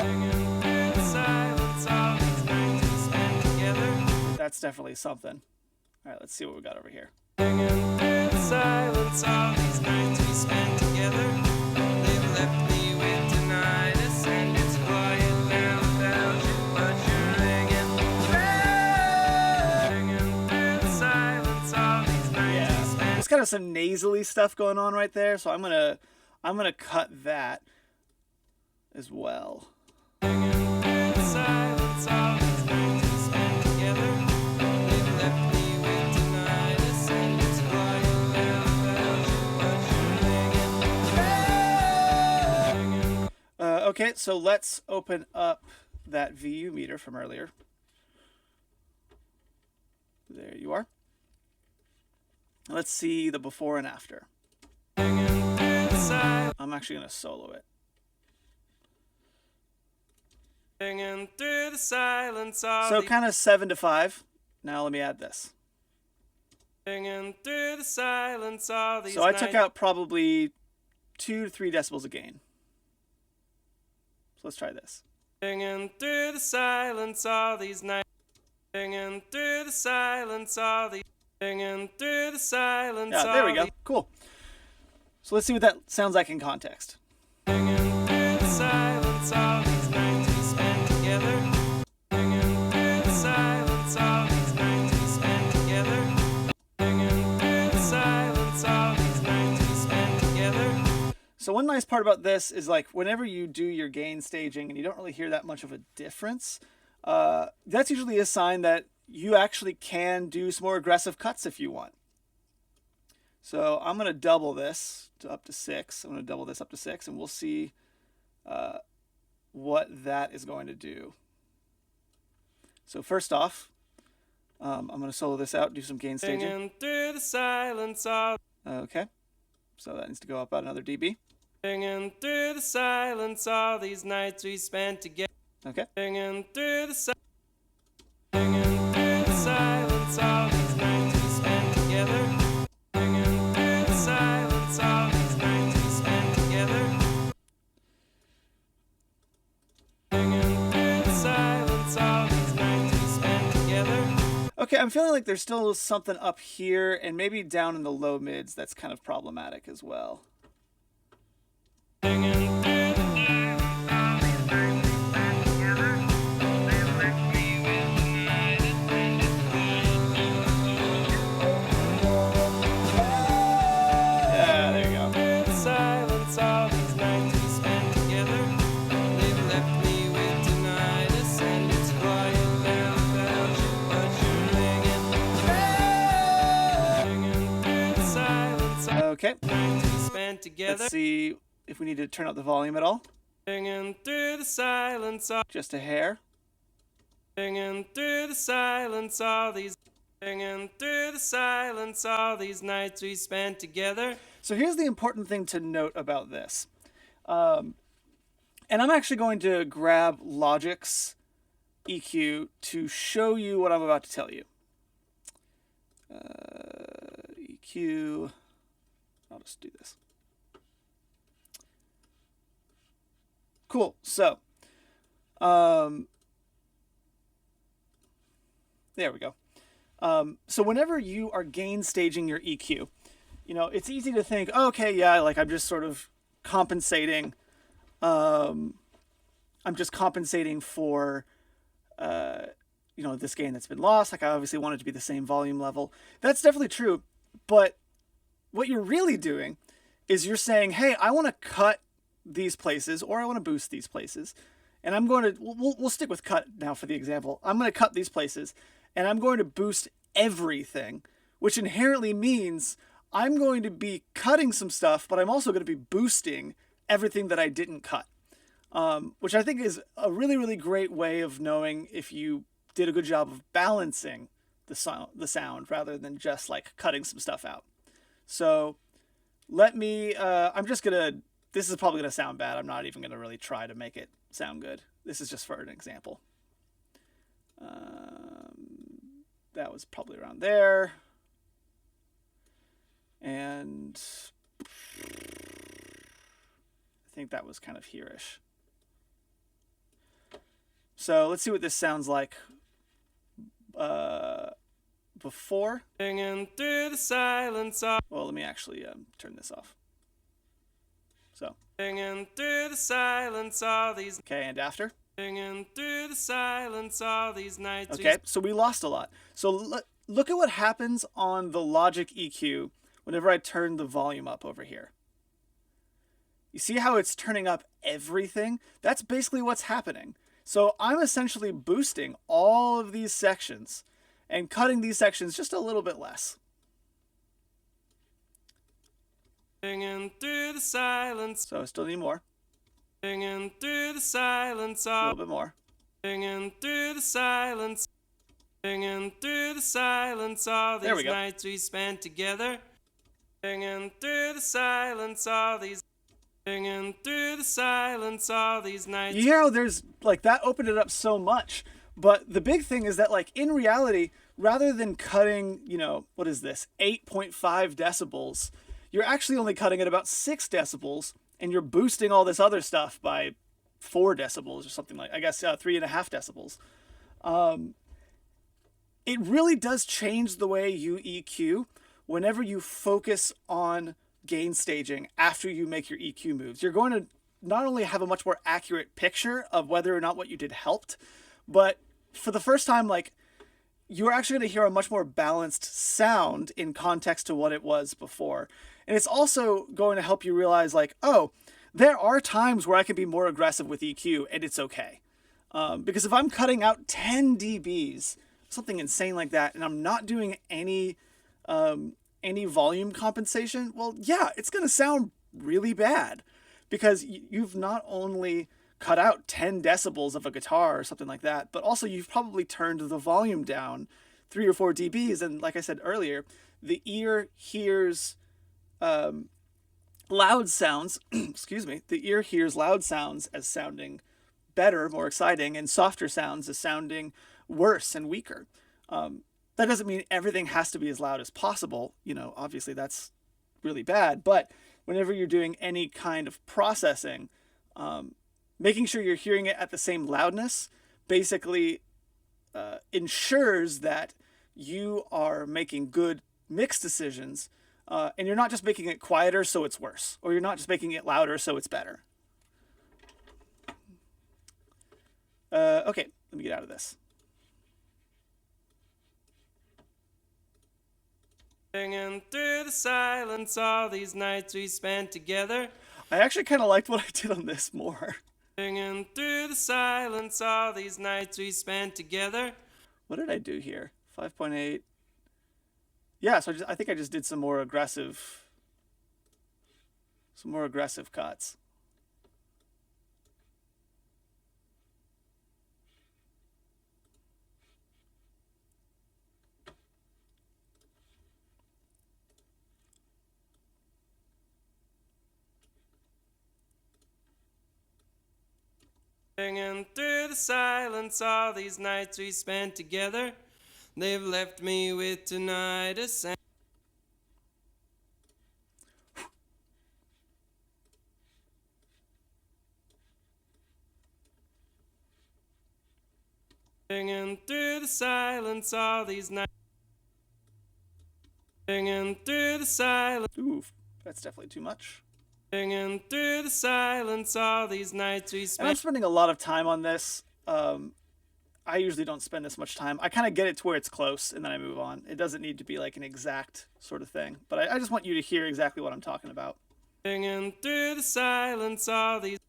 Hanging through the silence, all these nights we spent together. That's definitely something. All right, let's see what we got over here. Hanging through the silence, all these nights we spent together, they've left me with tinnitus, and it's quiet now without you, but you're ringing. Hanging through the silence, all these nights we spent. There's kind of some nasally stuff going on right there, so I'm gonna cut that as well. Hanging through the silence, all these nights we spent together, they've left me with tinnitus, and it's quiet now without you, but you're ringing. Okay, so let's open up that VU meter from earlier. There you are. Let's see the before and after. Hanging through the silence. I'm actually going to solo it. Singing through the silence, all So the kind of 7 to 5. Now let me add this. singing through the silence, all these So I took nights. out probably 2 to 3 decibels of gain. So let's try this. Singing through the silence, all these nights. Singing through the silence, all these. Singing through the silence, Yeah, there we all go. these- Cool. So let's see what that sounds like in context. Singing through the silence, all these nights we spent together. Singing through the silence, all these nights we spent together. Singing through the silence, all these nights we spent together. So one nice part about this is like whenever you do your gain staging and you don't really hear that much of a difference, that's usually a sign that you actually can do some more aggressive cuts if you want. So I'm going to double this to up to 6. I'm going to double this up to 6, and we'll see what that is going to do. So first off, I'm going to solo this out, do some gain staging. Singing through the silence of Okay, so that needs to go up about another dB. Singing through the silence all these nights we spent together. Okay, Singing through the Singing through the silence all these nights we spent together. Singing through the silence all these nights we spent together. Singing through the silence all these nights we spent together. okay, I'm feeling like there's still something up here and maybe down in the low mids that's kind of problematic as well. Singing through the silence all these nights we spent together. They left me with the night and Yeah, there you go. through the silence all these nights we spent together. They've left me with tinnitus and it's quiet now without you, but you're ringing. Singing through the silence all Okay, the nights we spent together. let's see if we need to turn up the volume at all. Singing through the silence all Just a hair. Singing through the silence all these Singing through the silence all these nights we spent together. So here's the important thing to note about this. And I'm actually going to grab Logic's EQ to show you what I'm about to tell you. EQ. I'll just do this. Cool. So, there we go. So whenever you are gain staging your EQ, you know, it's easy to think, oh, okay, yeah, like I'm just sort of compensating. I'm just compensating for, you know, this gain that's been lost. Like I obviously want it to be the same volume level. That's definitely true. But what you're really doing is you're saying, hey, I want to cut these places or I want to boost these places. And I'm going to, we'll stick with cut now for the example. I'm going to cut these places and I'm going to boost everything, which inherently means I'm going to be cutting some stuff, but I'm also going to be boosting everything that I didn't cut, which I think is a really, really great way of knowing if you did a good job of balancing the sound rather than just like cutting some stuff out. So let me, I'm just going to, this is probably going to sound bad. I'm not even going to really try to make it sound good. This is just for an example. That was probably around there. And I think that was kind of here-ish. So let's see what this sounds like before. Singing through the silence all Well, let me actually turn this off. So, Singing through the silence all these okay, and after. Singing through the silence all these nights. Okay, so we lost a lot. So look at what happens on the Logic EQ whenever I turn the volume up over here. You see how it's turning up everything? That's basically what's happening. So I'm essentially boosting all of these sections and cutting these sections just a little bit less. Singing through the silence. So I still need more. Singing through the silence A all little bit more. Singing through the silence. Singing through the silence all There we these go. nights we spent together. Singing through the silence all these Singing through the silence all these nights. You hear how there's, like, that opened it up so much. But the big thing is that, like, in reality, rather than cutting, you know, what is this, 8.5 decibels, you're actually only cutting at about 6 decibels, and you're boosting all this other stuff by 4 decibels or something like, I guess, 3.5 decibels. It really does change the way you EQ whenever you focus on gain staging after you make your EQ moves. You're going to not only have a much more accurate picture of whether or not what you did helped, but for the first time, like, you're actually going to hear a much more balanced sound in context to what it was before. And it's also going to help you realize, like, oh, there are times where I can be more aggressive with EQ and it's okay. Because if I'm cutting out 10 dBs, something insane like that, and I'm not doing any volume compensation, well, yeah, it's going to sound really bad because you've not only cut out 10 decibels of a guitar or something like that, but also you've probably turned the volume down 3 or 4 dBs. And like I said earlier, the ear hears loud sounds, excuse me, the ear hears loud sounds as sounding better, more exciting, and softer sounds as sounding worse and weaker. That doesn't mean everything has to be as loud as possible. Obviously that's really bad, but whenever you're doing any kind of processing, making sure you're hearing it at the same loudness basically ensures that you are making good mix decisions, and you're not just making it quieter so it's worse, or you're not just making it louder so it's better. Okay, let me get out of this. Singing through the silence all these nights we spent together. I actually kind of liked what I did on this more. Singing through the silence all these nights we spent together. What did I do here? 5.8. Yeah, so I think I just did some more aggressive cuts. Singing through the silence all these nights we spent together. They've left me with tinnitus and singing through the silence all these nights. Singing through the silence. Ooh, that's definitely too much. Singing through the silence all these nights we And I'm spent. spending a lot of time on this. I usually don't spend this much time. I kind of get it to where it's close, and then I move on. It doesn't need to be like an exact sort of thing. But I just want you to hear exactly what I'm talking about. Singing through the silence all these.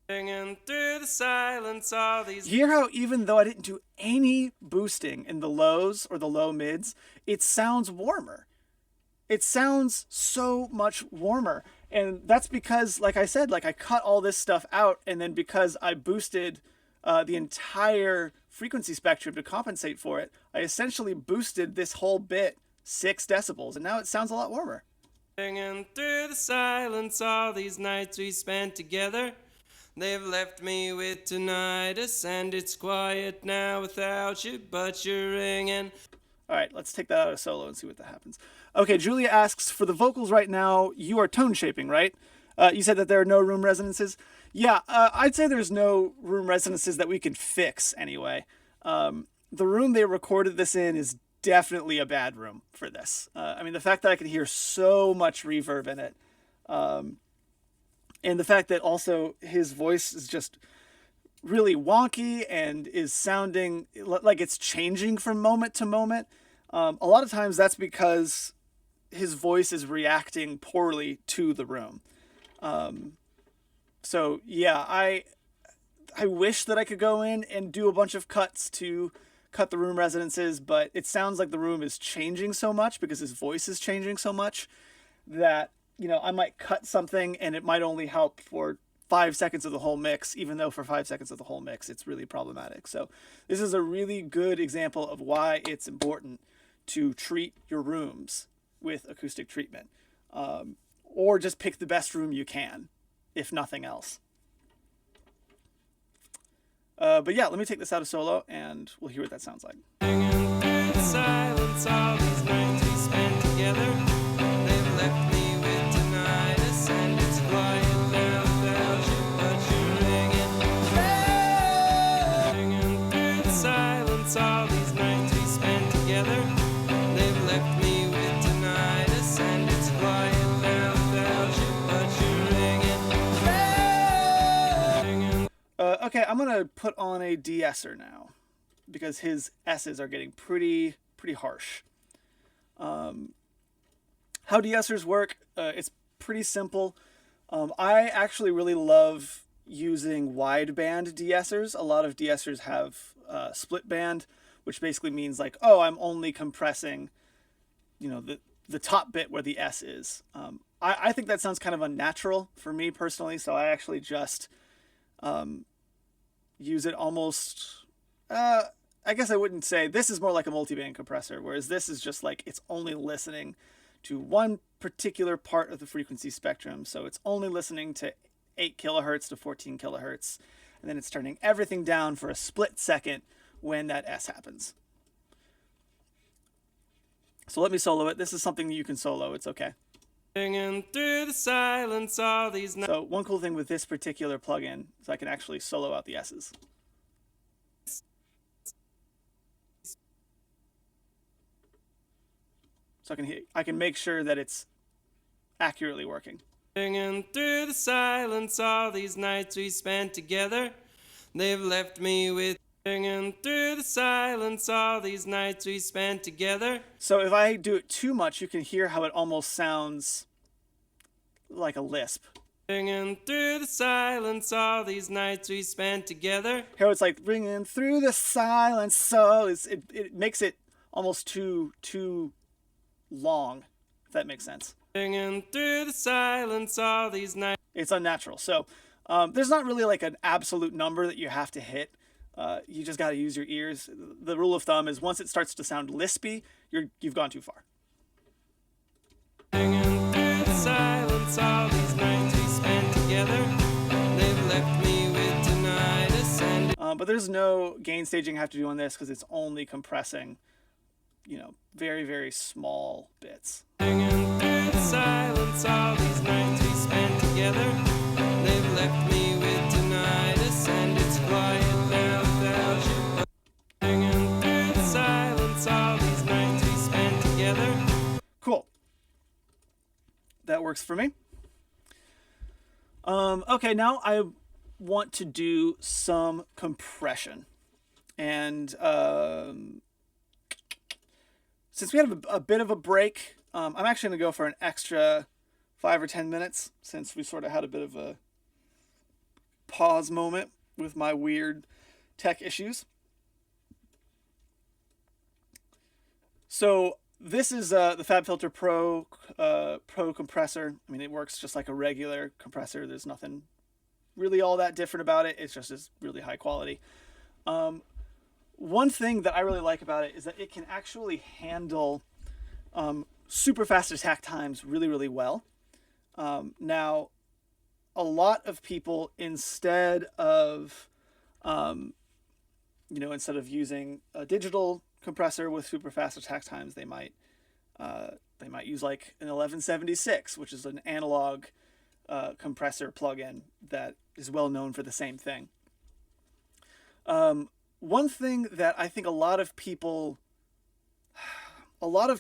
Singing through the silence all these. Hear how even though I didn't do any boosting in the lows or the low mids, it sounds warmer. It sounds so much warmer. And that's because, like I said, like I cut all this stuff out, and then because I boosted the entire frequency spectrum to compensate for it, I essentially boosted this whole bit 6 decibels, and now it sounds a lot warmer. Singing through the silence all these nights we spent together. They've left me with tinnitus, and it's quiet now without you, but you're ringing. All right, let's take that out of solo and see what that happens. Okay, Julia asks, for the vocals right now, you are tone shaping, right? You said that there are no room resonances. Yeah, I'd say there's no room resonances that we can fix anyway. The room they recorded this in is definitely a bad room for this. I mean, the fact that I can hear so much reverb in it, and the fact that also his voice is just really wonky and is sounding like it's changing from moment to moment. A lot of times that's because his voice is reacting poorly to the room. So yeah, I wish that I could go in and do a bunch of cuts to cut the room resonances, but it sounds like the room is changing so much because his voice is changing so much that, I might cut something and it might only help for 5 seconds of the whole mix, even though for 5 seconds of the whole mix, it's really problematic. So this is a really good example of why it's important to treat your rooms with acoustic treatment, or just pick the best room you can, if nothing else. But yeah, let me take this out of solo and we'll hear what that sounds like. Singing through the silence all these nights we spent together. They've left me with tinnitus, and it's quiet now without you, but you're ringing. Singing through the silence all these nights we spent together. They've left me with tinnitus, and it's quiet now without you, but you're ringing. Okay, I'm gonna put on a de-esser now. because his S's are getting pretty harsh. How de-essers work, it's pretty simple. I actually really love using wideband de-essers. A lot of de-essers have split band, which basically means like, oh, I'm only compressing, the top bit where the S is. I think that sounds kind of unnatural for me personally, so I actually just use it almost. I guess I wouldn't say this is more like a multiband compressor, whereas this is just like it's only listening to one particular part of the frequency spectrum. So it's only listening to 8 kilohertz to 14 kilohertz, and then it's turning everything down for a split second when that S happens. So let me solo it. This is something you can solo. It's okay. Singing through the silence all these nights. So one cool thing with this particular plugin is I can actually solo out the S's. So I can make sure that it's accurately working. Singing through the silence all these nights we spent together. They've left me with singing through the silence all these nights we spent together. So if I do it too much, you can hear how it almost sounds like a lisp. Singing through the silence all these nights we spent together. How it's like ringing through the silence, so it makes it almost too long, if that makes sense. Singing through the silence all these nights. It's unnatural. So there's not really like an absolute number that you have to hit. You just got to use your ears. The rule of thumb is once it starts to sound lispy, you've gone too far. Singing through the silence all these nights we spent together. They've left me with tinnitus and But there's no gain staging I have to do on this because it's only compressing, very, very small bits. singing through the silence all these nights we spent together. They've left me with tinnitus and it's quiet now without you. Singing through the silence all these nights we spent together. Cool. That works for me. Okay, now I want to do some compression. And since we had a bit of a break, I'm actually going to go for an extra 5 or 10 minutes since we sort of had a bit of a pause moment with my weird tech issues. So this is the FabFilter Pro compressor. I mean, it works just like a regular compressor. There's nothing really all that different about it. It's just it's really high quality. One thing that I really like about it is that it can actually handle super fast attack times really, really well. Now, a lot of people, instead of using a digital compressor with super fast attack times, they might use like an 1176, which is an analog compressor plugin that is well known for the same thing. One thing that I think a lot of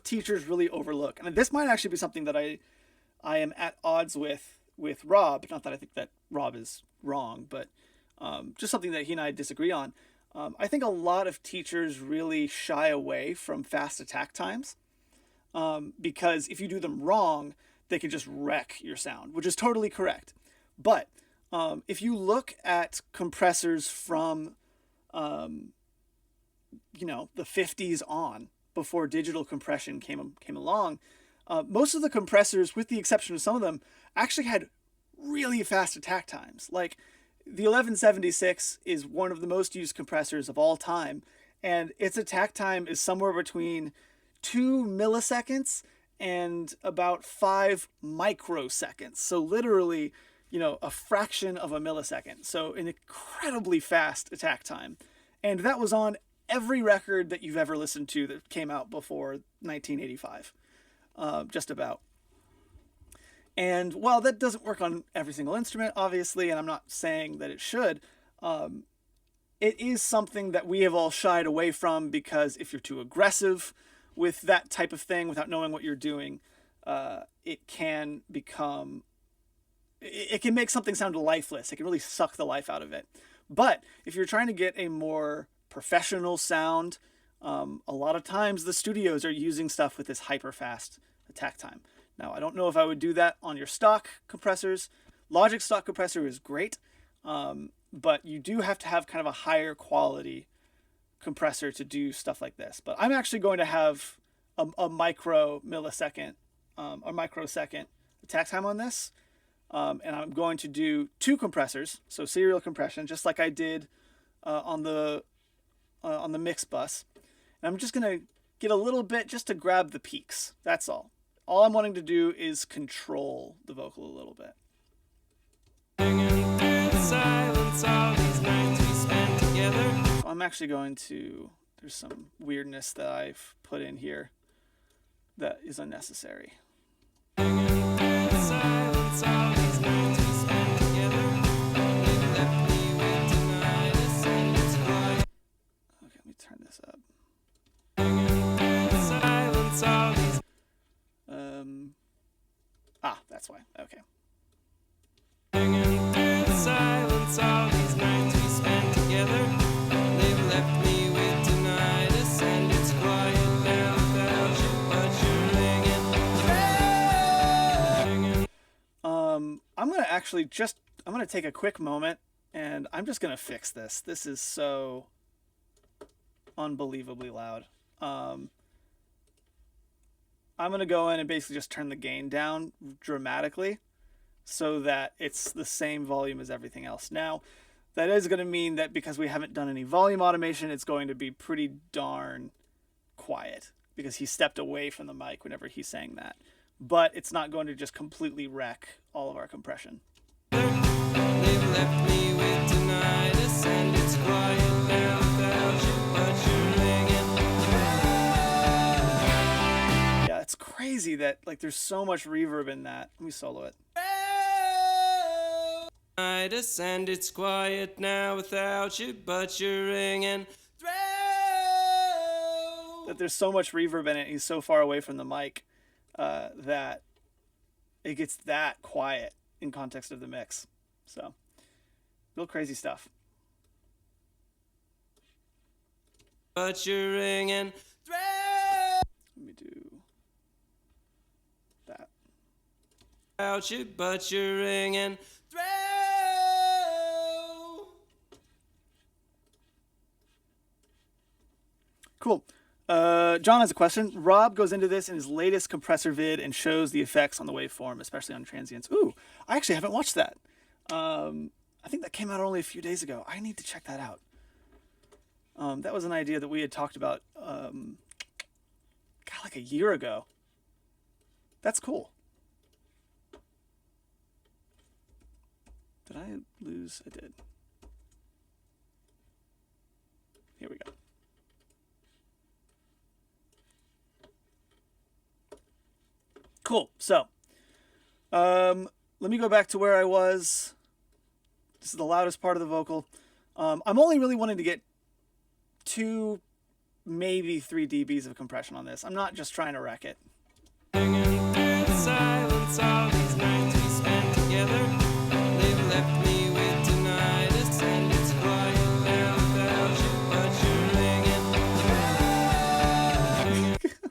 teachers really overlook, and this might actually be something that I am at odds with Rob. Not that I think that Rob is wrong, but just something that he and I disagree on. I think a lot of teachers really shy away from fast attack times because if you do them wrong, they can just wreck your sound, which is totally correct. But if you look at compressors from the 50s on, before digital compression came along, most of the compressors, with the exception of some of them, actually had really fast attack times. Like the 1176 is one of the most used compressors of all time, and its attack time is somewhere between 2 milliseconds and about 5 microseconds. So literally, a fraction of a millisecond. So an incredibly fast attack time. And that was on every record that you've ever listened to that came out before 1985. Just about. And while that doesn't work on every single instrument, obviously, and I'm not saying that it should, it is something that we have all shied away from because if you're too aggressive with that type of thing without knowing what you're doing, it can make something sound lifeless. It can really suck the life out of it. But if you're trying to get a more professional sound. A lot of times the studios are using stuff with this hyper fast attack time. Now, I don't know if I would do that on your stock compressors. Logic stock compressor is great, but you do have to have kind of a higher quality compressor to do stuff like this. But I'm actually going to have a microsecond attack time on this. And I'm going to do 2 compressors, so serial compression, just like I did on the mix bus. And I'm just going to get a little bit just to grab the peaks. That's all. All I'm wanting to do is control the vocal a little bit. So I'm actually going to, there's some weirdness that I've put in here that is unnecessary. Turn this up. That's why. Okay. I'm gonna actually I'm gonna take a quick moment and I'm just gonna fix this. This is so unbelievably loud. I'm going to go in and basically just turn the gain down dramatically so that it's the same volume as everything else. Now, that is going to mean that because we haven't done any volume automation, it's going to be pretty darn quiet because he stepped away from the mic whenever he's saying that. But it's not going to just completely wreck all of our compression. They've left me with tinnitus and it's quiet now without you, but you're ringing. Yeah, it's crazy that like there's so much reverb in that. Let me solo it. Tinnitus and it's quiet now without you, but you're ringing. That there's so much reverb in it. He's so far away from the mic that it gets that quiet in context of the mix. So, real crazy stuff. But you're ringing. Let me do that. Without you, but you're ringing. Cool. John has a question. Rob goes into this in his latest compressor vid and shows the effects on the waveform, especially on transients. Ooh, I actually haven't watched that. I think that came out only a few days ago. I need to check that out. That was an idea that we had talked about, like a year ago. That's cool. Did I lose? I did. Here we go. Cool. So, let me go back to where I was. This is the loudest part of the vocal. I'm only really wanting to get 2, maybe 3 dBs of compression on this. I'm not just trying to wreck it.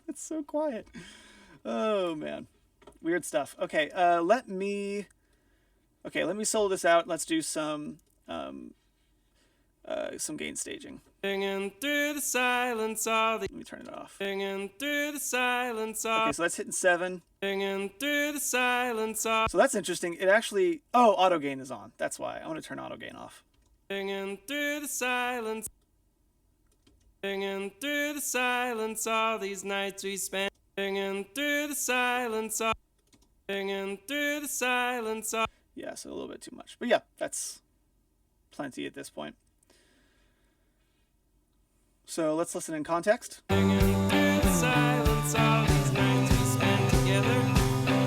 It's so quiet. Oh man, weird stuff. Okay, let me solo this out. Let's do some gain staging. Through the silence, all the Let me turn it off. through the silence, Okay, so that's hitting 7. through the silence, So that's interesting. It actually, auto gain is on. That's why I want to turn auto gain off. through the silence, through the silence, all these nights we spent. Through the silence, through the silence. Yeah, so a little bit too much. But yeah, that's plenty at this point. So let's listen in context. Through the silence, all these nights we spent together.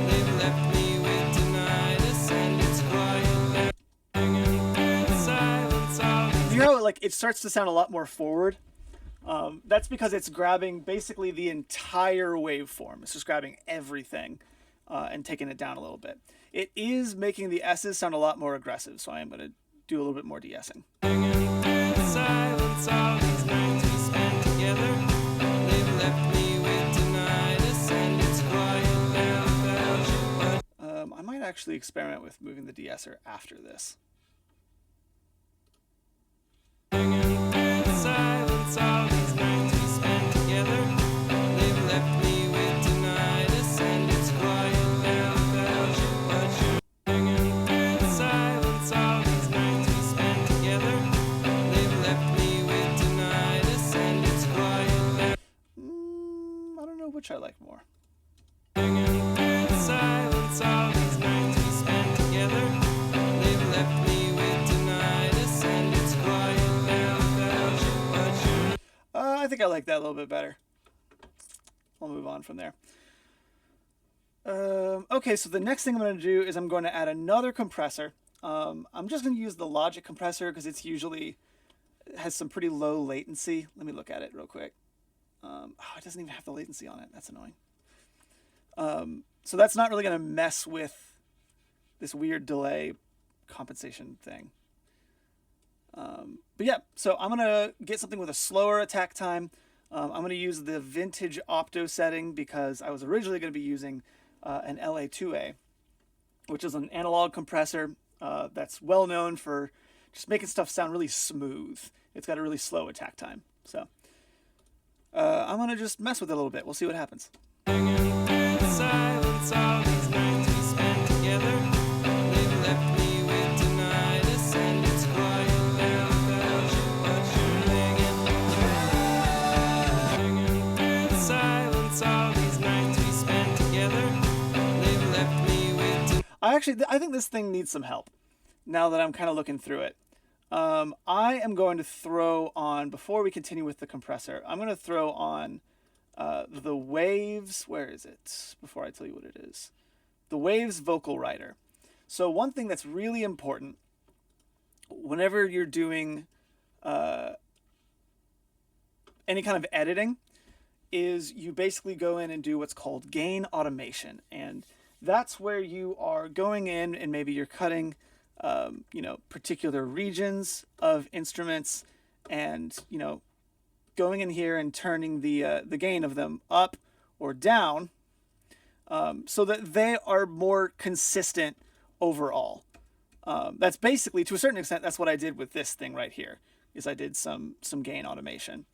They've left me with tinnitus and it's quiet. Through the silence, all these. You know, like it starts to sound a lot more forward. That's because it's grabbing basically the entire waveform. It's just grabbing everything and taking it down a little bit. It is making the S's sound a lot more aggressive, so I am going to do a little bit more de-essing. Through the silence. All these nights we spent together, they've left me with tinnitus, and it's quiet now without you. But I might actually experiment with moving the de-esser after this. hanging through the silence. All these nights we spent together, they've left me with tinnitus, and it's quiet now without you. But you're hanging through the silence. All these nights we spent together, they've left me with tinnitus, and it's quiet now. I don't know which I like more. Hanging through the silence. All these nights we spent together, they've left me with tinnitus, and it's quiet now without you. But you're I think I like that a little bit better. I'll move on from there. Okay, so the next thing I'm going to do is I'm going to add another compressor. I'm just going to use the Logic compressor because it's usually has some pretty low latency. Let me look at it real quick. It doesn't even have the latency on it. That's annoying. So that's not really going to mess with this weird delay compensation thing. But yeah, so I'm going to get something with a slower attack time. I'm going to use the vintage opto setting because I was originally going to be using an LA2A, which is an analog compressor that's well known for just making stuff sound really smooth. It's got a really slow attack time. So I'm going to just mess with it a little bit. We'll see what happens. hanging through the silence. All these nights we spent together, they've left me with tinnitus, and it's quiet now without you. But you're hanging through the silence. All these nights we spent together, they've left me with I think this thing needs some help now that I'm kind of looking through it. I am going to throw on, before we continue with the compressor, I'm going to throw on the Waves. Where is it? Before I tell you what it is. The Waves vocal writer. So one thing that's really important whenever you're doing any kind of editing is you basically go in and do what's called gain automation. And that's where you are going in and maybe you're cutting particular regions of instruments and, going in here and turning the gain of them up or down so that they are more consistent overall. That's basically, to a certain extent, that's what I did with this thing right here, is I did some gain automation.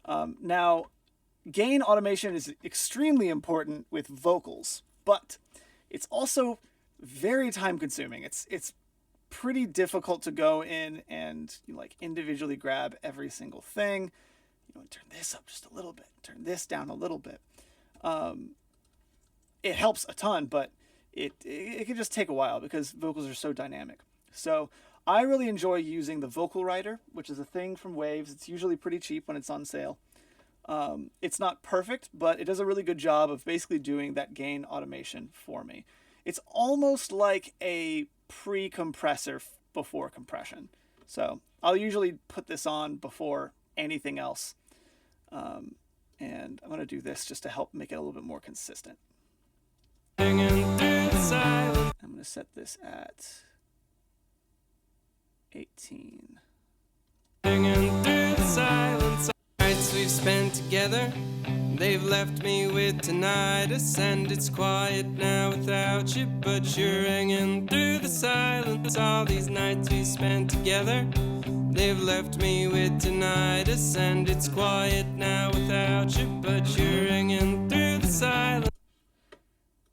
Now, gain automation is extremely important with vocals, but it's also very time consuming. It's pretty difficult to go in and individually grab every single thing. Turn this up just a little bit, turn this down a little bit. It helps a ton, but it can just take a while because vocals are so dynamic. So I really enjoy using the vocal writer, which is a thing from Waves. It's usually pretty cheap when it's on sale. It's not perfect, but it does a really good job of basically doing that gain automation for me. It's almost like a pre-compressor before compression. So I'll usually put this on before anything else. And I'm going to do this just to help make it a little bit more consistent. hanging through the silence. I'm going to set this at 18. Hanging through the silence. Nights we've spent together, they've left me with tinnitus, and it's quiet now without you. But you're hanging through the silence. All these nights we spent together, they've left me with tinnitus, and it's quiet now without you. But you're hanging through the silence.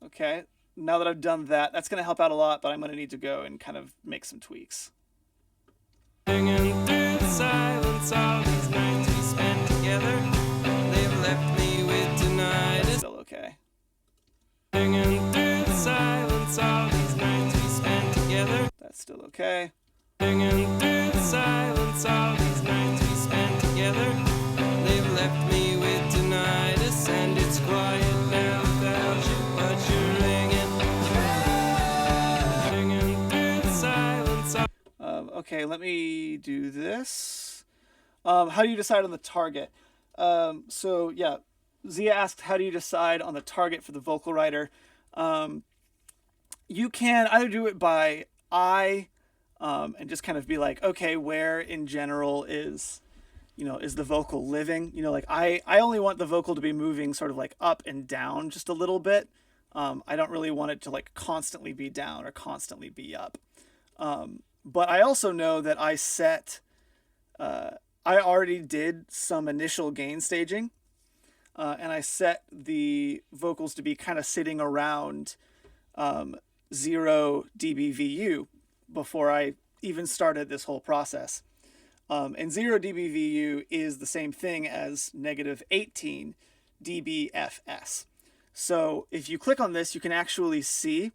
Okay, now that I've done that, that's going to help out a lot, but I'm going to need to go and kind of make some tweaks. Hanging through the silence. All these nights we spent together, they've left me with tinnitus. Still okay. Hanging through the silence. All these nights we spent together. That's still okay. Hanging through the silence. All these nights we spent together, they've left me with tinnitus, and it's quiet now without you. But you're hanging through the silence. Okay, let me do this. How do you decide on the target? So yeah, Zia asked, how do you decide on the target for the vocal writer? You can either do it by eye, and just kind of be like, okay, where in general is, is the vocal living? Like I only want the vocal to be moving sort of like up and down just a little bit. I don't really want it to like constantly be down or constantly be up. But I also know that I already did some initial gain staging, and I set the vocals to be kind of sitting around 0 dBVU before I even started this whole process. And 0 dBVU is the same thing as negative 18 dBFS. So if you click on this, you can actually see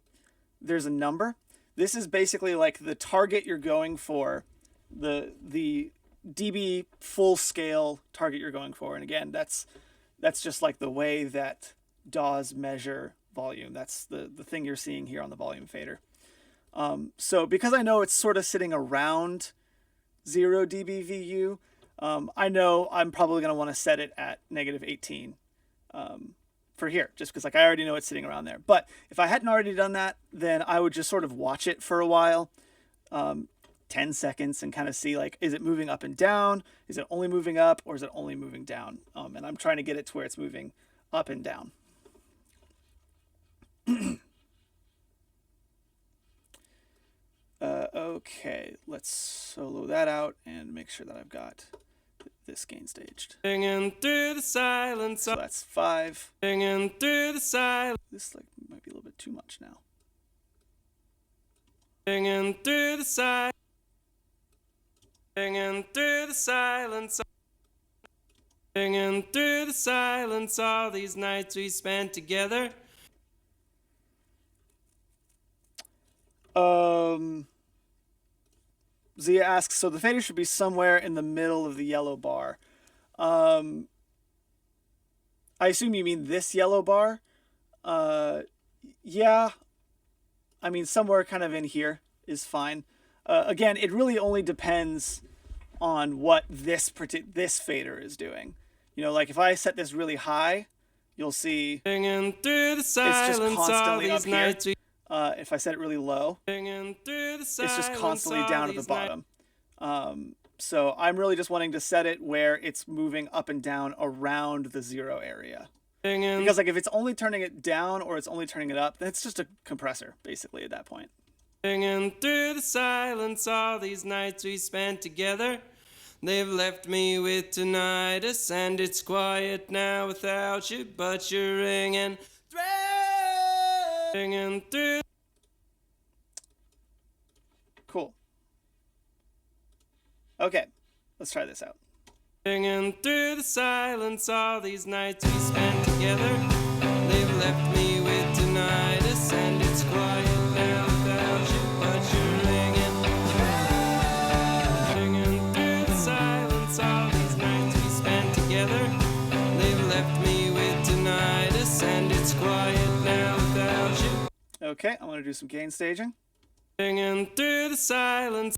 there's a number. This is basically like the target you're going for, the dB full scale target you're going for. And again, that's just like the way that DAWs measure volume. That's the thing you're seeing here on the volume fader. So because I know it's sort of sitting around 0 dBVU, I know I'm probably going to want to set it at negative 18 for here, just because like I already know it's sitting around there. But if I hadn't already done that, then I would just sort of watch it for a while, 10 seconds, and kind of see like, is it moving up and down? Is it only moving up, or is it only moving down? And I'm trying to get it to where it's moving up and down. Okay, let's solo that out and make sure that I've got this gain staged. Singing through the silence, So that's 5. singing through the silence, This like might be a little bit too much now. singing through the silence, singing through the silence, singing through the silence. All these nights we spent together. Zia asks, so the fader should be somewhere in the middle of the yellow bar. I assume you mean this yellow bar. Yeah. I mean, somewhere kind of in here is fine. Again, it really only depends on what this fader is doing. Like if I set this really high, you'll see Singing through the it's silence, just all constantly up these here. nights we If I set it really low, singing through the it's silence, just constantly all down at the these nights. bottom. So I'm really just wanting to set it where it's moving up and down around the 0 area. Singing Because like if it's only turning it down or it's only turning it up, then it's just a compressor basically at that point. Singing through the silence, all these nights we spent together. They've left me with tinnitus, and it's quiet now without you, but you're ringing through. Singing through. Cool. Okay, let's try this out. Singing through the silence, all these nights we spent together. They've left me with tinnitus, and it's quiet now without you, but you're ringing. Singing through the silence, all these nights we spent together. They've left me with tinnitus, and it's quiet now without you. Okay, I'm going to do some gain staging. Singing through the silence,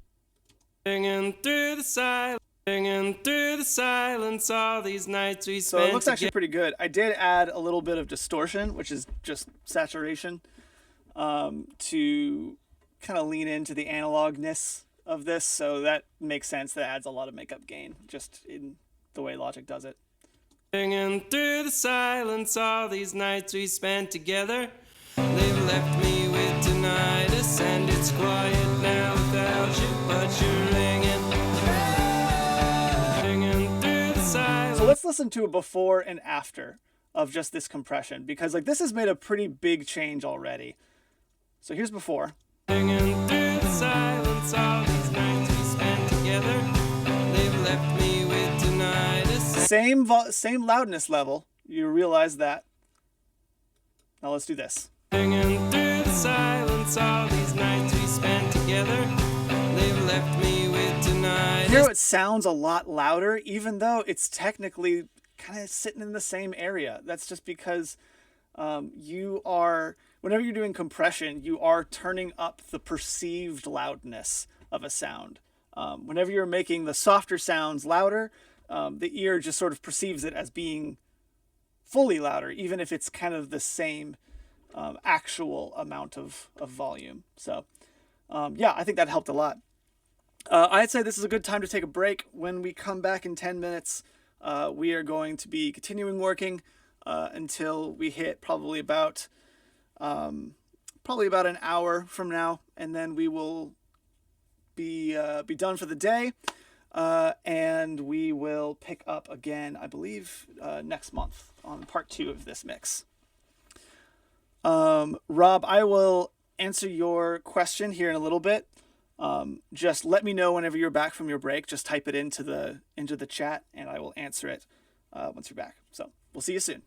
singing through the silence, singing through the silence, all these nights we So spent it looks actually together. pretty good. I did add a little bit of distortion, which is just saturation, to kind of lean into the analogness of this. So that makes sense. That adds a lot of makeup gain just in the way Logic does it. Singing through the silence, all these nights we spent together. They've left me with tinnitus, and it's quiet now without you, but you're ringing. Singing through the silence. So let's listen to a before and after of just this compression, because like this has made a pretty big change already. So here's before. Singing through the silence, all these nights we spent together. They've left me with tinnitus. Same loudness level. You realize that. Now let's do this. Singing through the silence, all these nights we spent together. They've left me with tinnitus. Here it sounds a lot louder, even though it's technically kind of sitting in the same area. That's just because whenever you're doing compression, you are turning up the perceived loudness of a sound. Whenever you're making the softer sounds louder, the ear just sort of perceives it as being fully louder, even if it's kind of the same actual amount of volume. So yeah, I think that helped a lot. I'd say this is a good time to take a break. When we come back in 10 minutes, we are going to be continuing working until we hit probably about an hour from now, and then we will be done for the day, and we will pick up again, I believe, next month on part 2 of this mix. Rob, I will answer your question here in a little bit. Just let me know whenever you're back from your break. Just type it into the chat, and I will answer it once you're back. So we'll see you soon.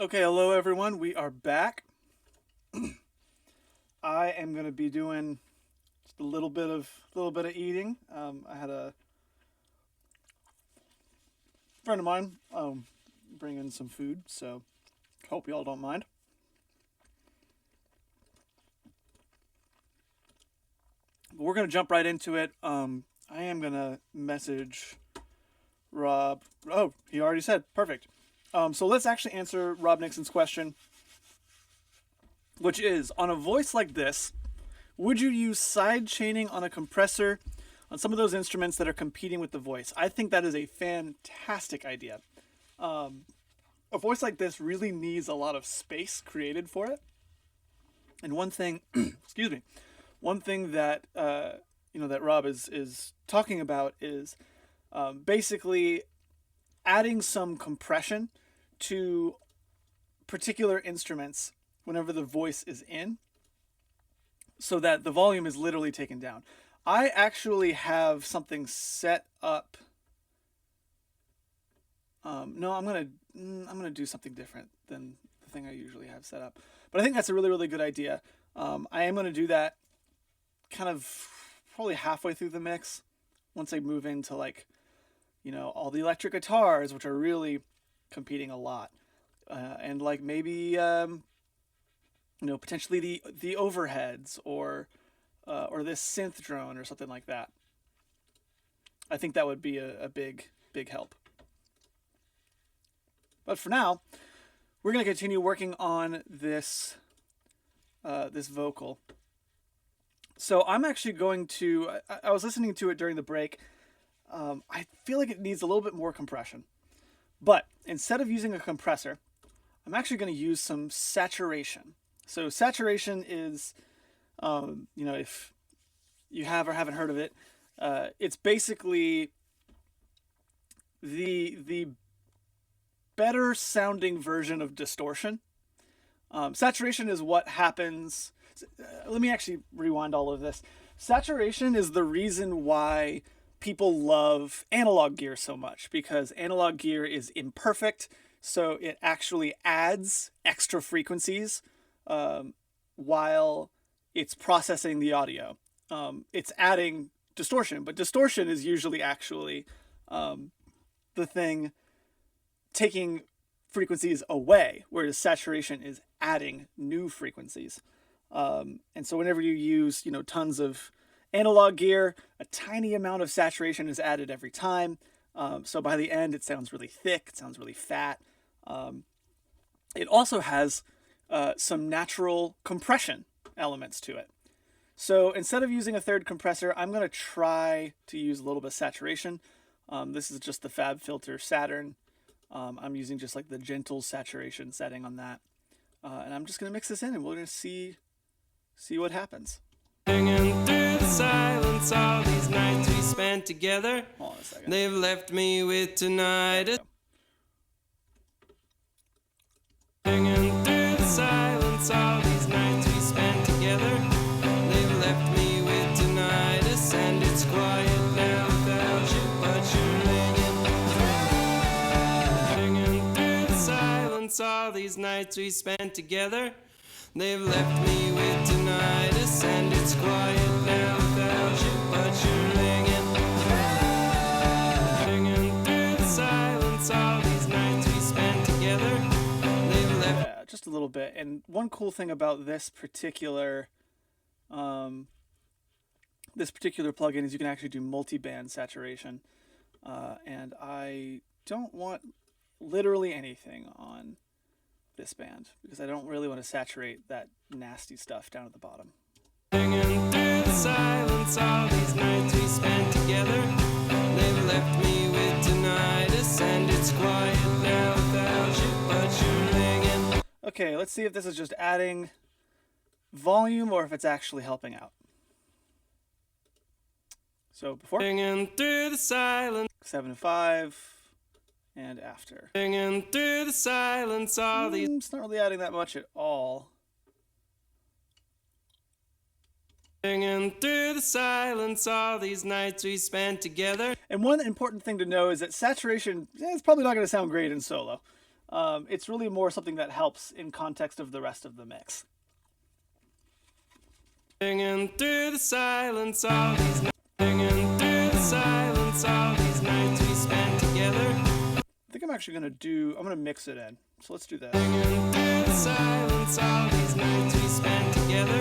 Okay, hello everyone. We are back. I am going to be doing just a little bit of eating. I had a friend of mine bring in some food, so hope y'all don't mind. But we're going to jump right into it. I am going to message Rob. Oh, he already said. Perfect. So let's actually answer Rob Nixon's question, which is, on a voice like this, would you use side chaining on a compressor on some of those instruments that are competing with the voice? I think that is a fantastic idea. A voice like this really needs a lot of space created for it. And one thing, excuse me, one thing that that Rob is talking about is basically adding some compression to particular instruments whenever the voice is in, so that the volume is literally taken down. I actually have something set up. No, I'm gonna do something different than the thing I usually have set up. But I think that's a really, really good idea. I am gonna do that kind of probably halfway through the mix, once I move into all the electric guitars, which are really competing a lot, and like maybe potentially the overheads or this synth drone or something like that. I think that would be a big help. But for now, we're going to continue working on this vocal. So I'm actually going to. I was listening to it during the break. I feel like it needs a little bit more compression, but instead of using a compressor, I'm actually going to use some saturation. So saturation is, if you have or haven't heard of it, it's basically the better sounding version of distortion. Saturation is what happens. Let me actually rewind all of this. Saturation is the reason why people love analog gear so much, because analog gear is imperfect, so it actually adds extra frequencies while it's processing the audio. It's adding distortion, but distortion is usually actually the thing taking frequencies away, whereas saturation is adding new frequencies. And so whenever you use, tons of analog gear, a tiny amount of saturation is added every time. So by the end, it sounds really thick, it sounds really fat. It also has some natural compression elements to it. So instead of using a third compressor, I'm going to try to use a little bit of saturation. This is just the FabFilter Saturn. I'm using just like the gentle saturation setting on that. And I'm just going to mix this in, and we're going to see what happens. Singing through the silence, all these nights we spent together. Hold on a second. They've left me with tonight. Singing through the silence, all these nights we spent together. They've left me with tinnitus, and it's quiet now without you, but you're ringing. Singing through the silence, all these nights we spent together. They've left me with tinnitus, and it's quiet now without you, but you're ringing. Singing through the silence, all these nights we spent together. They've left. Yeah, just a little bit. And one cool thing about this particular plugin is you can actually do multi-band saturation. And I don't want literally anything on this band, because I don't really want to saturate that nasty stuff down at the bottom. Singing through the silence, all these nights we spent together. They've left me with tinnitus, and it's quiet now without you, but you're ringing. Okay, let's see if this is just adding volume or if it's actually helping out. So before Singing through the silence, 7 and 5, and after. singing through the silence, all these. It's not really adding that much at all. Singing through the silence, all these nights we spent together. And one important thing to know is that saturation is probably not going to sound great in solo. It's really more something that helps in context of the rest of the mix. Singing through the silence, all these nights. Singing through the silence, all these nights we spent together. I think I'm actually I'm gonna mix it in. So let's do this. Singing through the silence, all these nights we spent together.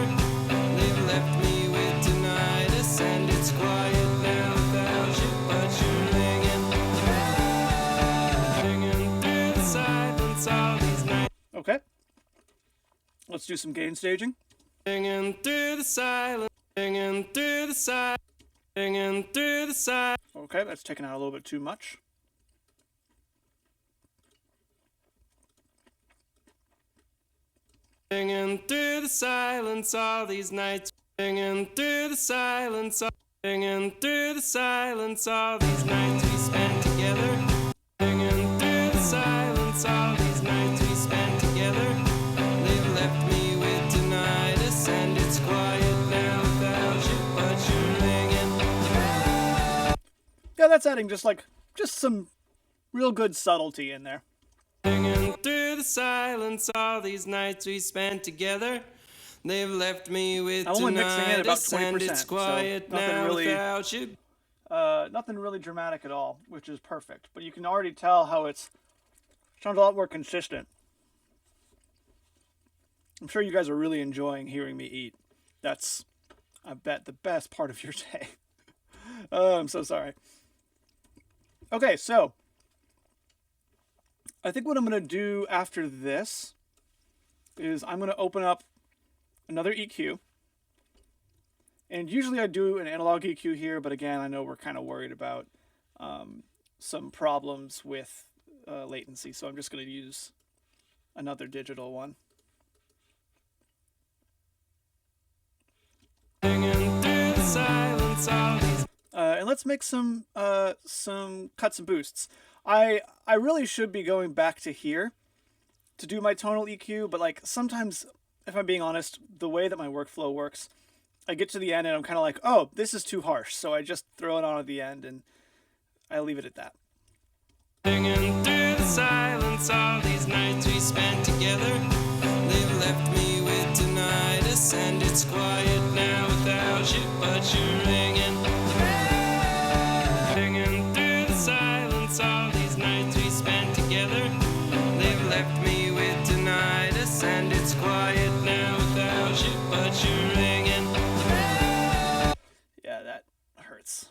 They've left me with tinnitus, and it's quiet now without you, but you're ringing. Singing through the silence, all these nights. Okay. Let's do some gain staging. Singing through the silence, singing through the silence, singing through the silence. Okay, that's taken out a little bit too much. Singing through the silence, all these nights. Singing through the silence, singing through the silence, all these nights we spent together. Singing through the silence, all these nights we spent together. They've left me with tinnitus, and it's quiet now without you, but you're ringing. Yeah, that's adding just some real good subtlety in there. Singing through the silence, all these nights we spent together. They've left me with I'm only mixing in about tinnitus, and 20%, it's so quiet nothing now really- without you. Nothing really dramatic at all, which is perfect. But you can already tell how it sounds a lot more consistent. I'm sure you guys are really enjoying hearing me eat. That's, I bet, the best part of your day. I'm so sorry. Okay, so I think what I'm going to do after this is I'm going to open up another EQ. And usually I do an analog EQ here, but again, I know we're kind of worried about some problems with latency, so I'm just going to use another digital one. Singing through the silence, all these. And let's make some cuts and boosts. I really should be going back to here to do my tonal EQ, but like sometimes, if I'm being honest, the way that my workflow works, I get to the end and I'm kind of like, oh, this is too harsh, so I just throw it on at the end and I leave it at that. Singing through the silence, all these nights we spent together. They've left me with tinnitus, and it's quiet now without you, but you're ringing. Singing through the silence, all these nights we spent together. They've left me with tinnitus, and it's quiet now without you, but you're ringing. Yeah, that hurts.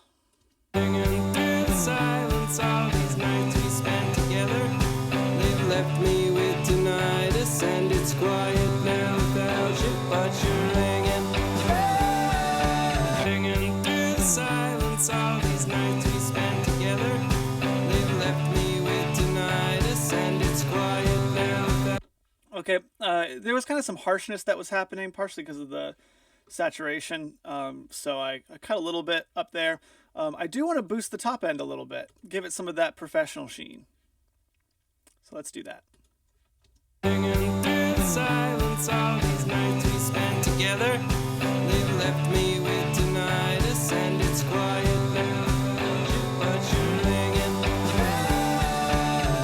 Singing through the silence, all these nights we spent together. They've left me with tinnitus, and it's quiet now without you, but you're ringing. Singing through the silence, all these nights we spent together. They've left me with tinnitus, and it's quiet now without. Okay, there was kind of some harshness that was happening, partially because of the saturation, so I cut a little bit up there. I do want to boost the top end a little bit, give it some of that professional sheen. So let's do that. Singing through the silence, all these nights we spent together. They've left me with tinnitus, and it's quiet now without you, but you're ringing.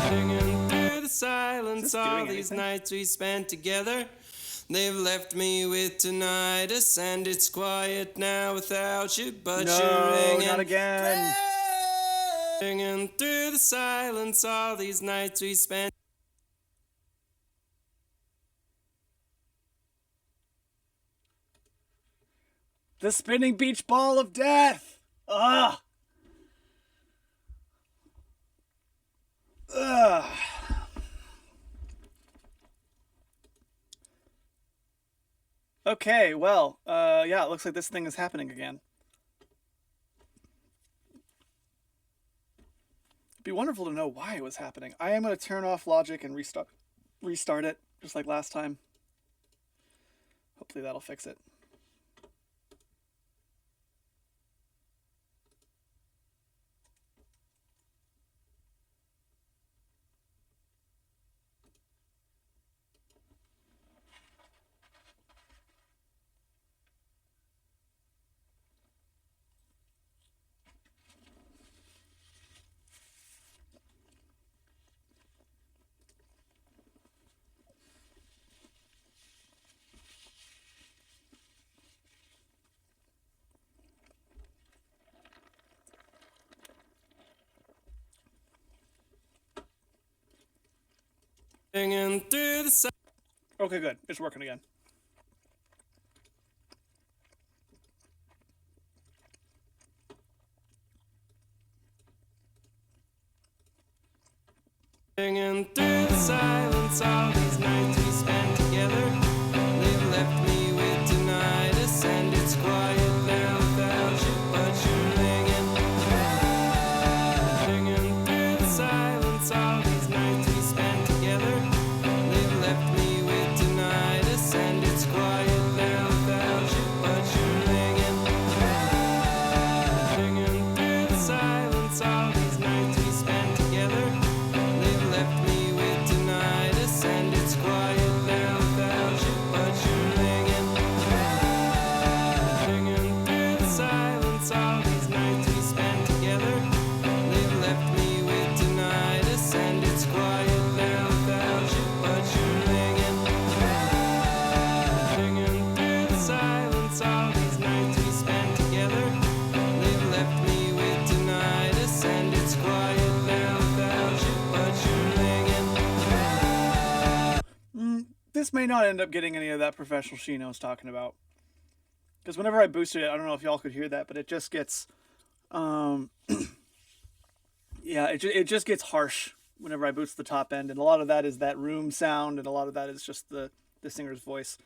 Singing through the silence, Is this all doing these anything? nights we spent together. They've left me with tinnitus, and it's quiet now without you, but you're No, ringing. not again. Singing through the silence, all these nights we spent. The spinning beach ball of death. Ugh. Ugh. Okay, well, yeah, it looks like this thing is happening again. It'd be wonderful to know why it was happening. I am going to turn off Logic and restart it, just like last time. Hopefully that'll fix it. Singing through the silence. Okay, good. It's working again. Singing through the silence, all these nights we spent together. They've left me with tinnitus, and it's quiet now without you, but you're ringing. Singing through the silence, all these nights we spent together. They've left me with tinnitus, and it's quiet now without you, but you're ringing. Singing through the silence, all these nights we spent together. They've left me with tinnitus, and it's quiet now without you, but you're ringing. Singing through the silence, all these nights we spent together. They've left me with tinnitus, and it's quiet now without you, but you're ringing. Singing through the silence, all these nights we spent together. They've left me with tinnitus, and it's quiet now without you, but you're ringing. This may not end up getting any of that professional sheen I was talking about. Because whenever I boosted it, I don't know if y'all could hear that, but it just gets, yeah, it just gets harsh whenever I boost the top end, and a lot of that is that room sound, and a lot of that is just the singer's voice.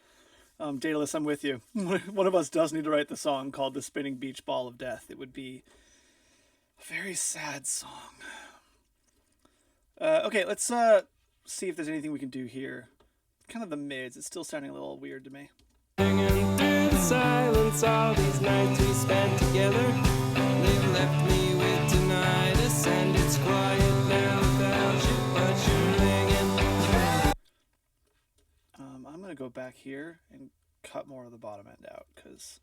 Daedalus, I'm with you. One of us does need to write the song called "The Spinning Beach Ball of Death." It would be a very sad song. Okay, let's see if there's anything we can do here. Kind of the mids. It's still sounding a little weird to me. Singing through the silence, all these nights we spent together. They've left me with tinnitus, and it's quiet now without you, but you're ringing. I'm gonna go back here and cut more of the bottom end out because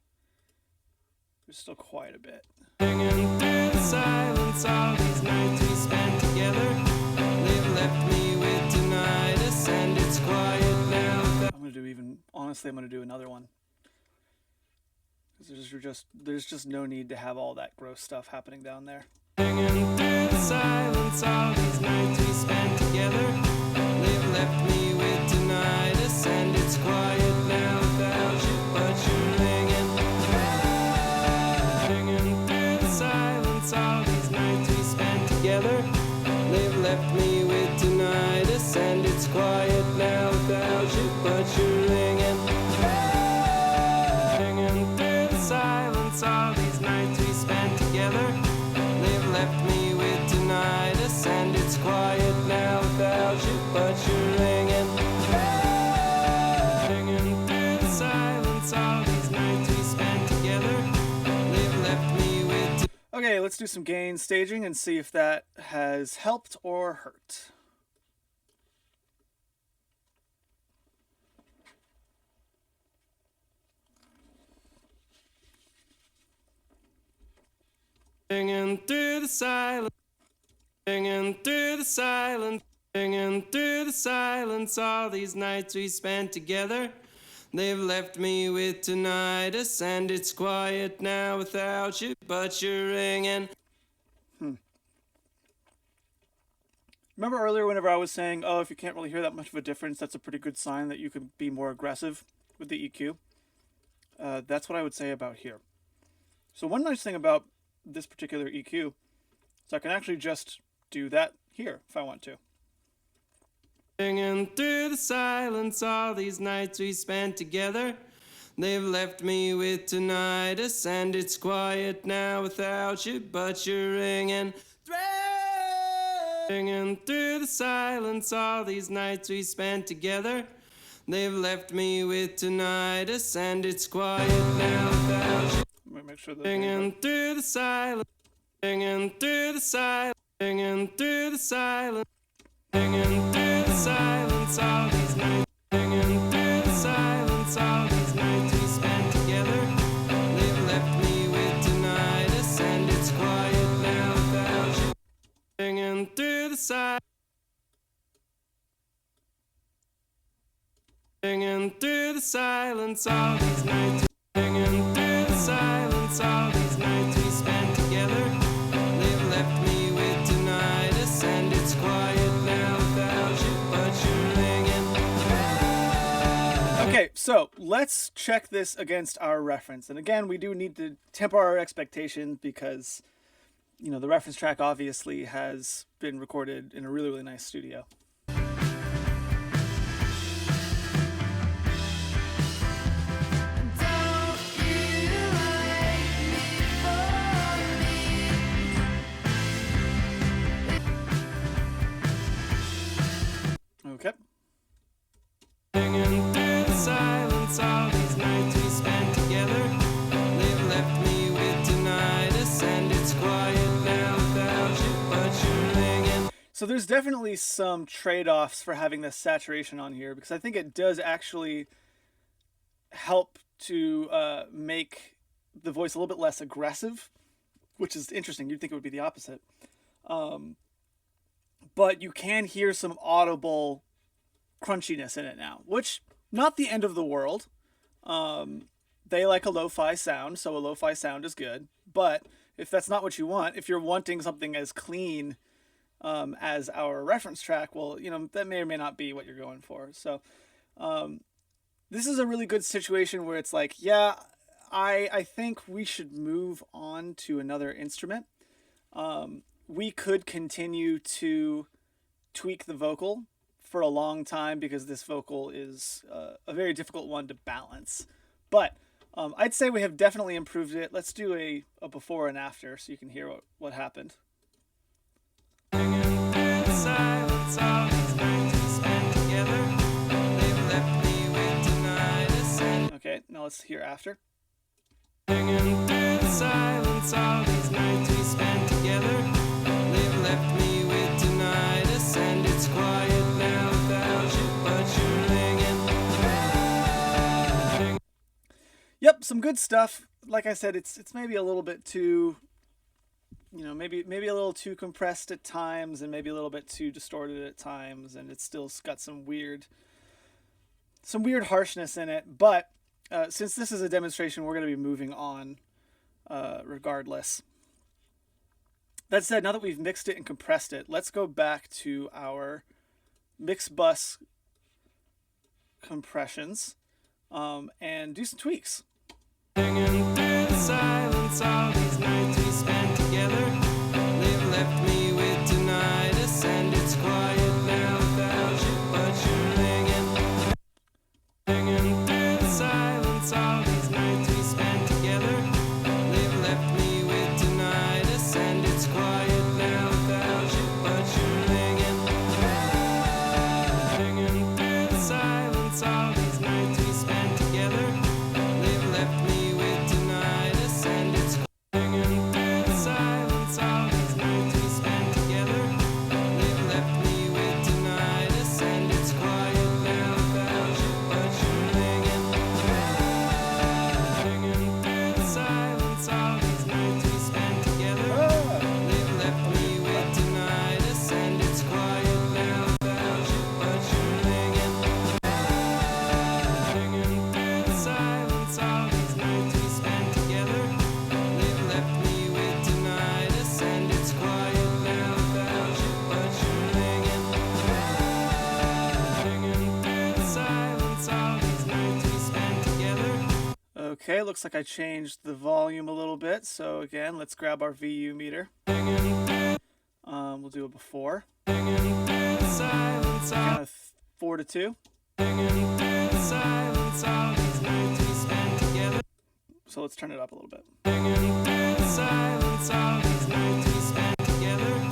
there's still quite a bit. Singing through the silence, all these nights we spent together. They've left me with tinnitus, and it's quiet now without. I'm gonna do another one. Because there's just no need to have all that gross stuff happening down there. Singing through the silence, all these nights we spent together. They've left me with tinnitus, and it's quiet now without you, but you're ringing. Singing through the silence, all these nights we spent together. They've left me with tinnitus, and it's quiet now without you, but you're ringing. Singing through the silence, all these nights we spent together. They've left me with tinnitus, and it's quiet now without you, but you're ringing. Singing through the silence, all these nights we spent together. They've left me with. Okay, let's do some gain staging and see if that has helped or hurt. Singing through the silence, singing through the silence, singing through the silence, all these nights we spent together. They've left me with tinnitus, and it's quiet now without you, but you're ringing. Remember earlier whenever I was saying, oh, if you can't really hear that much of a difference, that's a pretty good sign that you could be more aggressive with the EQ? That's what I would say about here. So one nice thing about this particular EQ is I can actually just do that here if I want to. Singing through the silence, all these nights we spent together. They've left me with tinnitus, and it's quiet now without you, but you're ringing. Singing through the silence, all these nights we spent together. They've left me with tinnitus, and it's quiet now without you. Let me make sure that Singing through the silence, singing through the silence, singing through the silence, singing through the silence, all these nights, singing through the silence, all these nights we spent together. They've left me with tinnitus, and it's quiet now without you. Singing through the silence, singing through the silence, all these nights, singing through the silence, all these nights we spent together. They've left me with tinnitus, and it's quiet now without you, but you're So let's check this against our reference. And again, we do need to temper our expectations because, the reference track obviously has been recorded in a really, really nice studio. Don't you like me for me? Okay. Hanging through the silence, all these nights we spent together. They've left me with tinnitus, and it's quiet now without you, but you're ringing. So there's definitely some trade-offs for having this saturation on here because I think it does actually help to make the voice a little bit less aggressive, which is interesting. You'd think it would be the opposite. But you can hear some audible crunchiness in it now, which not the end of the world. They like a lo-fi sound, so a lo-fi sound is good. But if that's not what you want, if you're wanting something as clean as our reference track, well, that may or may not be what you're going for. So this is a really good situation where it's like, yeah, I think we should move on to another instrument. We could continue to tweak the vocal for a long time because this vocal is a very difficult one to balance. But I'd say we have definitely improved it. Let's do a before and after so you can hear what happened. Hanging through the silence, all these nights we spent together. They've left me with tinnitus, and Okay, now let's hear after. hanging through the silence, all these nights we spent together. They've left me with tinnitus, and it's quiet now without you, but you're ringing. Yep, some good stuff. Like I said, it's maybe a little bit too, maybe a little too compressed at times, and maybe a little bit too distorted at times, and it's still got some weird harshness in it. But since this is a demonstration, we're going to be moving on regardless. That said, now that we've mixed it and compressed it, let's go back to our mix bus compressions and do some tweaks. Hanging through the silence, all these nights we spent together. They've left me with tinnitus, and it's quiet now without you, but you're ringing. Hanging through the silence, all these nights we spent together. They've left me with tinnitus, and it's quiet now without you, but you're ringing. Hanging through the silence, all these nights we spent together. They've left me with tinnitus, and it's hanging through the silence, all these nights we spent together. They've left me with tinnitus, and it's quiet now without you, but you're ringing. Hanging through the silence, all these nights we spent together. They've left me with tinnitus, and it's quiet now without you, but you're ringing. Hanging through the silence, all these nights we spent together. They've left me with tinnitus, and it's quiet now without you, but you're ringing. Hanging through the silence, all these nights we spent together. Okay, looks like I changed the volume a little bit. So again, let's grab our VU meter. We'll do a before. Hanging through the silence, Kind of 4 to 2. hanging through the silence, all these nights we spent together. So let's turn it up a little bit. Hanging through the silence, all these nights we spent together.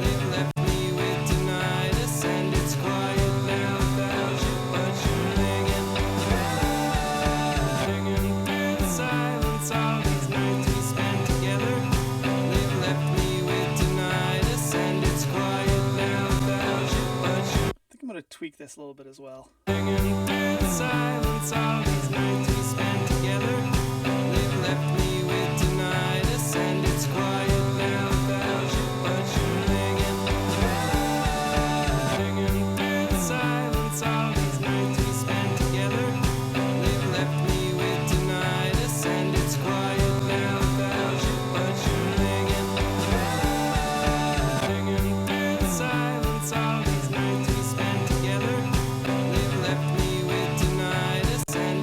They've left me with tinnitus, and it's quiet now without you, but you're ringing. Hanging through the silence, all these nights we spent together. They've left me with tinnitus, and it's quiet now without you, but you're I think I'm going to tweak this a little bit as well. hanging through the silence, all these nights we spent together. They've left me with tinnitus, and it's quiet now without you, but you're ringing. Hanging through the silence, all these nights we spent together. They've left me with tinnitus, and it's quiet now without you, but you're ringing. Hanging through the silence, all these nights we spent together. They've left me with tinnitus, and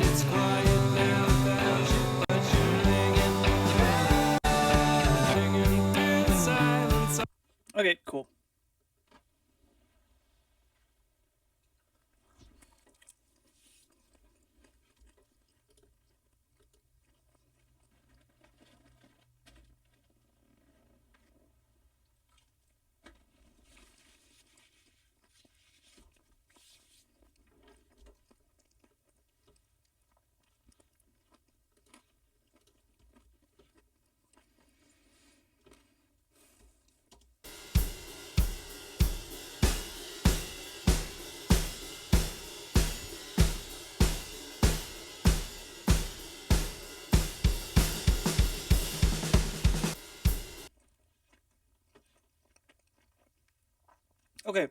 Okay,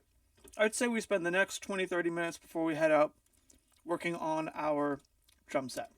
I'd say we spend the next 20-30 minutes before we head out working on our drum set.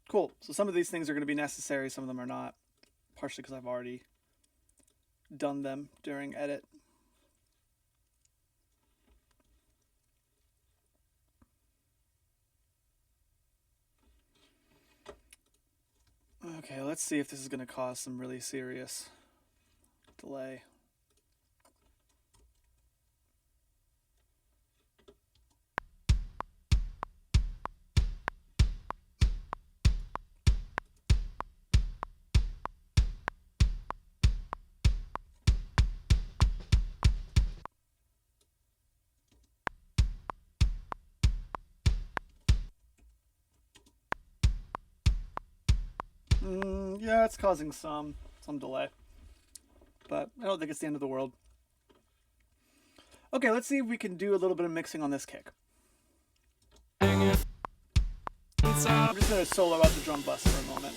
Cool. So some of these things are going to be necessary, some of them are not, partially because I've already done them during edit. Okay, let's see if this is going to cause some really serious delay. Yeah, it's causing some delay, but I don't think it's the end of the world. Okay, let's see if we can do a little bit of mixing on this kick. I'm just going to solo out the drum bus for a moment.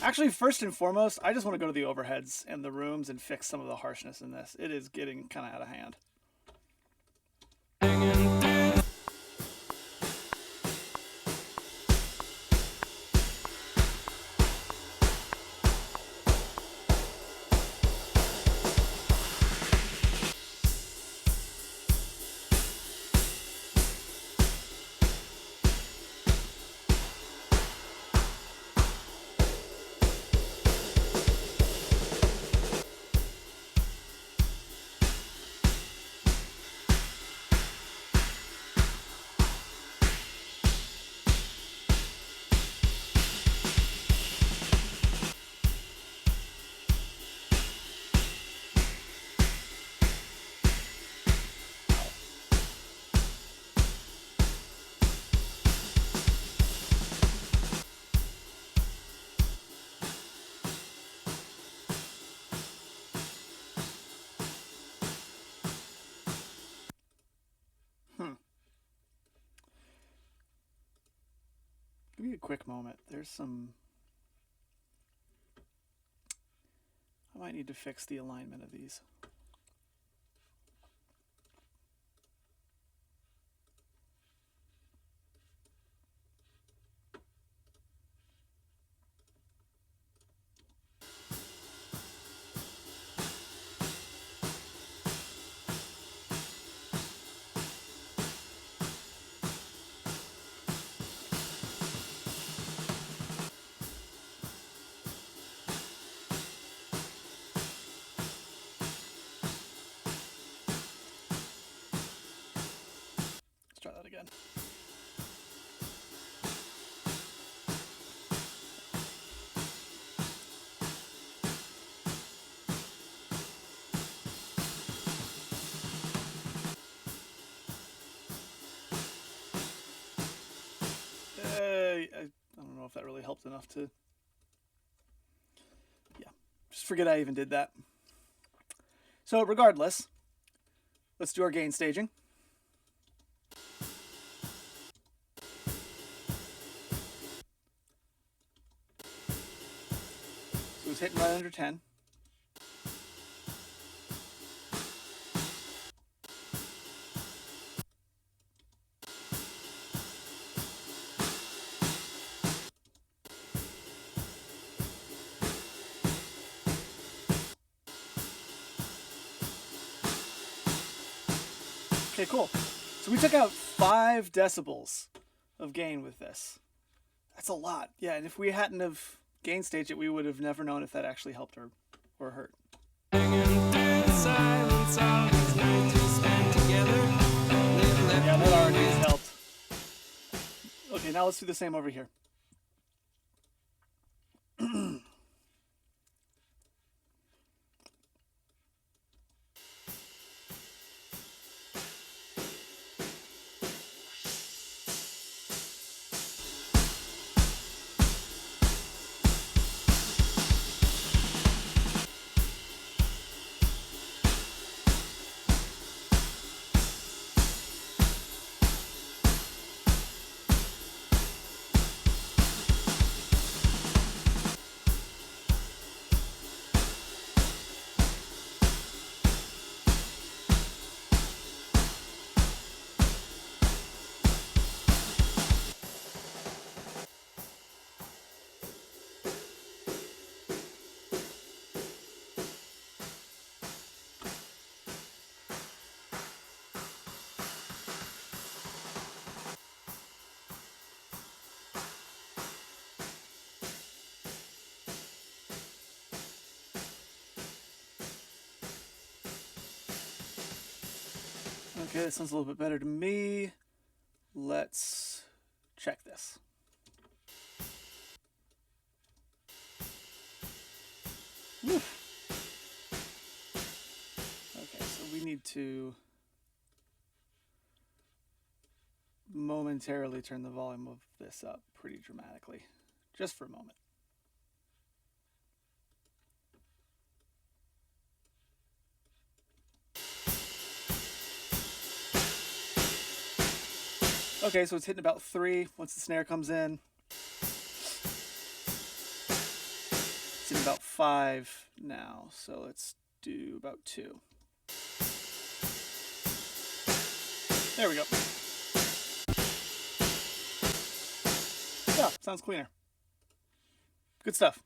Actually, first and foremost, I just want to go to the overheads and the rooms and fix some of the harshness in this. It is getting kind of out of hand. Give me a quick moment. There's some... I might need to fix the alignment of these. Let's try that again. I don't know if that really helped enough to... Yeah, just forget I even did that. So regardless, let's do our gain staging. So it's hitting right under 10. Okay, cool. So we took out 5 decibels of gain with this. That's a lot. Yeah, and if we hadn't have gain staged it, we would have never known if that actually helped or hurt. Silence, all these nights we spent together. They've left Yeah, that already me has helped. Okay, now let's do the same over here. Okay, this sounds a little bit better to me. Let's check this. Whew. Okay, so we need to momentarily turn the volume of this up pretty dramatically, just for a moment. Okay, so it's hitting about 3 once the snare comes in. It's in about 5 now, so let's do about 2. There we go. Yeah, sounds cleaner. Good stuff.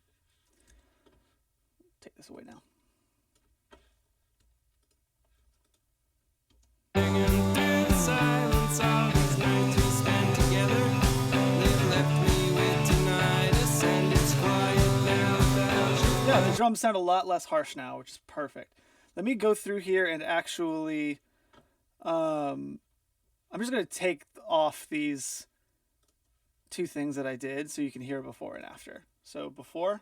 Take this away now. silence, all these nights we spent together. They've left me with tinnitus, and it's quiet now without you. Yeah, the drums sound a lot less harsh now, which is perfect. Let me go through here and actually, I'm just going to take off these 2 things that I did so you can hear before and after. So before.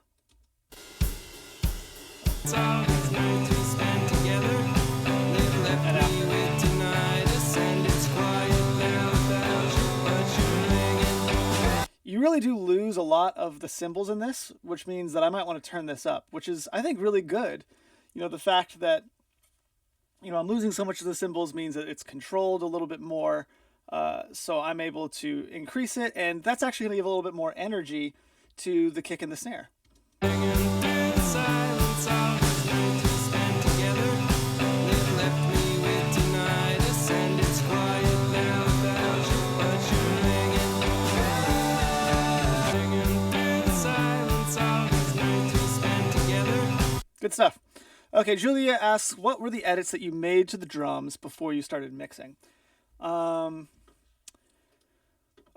It's all these nights we spent together. They've left And me after. with tinnitus, and it's quiet now without you, but you're ringing. You really do lose a lot of the cymbals in this, which means that I might want to turn this up, which is, I think, really good. You know, the fact that, you know, I'm losing so much of the cymbals means that it's controlled a little bit more. So I'm able to increase it, and that's actually going to give a little bit more energy to the kick and the snare. Silence, all these nights we spent together. They've left me with tinnitus, and it's quiet now without you, but you're ringing through the silence, all these nights we spent together. Good stuff. Okay, Julia asks, what were the edits that you made to the drums before you started mixing?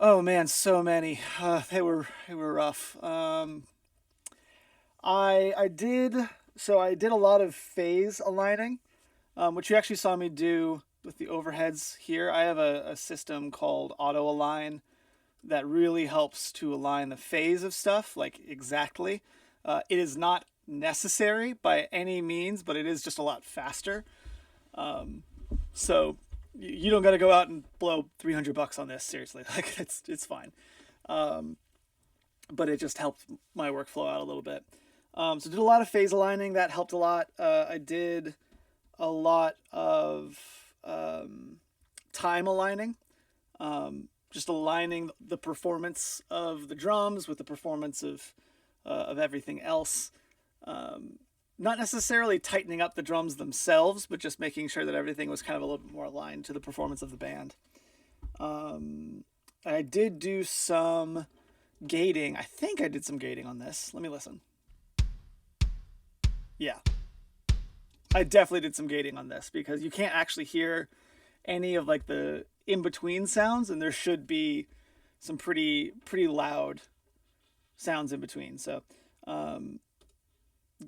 Oh man, so many. They were rough. I did a lot of phase aligning, which you actually saw me do with the overheads here. I have a system called Auto Align that really helps to align the phase of stuff, like exactly. It is not necessary by any means, but it is just a lot faster. So you don't got to go out and blow $300 on this. Seriously, like it's fine. But it just helped my workflow out a little bit. So did a lot of phase aligning. That helped a lot. I did a lot of time aligning. Just aligning the performance of the drums with the performance of everything else. Not necessarily tightening up the drums themselves, but just making sure that everything was kind of a little bit more aligned to the performance of the band. I did do some gating. I think I did some gating on this. Let me listen. Yeah. I definitely did some gating on this because you can't actually hear any of like the in-between sounds, and there should be some pretty loud sounds in between. So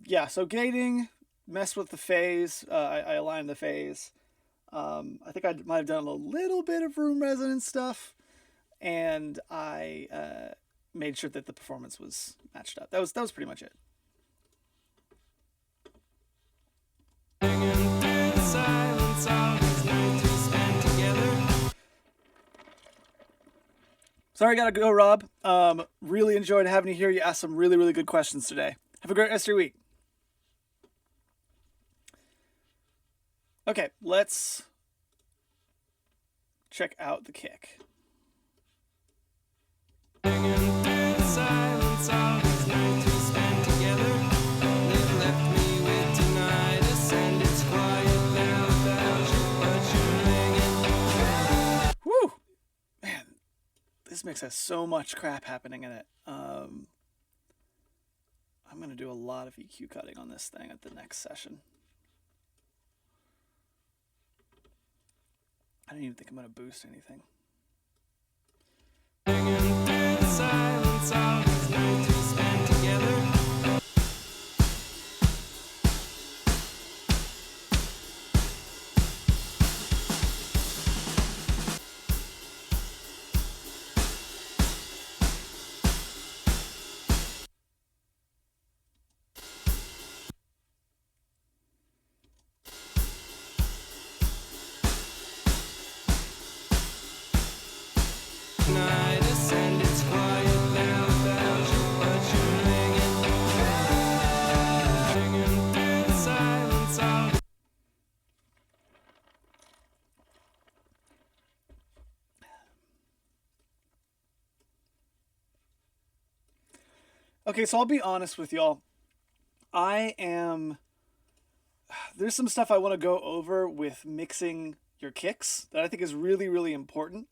yeah, so gating, mess with the phase. I aligned the phase. I think I might have done a little bit of room resonance stuff, and I made sure that the performance was matched up. That was pretty much it. Singing through the silence of these nights we spent together. Sorry, I gotta go, Rob. Really enjoyed having you here. You asked some really good questions today. Have a great rest of your week. Okay, let's check out the kick. Singing through the silence of these nights we spent together. They've left me with tinnitus, and it's quiet now without you, but you're ringing. Woo! Man, this mix has so much crap happening in it. I'm gonna do a lot of EQ cutting on this thing at the next session. I don't even think I'm gonna boost anything. Singing through the silence of these nights we spent together. Tinnitus, and it's quiet now without you, but you're ringing. Singing through the silence of. Okay, so I'll be honest with y'all. There's some stuff I want to go over with mixing your kicks that I think is really important.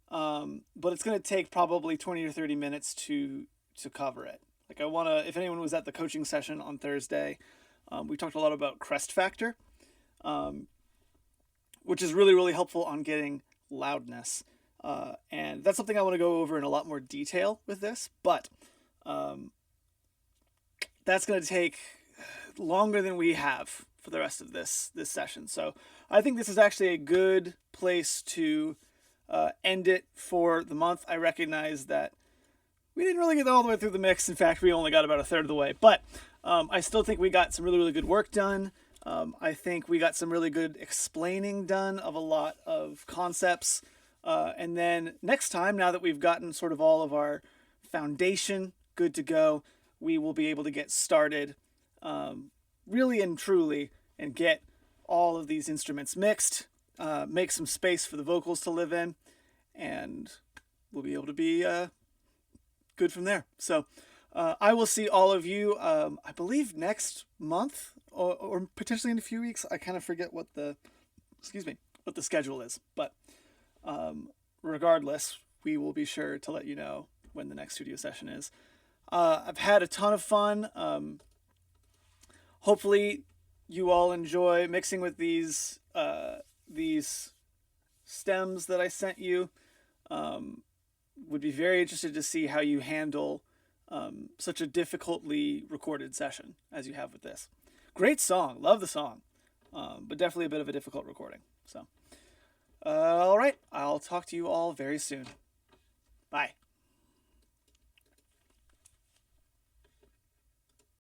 But it's going to take probably 20 or 30 minutes to cover it. Like, I want to, if anyone was at the coaching session on Thursday, we talked a lot about crest factor, which is really helpful on getting loudness. And that's something I want to go over in a lot more detail with this, but that's going to take longer than we have for the rest of this session. So I think this is actually a good place to end it for the month. I recognize that we didn't really get all the way through the mix. In fact, we only got about a third of the way, but I still think we got some really good work done. I think we got some really good explaining done of a lot of concepts. And then next time, now that we've gotten sort of all of our foundation good to go, we will be able to get started really and truly and get all of these instruments mixed, make some space for the vocals to live in, and we'll be able to be good from there. So I will see all of you, I believe, next month or potentially in a few weeks. I kind of forget what the schedule is, but regardless, we will be sure to let you know when the next studio session is. I've had a ton of fun. Hopefully you all enjoy mixing with these stems that I sent you. Would be very interested to see how you handle such a difficultly recorded session as you have with this. Great song. Love the song. But definitely a bit of a difficult recording. So, all right. I'll talk to you all very soon. Bye.